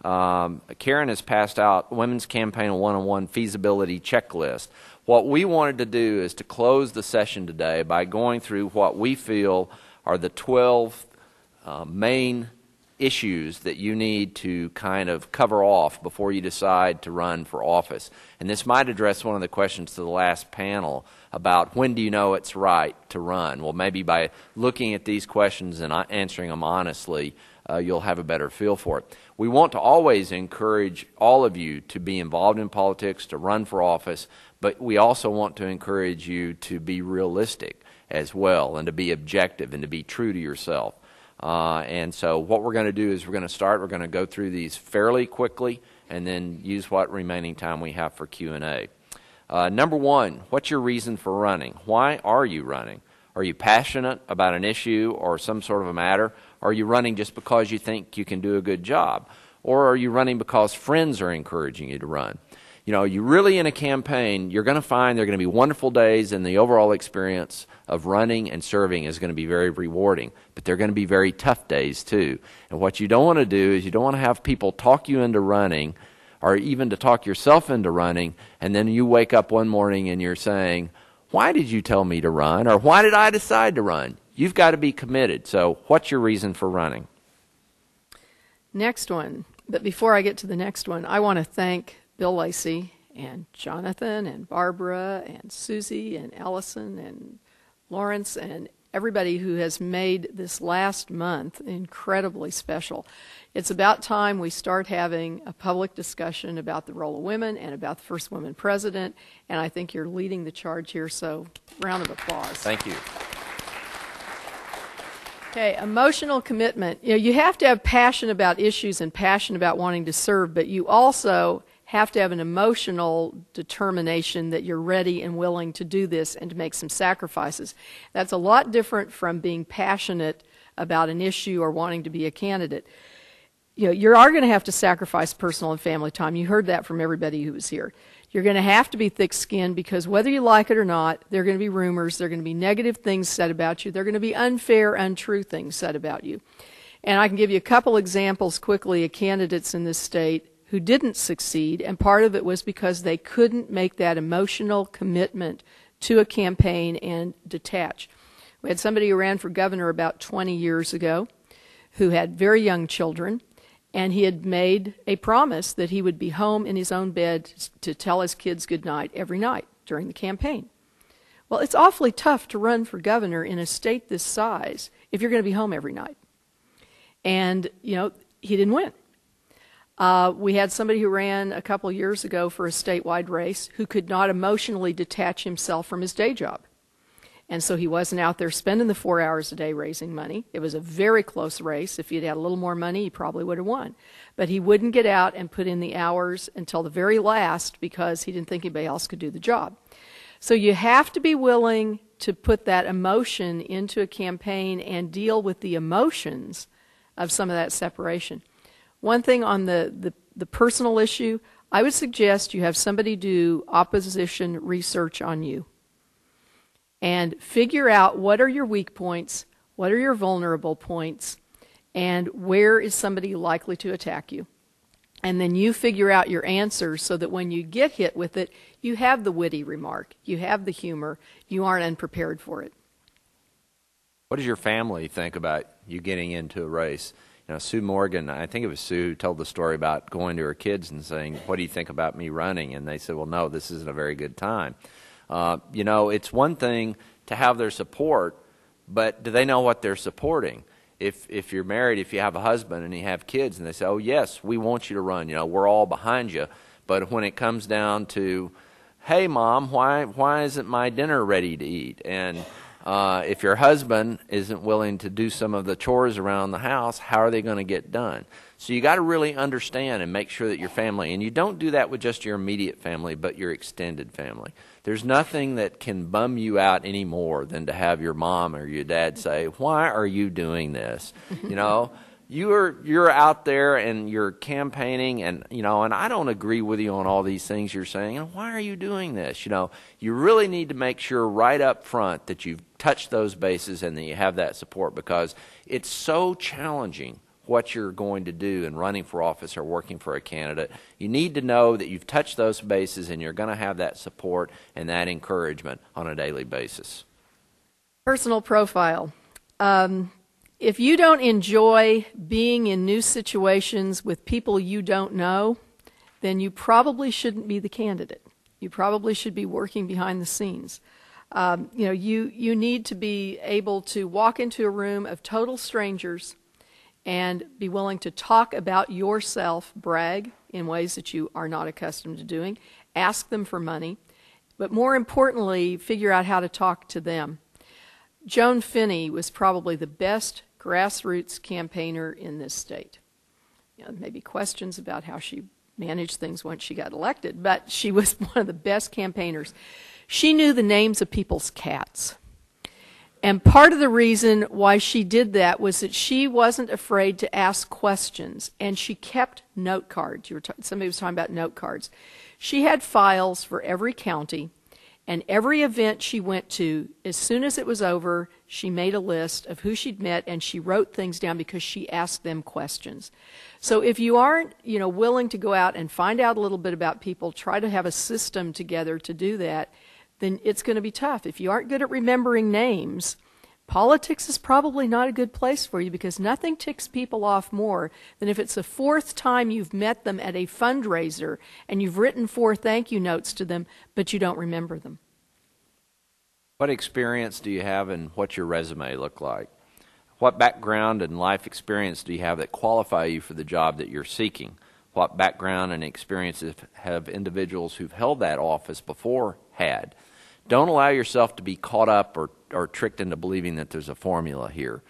Karen has passed out Women's Campaign 101 Feasibility Checklist. What we wanted to do is to close the session today by going through what we feel are the 12 main issues that you need to kind of cover off before you decide to run for office. And this might address one of the questions to the last panel about when do you know it's right to run. Well, maybe by looking at these questions and answering them honestly, you'll have a better feel for it. We want to always encourage all of you to be involved in politics, to run for office, but we also want to encourage you to be realistic as well and to be objective and to be true to yourself. And so what we're going to do is we're going to go through these fairly quickly and then use what remaining time we have for Q&A. Number one, what's your reason for running? Why are you running? Are you passionate about an issue or some sort of a matter? Are you running just because you think you can do a good job? Or are you running because friends are encouraging you to run? You know, you really in a campaign, you're going to find there are going to be wonderful days, and the overall experience of running and serving is going to be very rewarding. But there are going to be very tough days too. And what you don't want to do is you don't want to have people talk you into running or even to talk yourself into running, and then you wake up one morning and you're saying, why did you tell me to run? Or why did I decide to run? You've got to be committed. So what's your reason for running? Next one. But before I get to the next one, I want to thank Bill Lacey and Jonathan and Barbara and Susie and Allison and Lawrence and everybody who has made this last month incredibly special. It's about time we start having a public discussion about the role of women and about the first woman president, and I think you're leading the charge here, so round of applause. Thank you. Okay, emotional commitment. You know, you have to have passion about issues and passion about wanting to serve, but you also have to have an emotional determination that you're ready and willing to do this and to make some sacrifices. That's a lot different from being passionate about an issue or wanting to be a candidate. You know, you are going to have to sacrifice personal and family time. You heard that from everybody who was here. You're going to have to be thick-skinned because whether you like it or not, there are going to be rumors, there are going to be negative things said about you, there are going to be unfair, untrue things said about you. And I can give you a couple examples quickly of candidates in this state who didn't succeed, and part of it was because they couldn't make that emotional commitment to a campaign and detach. We had somebody who ran for governor about 20 years ago who had very young children, and he had made a promise that he would be home in his own bed to tell his kids good night every night during the campaign. Well, it's awfully tough to run for governor in a state this size if you're going to be home every night. And, you know, he didn't win. We had somebody who ran a couple years ago for a statewide race who could not emotionally detach himself from his day job. And so he wasn't out there spending the 4 hours a day raising money. It was a very close race. If he'd had a little more money, he probably would have won. But he wouldn't get out and put in the hours until the very last because he didn't think anybody else could do the job. So you have to be willing to put that emotion into a campaign and deal with the emotions of some of that separation. One thing on the personal issue, I would suggest you have somebody do opposition research on you and figure out what are your weak points, what are your vulnerable points, and where is somebody likely to attack you. And then you figure out your answers so that when you get hit with it, you have the witty remark, you have the humor, you aren't unprepared for it. What does your family think about you getting into a race? Sue Morgan, I think it was Sue, who told the story about going to her kids and saying, "What do you think about me running?" And they said, "Well, no, this isn't a very good time." It's one thing to have their support, but do they know what they're supporting? If you're married, if you have a husband and you have kids, and they say, "Oh, yes, we want you to run, we're all behind you," but when it comes down to, "Hey, Mom, why isn't my dinner ready to eat?" And if your husband isn't willing to do some of the chores around the house, how are they going to get done? So you got to really understand and make sure that your family, and you don't do that with just your immediate family, but your extended family. There's nothing that can bum you out any more than to have your mom or your dad say, "Why are you doing this?" You're out there and you're campaigning, and I don't agree with you on all these things you're saying. Why are you doing this? You really need to make sure right up front that you've touched those bases and that you have that support, because it's so challenging what you're going to do in running for office or working for a candidate. You need to know that you've touched those bases and you're going to have that support and that encouragement on a daily basis. Personal profile. If you don't enjoy being in new situations with people you don't know, then you probably shouldn't be the candidate. You probably should be working behind the scenes. You need to be able to walk into a room of total strangers and be willing to talk about yourself, brag in ways that you are not accustomed to doing, ask them for money, but more importantly, figure out how to talk to them. Joan Finney was probably the best grassroots campaigner in this state. Maybe questions about how she managed things once she got elected, but she was one of the best campaigners. She knew the names of people's cats. And part of the reason why she did that was that she wasn't afraid to ask questions, and she kept note cards. Somebody was talking about note cards. She had files for every county, and every event she went to, as soon as it was over, she made a list of who she'd met, and she wrote things down because she asked them questions. So if you aren't, willing to go out and find out a little bit about people, try to have a system together to do that, then it's going to be tough. If you aren't good at remembering names, politics is probably not a good place for you, because nothing ticks people off more than if it's the fourth time you've met them at a fundraiser and you've written 4 thank you notes to them, but you don't remember them. What experience do you have, and what's your resume look like? What background and life experience do you have that qualify you for the job that you're seeking? What background and experiences have individuals who've held that office before had? Don't allow yourself to be caught up or tricked into believing that there's a formula here.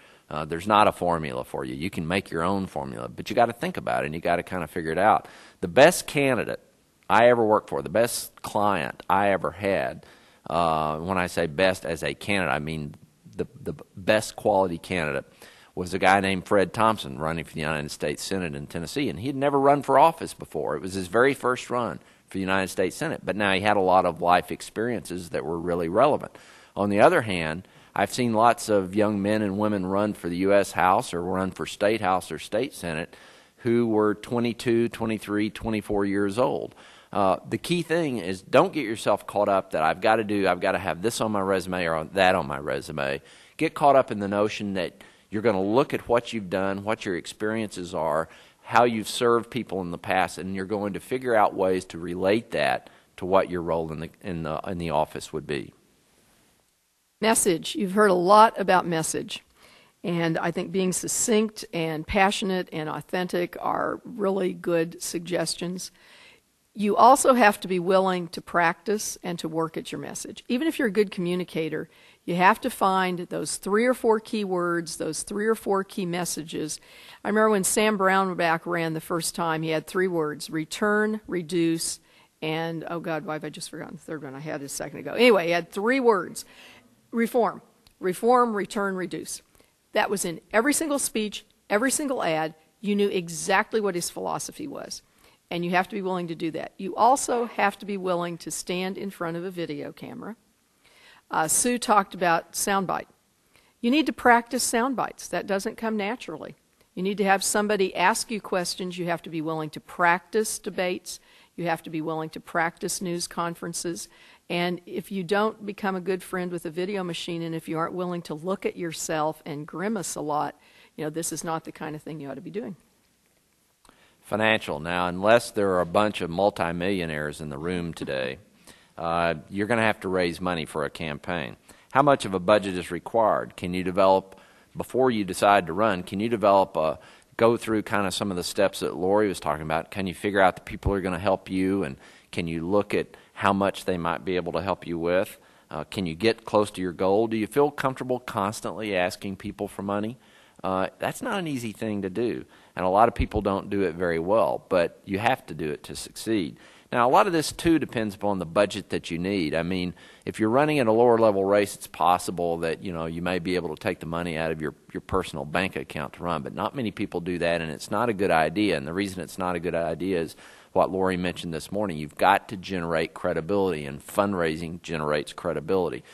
There's not a formula for you. You can make your own formula, but you got to think about it, and you got to kind of figure it out. The best candidate I ever worked for, the best client I ever had, when I say best as a candidate, I mean the best quality candidate, was a guy named Fred Thompson running for the United States Senate in Tennessee, and he'd never run for office before. It was his very first run for the United States Senate, but now he had a lot of life experiences that were really relevant. On the other hand, I've seen lots of young men and women run for the U.S. House or run for State House or State Senate who were 22, 23, 24 years old. The key thing is, don't get yourself caught up that I've got to have this on my resume or that on my resume. Get caught up in the notion that you're going to look at what you've done, what your experiences are, how you've served people in the past, and you're going to figure out ways to relate that to what your role in the office would be. Message. You've heard a lot about message. And I think being succinct and passionate and authentic are really good suggestions. You also have to be willing to practice and to work at your message. Even if you're a good communicator, you have to find those 3 or 4 key words, those 3 or 4 key messages. I remember when Sam Brownback ran the first time, he had 3 words: return, reduce, and, oh God, why have I just forgotten the third one? I had it a second ago. Anyway, he had 3 words: reform. Reform, return, reduce. That was in every single speech, every single ad. You knew exactly what his philosophy was. And you have to be willing to do that. You also have to be willing to stand in front of a video camera. Sue talked about soundbite. You need to practice sound bites. That doesn't come naturally. You need to have somebody ask you questions. You have to be willing to practice debates. You have to be willing to practice news conferences. And if you don't become a good friend with a video machine, and if you aren't willing to look at yourself and grimace a lot, this is not the kind of thing you ought to be doing. Financial. Now, unless there are a bunch of multimillionaires in the room today, you're going to have to raise money for a campaign. How much of a budget is required? Can you develop, before you decide to run, can you develop go through kind of some of the steps that Lori was talking about? Can you figure out the people who are going to help you, and can you look at how much they might be able to help you with? Can you get close to your goal? Do you feel comfortable constantly asking people for money? That's not an easy thing to do, and a lot of people don't do it very well, but you have to do it to succeed. Now, a lot of this, too, depends upon the budget that you need. I mean, if you're running in a lower-level race, it's possible that, you may be able to take the money out of your personal bank account to run, but not many people do that, and it's not a good idea. And the reason it's not a good idea is what Lori mentioned this morning. You've got to generate credibility, and fundraising generates credibility.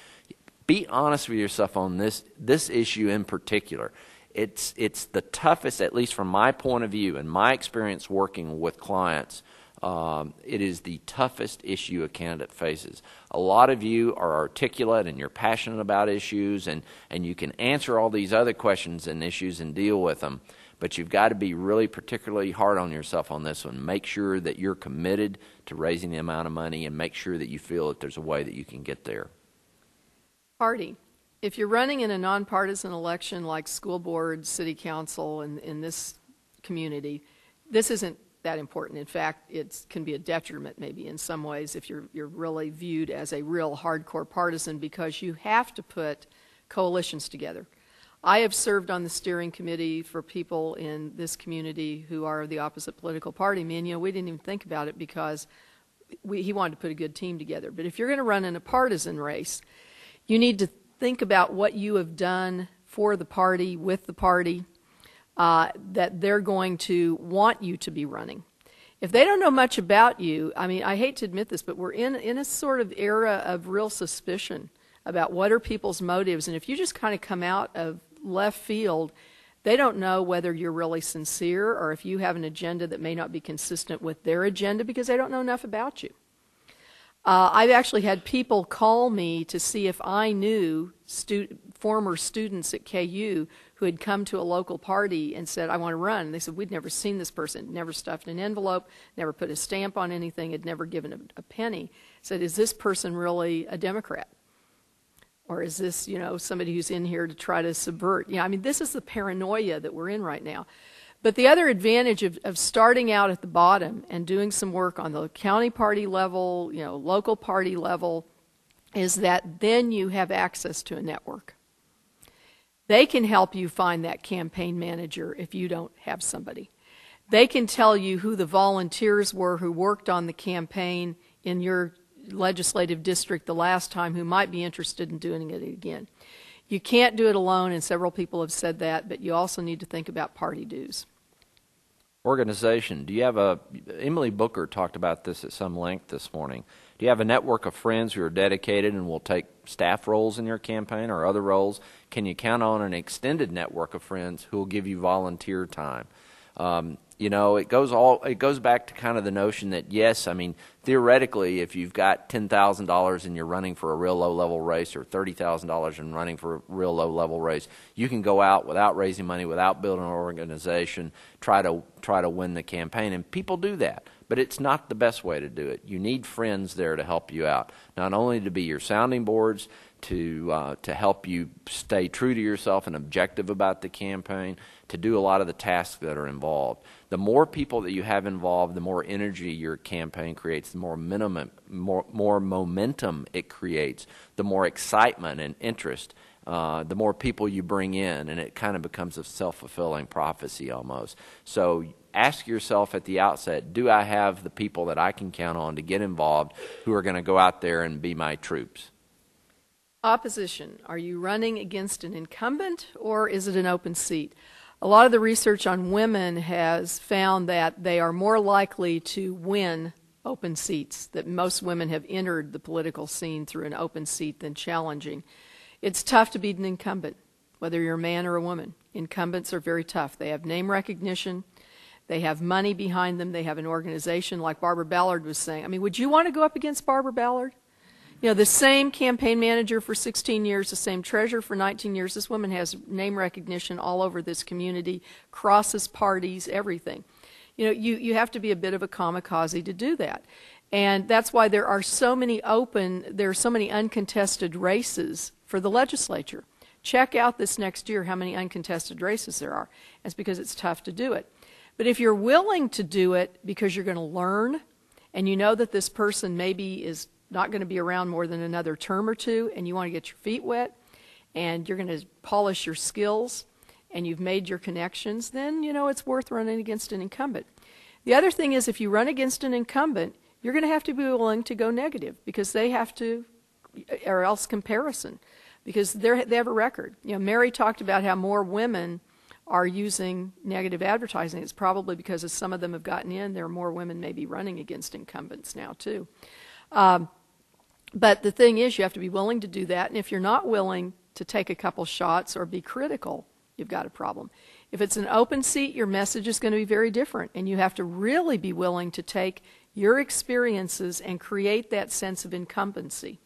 Be honest with yourself on this issue in particular. It's the toughest, at least from my point of view and my experience working with clients. It is the toughest issue a candidate faces. A lot of you are articulate and you're passionate about issues, and you can answer all these other questions and issues and deal with them, but you've got to be really particularly hard on yourself on this one. Make sure that you're committed to raising the amount of money, and make sure that you feel that there's a way that you can get there. Party. If you're running in a nonpartisan election like school board, city council, in this community, this isn't that important. In fact, it can be a detriment maybe in some ways if you're really viewed as a real hardcore partisan, because you have to put coalitions together. I have served on the steering committee for people in this community who are of the opposite political party. Me and we didn't even think about it because he wanted to put a good team together. But if you're going to run in a partisan race, you need to think about what you have done for the party, with the party, that they're going to want you to be running. If they don't know much about you, I mean, I hate to admit this, but we're in a sort of era of real suspicion about what are people's motives. And if you just kind of come out of left field, they don't know whether you're really sincere or if you have an agenda that may not be consistent with their agenda because they don't know enough about you. I've actually had people call me to see if I knew former students at KU who had come to a local party and said, I want to run. And they said, we'd never seen this person, never stuffed an envelope, never put a stamp on anything, had never given a penny. Said, is this person really a Democrat? Or is this, somebody who's in here to try to subvert? I mean, this is the paranoia that we're in right now. But the other advantage of starting out at the bottom and doing some work on the county party level, local party level, is that then you have access to a network. They can help you find that campaign manager if you don't have somebody. They can tell you who the volunteers were who worked on the campaign in your legislative district the last time who might be interested in doing it again. You can't do it alone, and several people have said that, but you also need to think about party dues. Organization. Do you have Emily Booker talked about this at some length this morning. Do you have a network of friends who are dedicated and will take staff roles in your campaign or other roles? Can you count on an extended network of friends who will give you volunteer time? It goes back to kind of the notion that, yes, I mean, theoretically, if you've got $10,000 and you're running for a real low-level race, or $30,000 and running for a real low-level race, you can go out without raising money, without building an organization, try to win the campaign, and people do that. But it's not the best way to do it. You need friends there to help you out, not only to be your sounding boards, to help you stay true to yourself and objective about the campaign, to do a lot of the tasks that are involved. The more people that you have involved, the more energy your campaign creates, the more momentum it creates, the more excitement and interest, the more people you bring in, and it kind of becomes a self-fulfilling prophecy almost. So ask yourself at the outset, do I have the people that I can count on to get involved who are going to go out there and be my troops? Opposition. Are you running against an incumbent, or is it an open seat? A lot of the research on women has found that they are more likely to win open seats, that most women have entered the political scene through an open seat than challenging. It's tough to beat an incumbent, whether you're a man or a woman. Incumbents are very tough. They have name recognition. They have money behind them. They have an organization like Barbara Ballard was saying. I mean, would you want to go up against Barbara Ballard? You know, the same campaign manager for 16 years, the same treasurer for 19 years. This woman has name recognition all over this community, crosses parties, everything. You know, you have to be a bit of a kamikaze to do that. And that's why there are so many uncontested races for the legislature. Check out this next year how many uncontested races there are. It's because it's tough to do it. But if you're willing to do it because you're going to learn, and you know that this person maybe is not going to be around more than another term or two, and you want to get your feet wet, and you're going to polish your skills, and you've made your connections, then, you know, it's worth running against an incumbent. The other thing is, if you run against an incumbent, you're going to have to be willing to go negative, because they have to, or else comparison, because they have a record. You know, Mary talked about how more women are using negative advertising. It's probably because as some of them have gotten in, there are more women maybe running against incumbents now, too. But the thing is, you have to be willing to do that, and if you're not willing to take a couple shots or be critical, you've got a problem. If it's an open seat, your message is going to be very different, and you have to really be willing to take your experiences and create that sense of incumbency.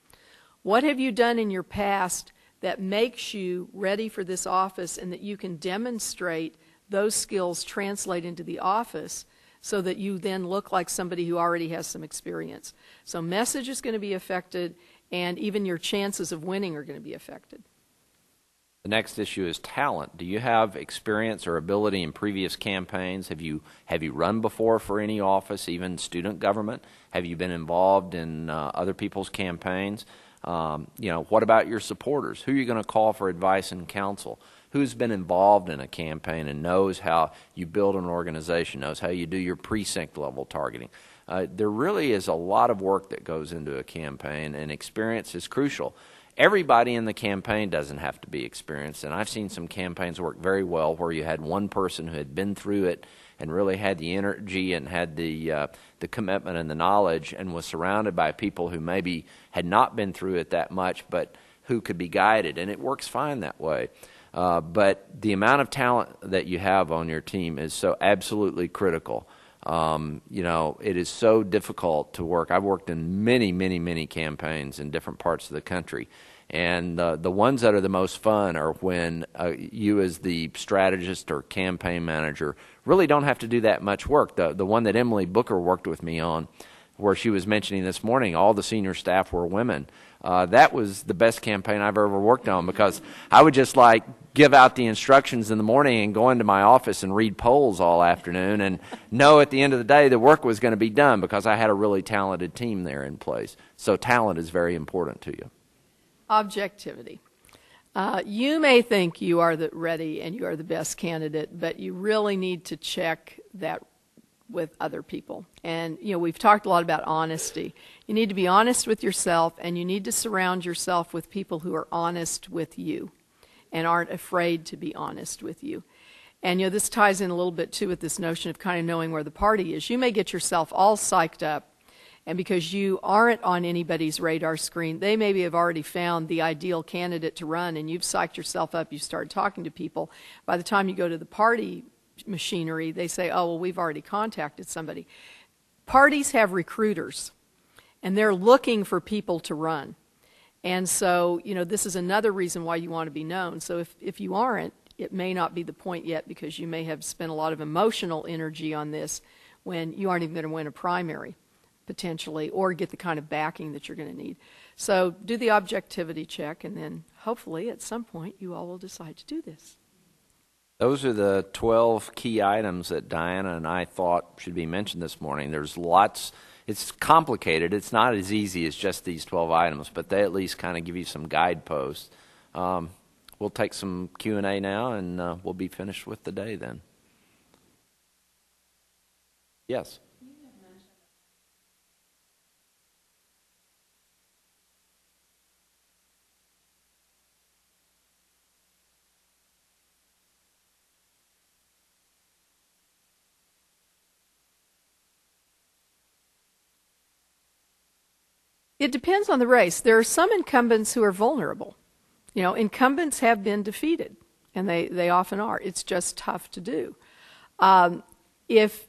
What have you done in your past that makes you ready for this office, and that you can demonstrate those skills translate into the office so that you then look like somebody who already has some experience? So message is going to be affected, and even your chances of winning are going to be affected. The next issue is talent. Do you have experience or ability in previous campaigns? Have you run before for any office, even student government? Have you been involved in other people's campaigns? You know, what about your supporters? Who are you going to call for advice and counsel? Who's been involved in a campaign and knows how you build an organization, knows how you do your precinct level targeting? There really is a lot of work that goes into a campaign, and experience is crucial. Everybody in the campaign doesn't have to be experienced, and I've seen some campaigns work very well where you had one person who had been through it and really had the energy and had the commitment and the knowledge, and was surrounded by people who maybe had not been through it that much but who could be guided, and it works fine that way. But the amount of talent that you have on your team is so absolutely critical. You know, it is so difficult to work. I've worked in many campaigns in different parts of the country, and the ones that are the most fun are when you as the strategist or campaign manager really don't have to do that much work. The one that Emily Booker worked with me on, where she was mentioning this morning, all the senior staff were women. That was the best campaign I've ever worked on, because I would just like give out the instructions in the morning and go into my office and read polls all afternoon and know at the end of the day the work was going to be done because I had a really talented team there in place. So talent is very important to you. Objectivity. You may think you are ready and you are the best candidate, but you really need to check that with other people. And, you know, we've talked a lot about honesty. You need to be honest with yourself, and you need to surround yourself with people who are honest with you and aren't afraid to be honest with you. And, you know, this ties in a little bit, too, with this notion of kind of knowing where the party is. You may get yourself all psyched up, and because you aren't on anybody's radar screen, they maybe have already found the ideal candidate to run, and you've psyched yourself up, you start talking to people. By the time you go to the party machinery, they say, oh, well, we've already contacted somebody. Parties have recruiters, and they're looking for people to run. And so, you know, this is another reason why you want to be known. So if you aren't, it may not be the point yet, because you may have spent a lot of emotional energy on this when you aren't even going to win a primary, potentially, or get the kind of backing that you're going to need. So do the objectivity check, and then hopefully at some point you all will decide to do this. Those are the 12 key items that Diana and I thought should be mentioned this morning. There's lots. It's complicated. It's not as easy as just these 12 items, but they at least kind of give you some guideposts. We'll take some Q&A now, and we'll be finished with the day then. Yes? It depends on the race. There are some incumbents who are vulnerable. You know, incumbents have been defeated, and they often are. It's just tough to do. If,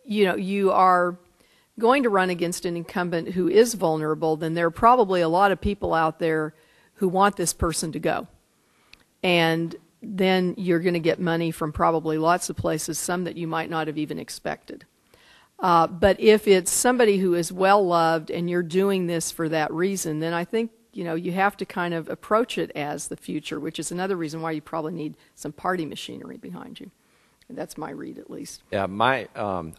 you know, you are going to run against an incumbent who is vulnerable, then there are probably a lot of people out there who want this person to go. And then you're going to get money from probably lots of places, some that you might not have even expected. But if it's somebody who is well loved and you're doing this for that reason, then I think you have to kind of approach it as the future, which is another reason why you probably need some party machinery behind you. That's my read, at least. Yeah,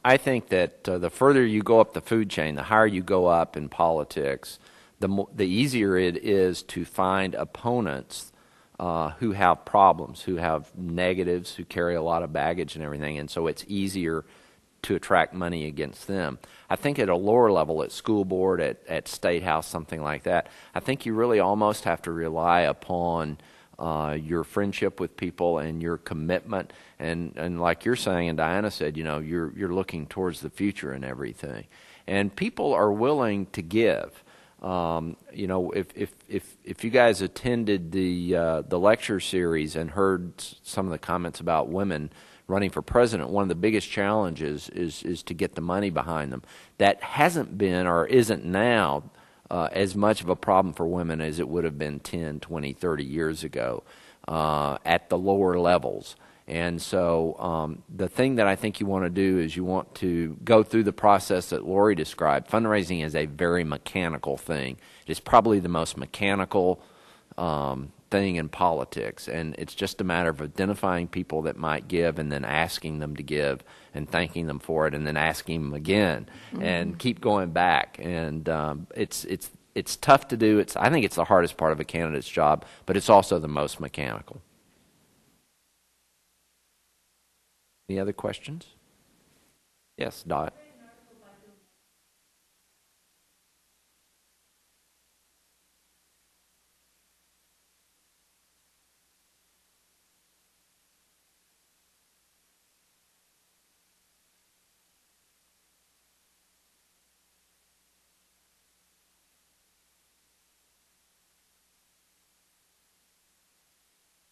I think that the further you go up the food chain, the higher you go up in politics, the easier it is to find opponents who have problems, who have negatives, who carry a lot of baggage and everything, and so it's easier to attract money against them. I think at a lower level, at school board, at state house, something like that, I think you really almost have to rely upon your friendship with people and your commitment, and like you're saying, and Diana said, you're looking towards the future and everything, and people are willing to give. If you guys attended the lecture series and heard some of the comments about women running for president, one of the biggest challenges is to get the money behind them. That hasn't been or isn't now as much of a problem for women as it would have been 10, 20, 30 years ago at the lower levels. And so the thing that I think you want to do is you want to go through the process that Lori described. Fundraising is a very mechanical thing. It's probably the most mechanical thing in politics, and it's just a matter of identifying people that might give and then asking them to give and thanking them for it and then asking them again and keep going back. And it's tough to do. I think it's the hardest part of a candidate's job, but it's also the most mechanical. Any other questions? Yes, Dot.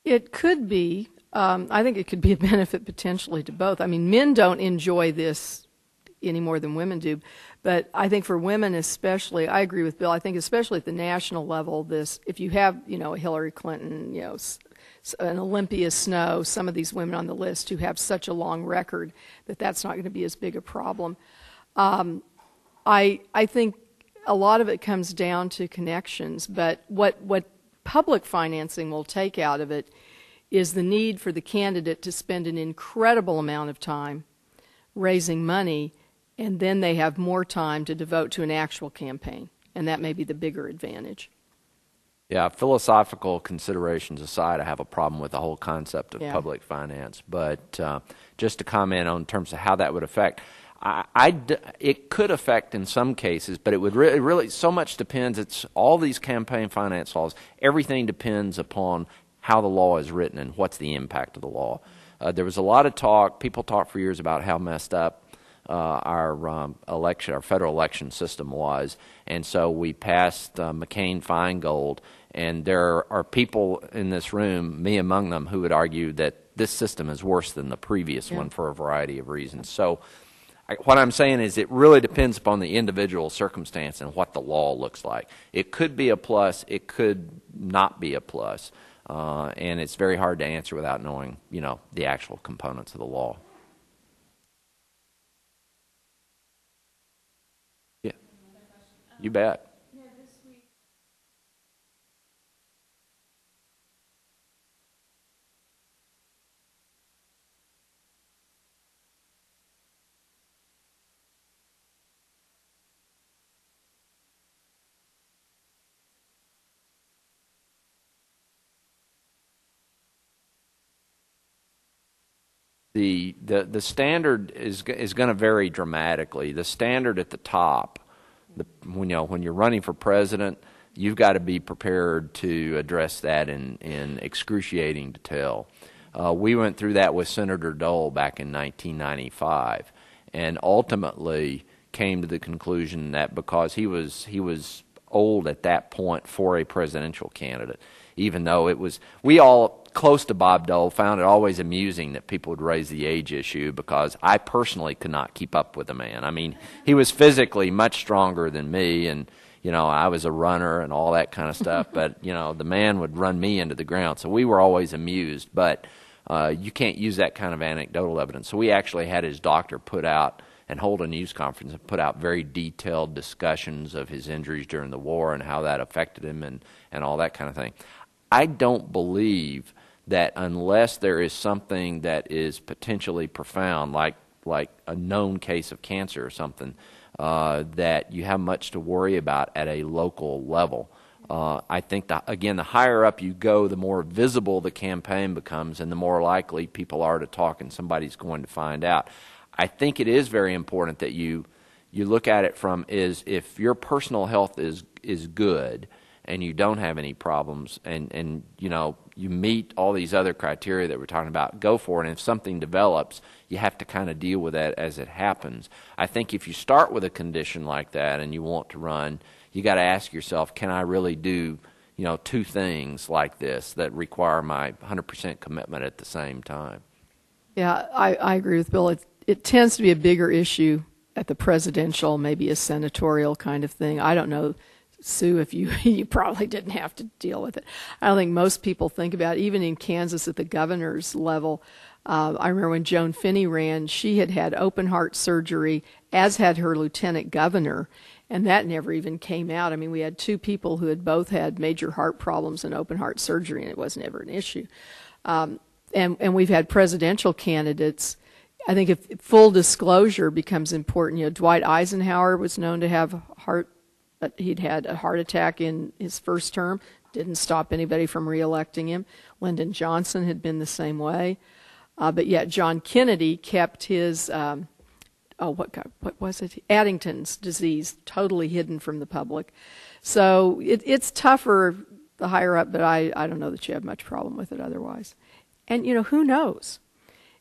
It could be. I think it could be a benefit potentially to both. I mean, men don't enjoy this any more than women do, but I think for women especially, I agree with Bill. I think especially at the national level, if you have, a Hillary Clinton, an Olympia Snow, some of these women on the list who have such a long record, that's not going to be as big a problem. I think a lot of it comes down to connections, but what public financing will take out of it is the need for the candidate to spend an incredible amount of time raising money, and then they have more time to devote to an actual campaign, and that may be the bigger advantage. Yeah, philosophical considerations aside, I have a problem with the whole concept of public finance, but just to comment on terms of how that would affect, it could affect in some cases, but it would really so much depends. It's all these campaign finance laws. Everything depends upon how the law is written and what's the impact of the law. There was a lot of talk. People talked for years about how messed up our federal election system was, and so we passed McCain-Feingold. And there are people in this room, me among them, who would argue that this system is worse than the previous one for a variety of reasons. So what I'm saying is it really depends upon the individual circumstance and what the law looks like. It could be a plus. It could not be a plus. And it's very hard to answer without knowing, the actual components of the law. Yeah, you bet. The standard is going to vary dramatically. The standard at the top, when you're running for president, you've got to be prepared to address that in excruciating detail. We went through that with Senator Dole back in 1995, and ultimately came to the conclusion that because he was old at that point for a presidential candidate, even though we all close to Bob Dole found it always amusing that people would raise the age issue, because I personally could not keep up with the man. I mean, he was physically much stronger than me, and I was a runner and all that kind of stuff, but the man would run me into the ground. So we were always amused, but you can't use that kind of anecdotal evidence. So we actually had his doctor put out and hold a news conference and put out very detailed discussions of his injuries during the war and how that affected him and all that kind of thing. I don't believe that unless there is something that is potentially profound, like a known case of cancer or something, that you have much to worry about at a local level. I think that, again, the higher up you go, the more visible the campaign becomes and the more likely people are to talk and somebody's going to find out. I think it is very important that you look at it from is if your personal health is good and you don't have any problems and you meet all these other criteria that we're talking about, go for it. And if something develops, you have to kind of deal with that as it happens. I think if you start with a condition like that and you want to run, you got to ask yourself, can I really do, two things like this that require my 100% commitment at the same time? Yeah, I agree with Bill. It tends to be a bigger issue at the presidential, maybe a senatorial kind of thing. I don't know, Sue, if you probably didn't have to deal with it. I don't think most people think about it. Even in Kansas at the governor's level, I remember when Joan Finney ran, she had open heart surgery, as had her lieutenant governor, and that never even came out. I mean, we had two people who had both had major heart problems and open heart surgery, and it was never an issue. And we've had presidential candidates. I think if full disclosure becomes important, Dwight Eisenhower was known to have he'd had a heart attack in his first term, didn't stop anybody from reelecting him. Lyndon Johnson had been the same way. But yet John Kennedy kept his, what was it? Addington's disease totally hidden from the public. So it's tougher the higher up, but I don't know that you have much problem with it otherwise. And, who knows?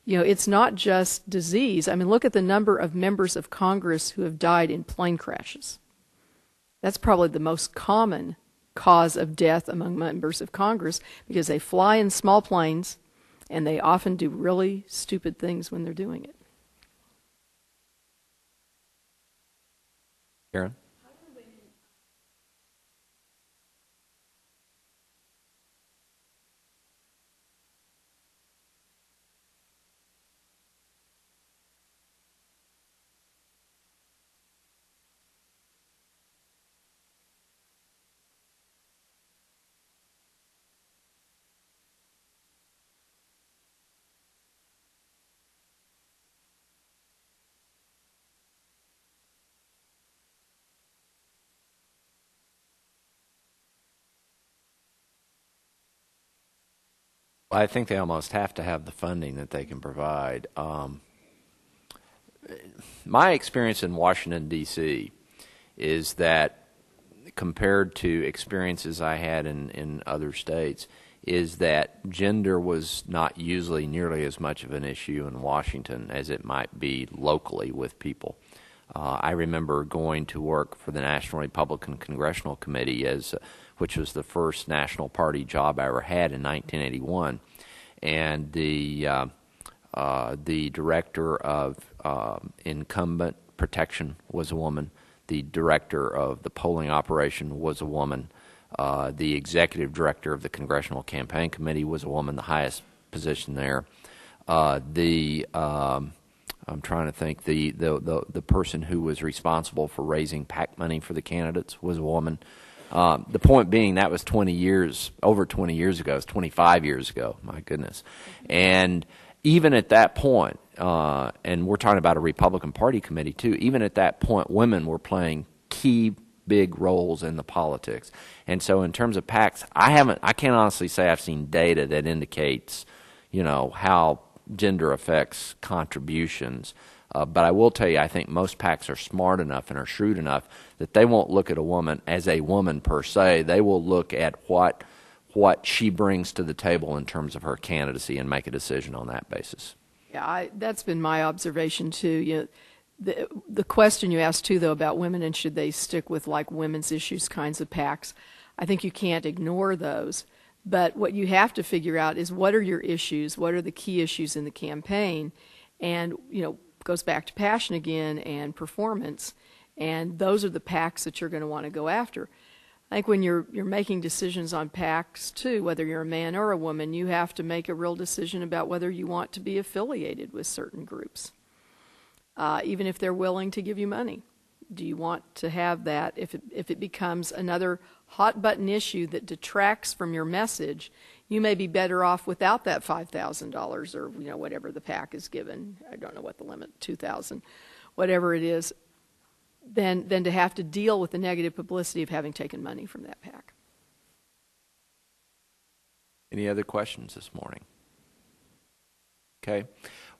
It's not just disease. I mean, look at the number of members of Congress who have died in plane crashes. That's probably the most common cause of death among members of Congress because they fly in small planes and they often do really stupid things when they're doing it. Karen? I think they almost have to have the funding that they can provide. My experience in Washington, D.C. is that compared to experiences I had in other states, is that gender was not usually nearly as much of an issue in Washington as it might be locally with people. I remember going to work for the National Republican Congressional Committee, which was the first national party job I ever had in 1981, and the director of incumbent protection was a woman. The director of the polling operation was a woman. The executive director of the Congressional Campaign Committee was a woman, the highest position there. I'm trying to think. The person who was responsible for raising PAC money for the candidates was a woman. The point being that was over 20 years ago. It was 25 years ago. My goodness. And even at that point, and we're talking about a Republican Party committee too, even at that point, women were playing key big roles in the politics. And so in terms of PACs, I can't honestly say I've seen data that indicates, how gender affects contributions. But I will tell you, I think most PACs are smart enough and are shrewd enough that they won't look at a woman as a woman per se. They will look at what she brings to the table in terms of her candidacy and make a decision on that basis. Yeah, that's been my observation too. The question you asked too, though, about women and should they stick with like women's issues kinds of PACs, I think you can't ignore those. But what you have to figure out is what are your issues, what are the key issues in the campaign, and, goes back to passion again and performance, and those are the PACs that you're going to want to go after. I think when you're making decisions on PACs too, whether you're a man or a woman, you have to make a real decision about whether you want to be affiliated with certain groups, even if they're willing to give you money. Do you want to have that if it becomes another hot button issue that detracts from your message? You may be better off without that $5,000 or whatever the PAC is given. I don't know what the limit, $2,000, whatever it is, than to have to deal with the negative publicity of having taken money from that PAC. Any other questions this morning? Okay.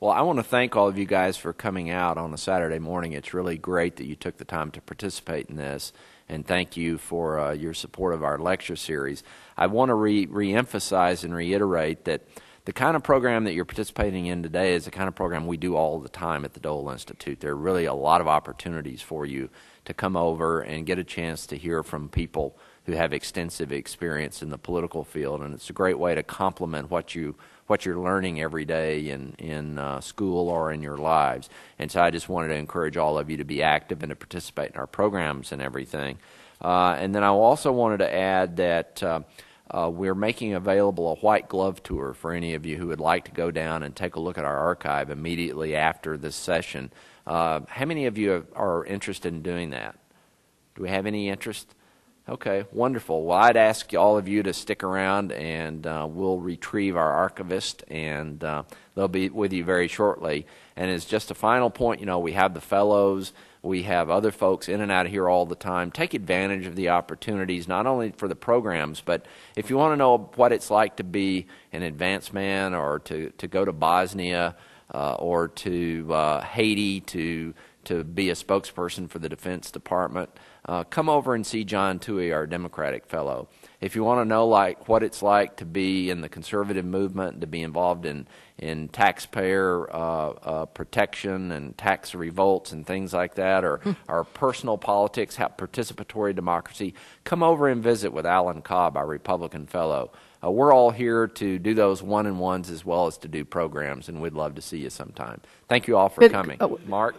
Well, I want to thank all of you guys for coming out on a Saturday morning. It's really great that you took the time to participate in this, and thank you for your support of our lecture series. I want to re-emphasize and reiterate that the kind of program that you're participating in today is the kind of program we do all the time at the Dole Institute. There are really a lot of opportunities for you to come over and get a chance to hear from people who have extensive experience in the political field, and it's a great way to complement what you're learning every day in school or in your lives. And so I just wanted to encourage all of you to be active and to participate in our programs and everything. And then I also wanted to add that we're making available a white glove tour for any of you who would like to go down and take a look at our archive immediately after this session. How many of you are interested in doing that? Do we have any interest? Okay, wonderful. Well, I'd ask all of you to stick around, and we'll retrieve our archivist, and they'll be with you very shortly. And as just a final point, we have the fellows. We have other folks in and out of here all the time. Take advantage of the opportunities, not only for the programs, but if you want to know what it's like to be an advance man or to go to Bosnia or to Haiti to be a spokesperson for the Defense Department, come over and see John Toohey, our Democratic Fellow. If you want to know what it's like to be in the conservative movement, to be involved in taxpayer protection and tax revolts and things like that, or personal politics, participatory democracy, come over and visit with Alan Cobb, our Republican Fellow. We're all here to do those one-on-ones as well as to do programs, and we'd love to see you sometime. Thank you all for coming. Mark?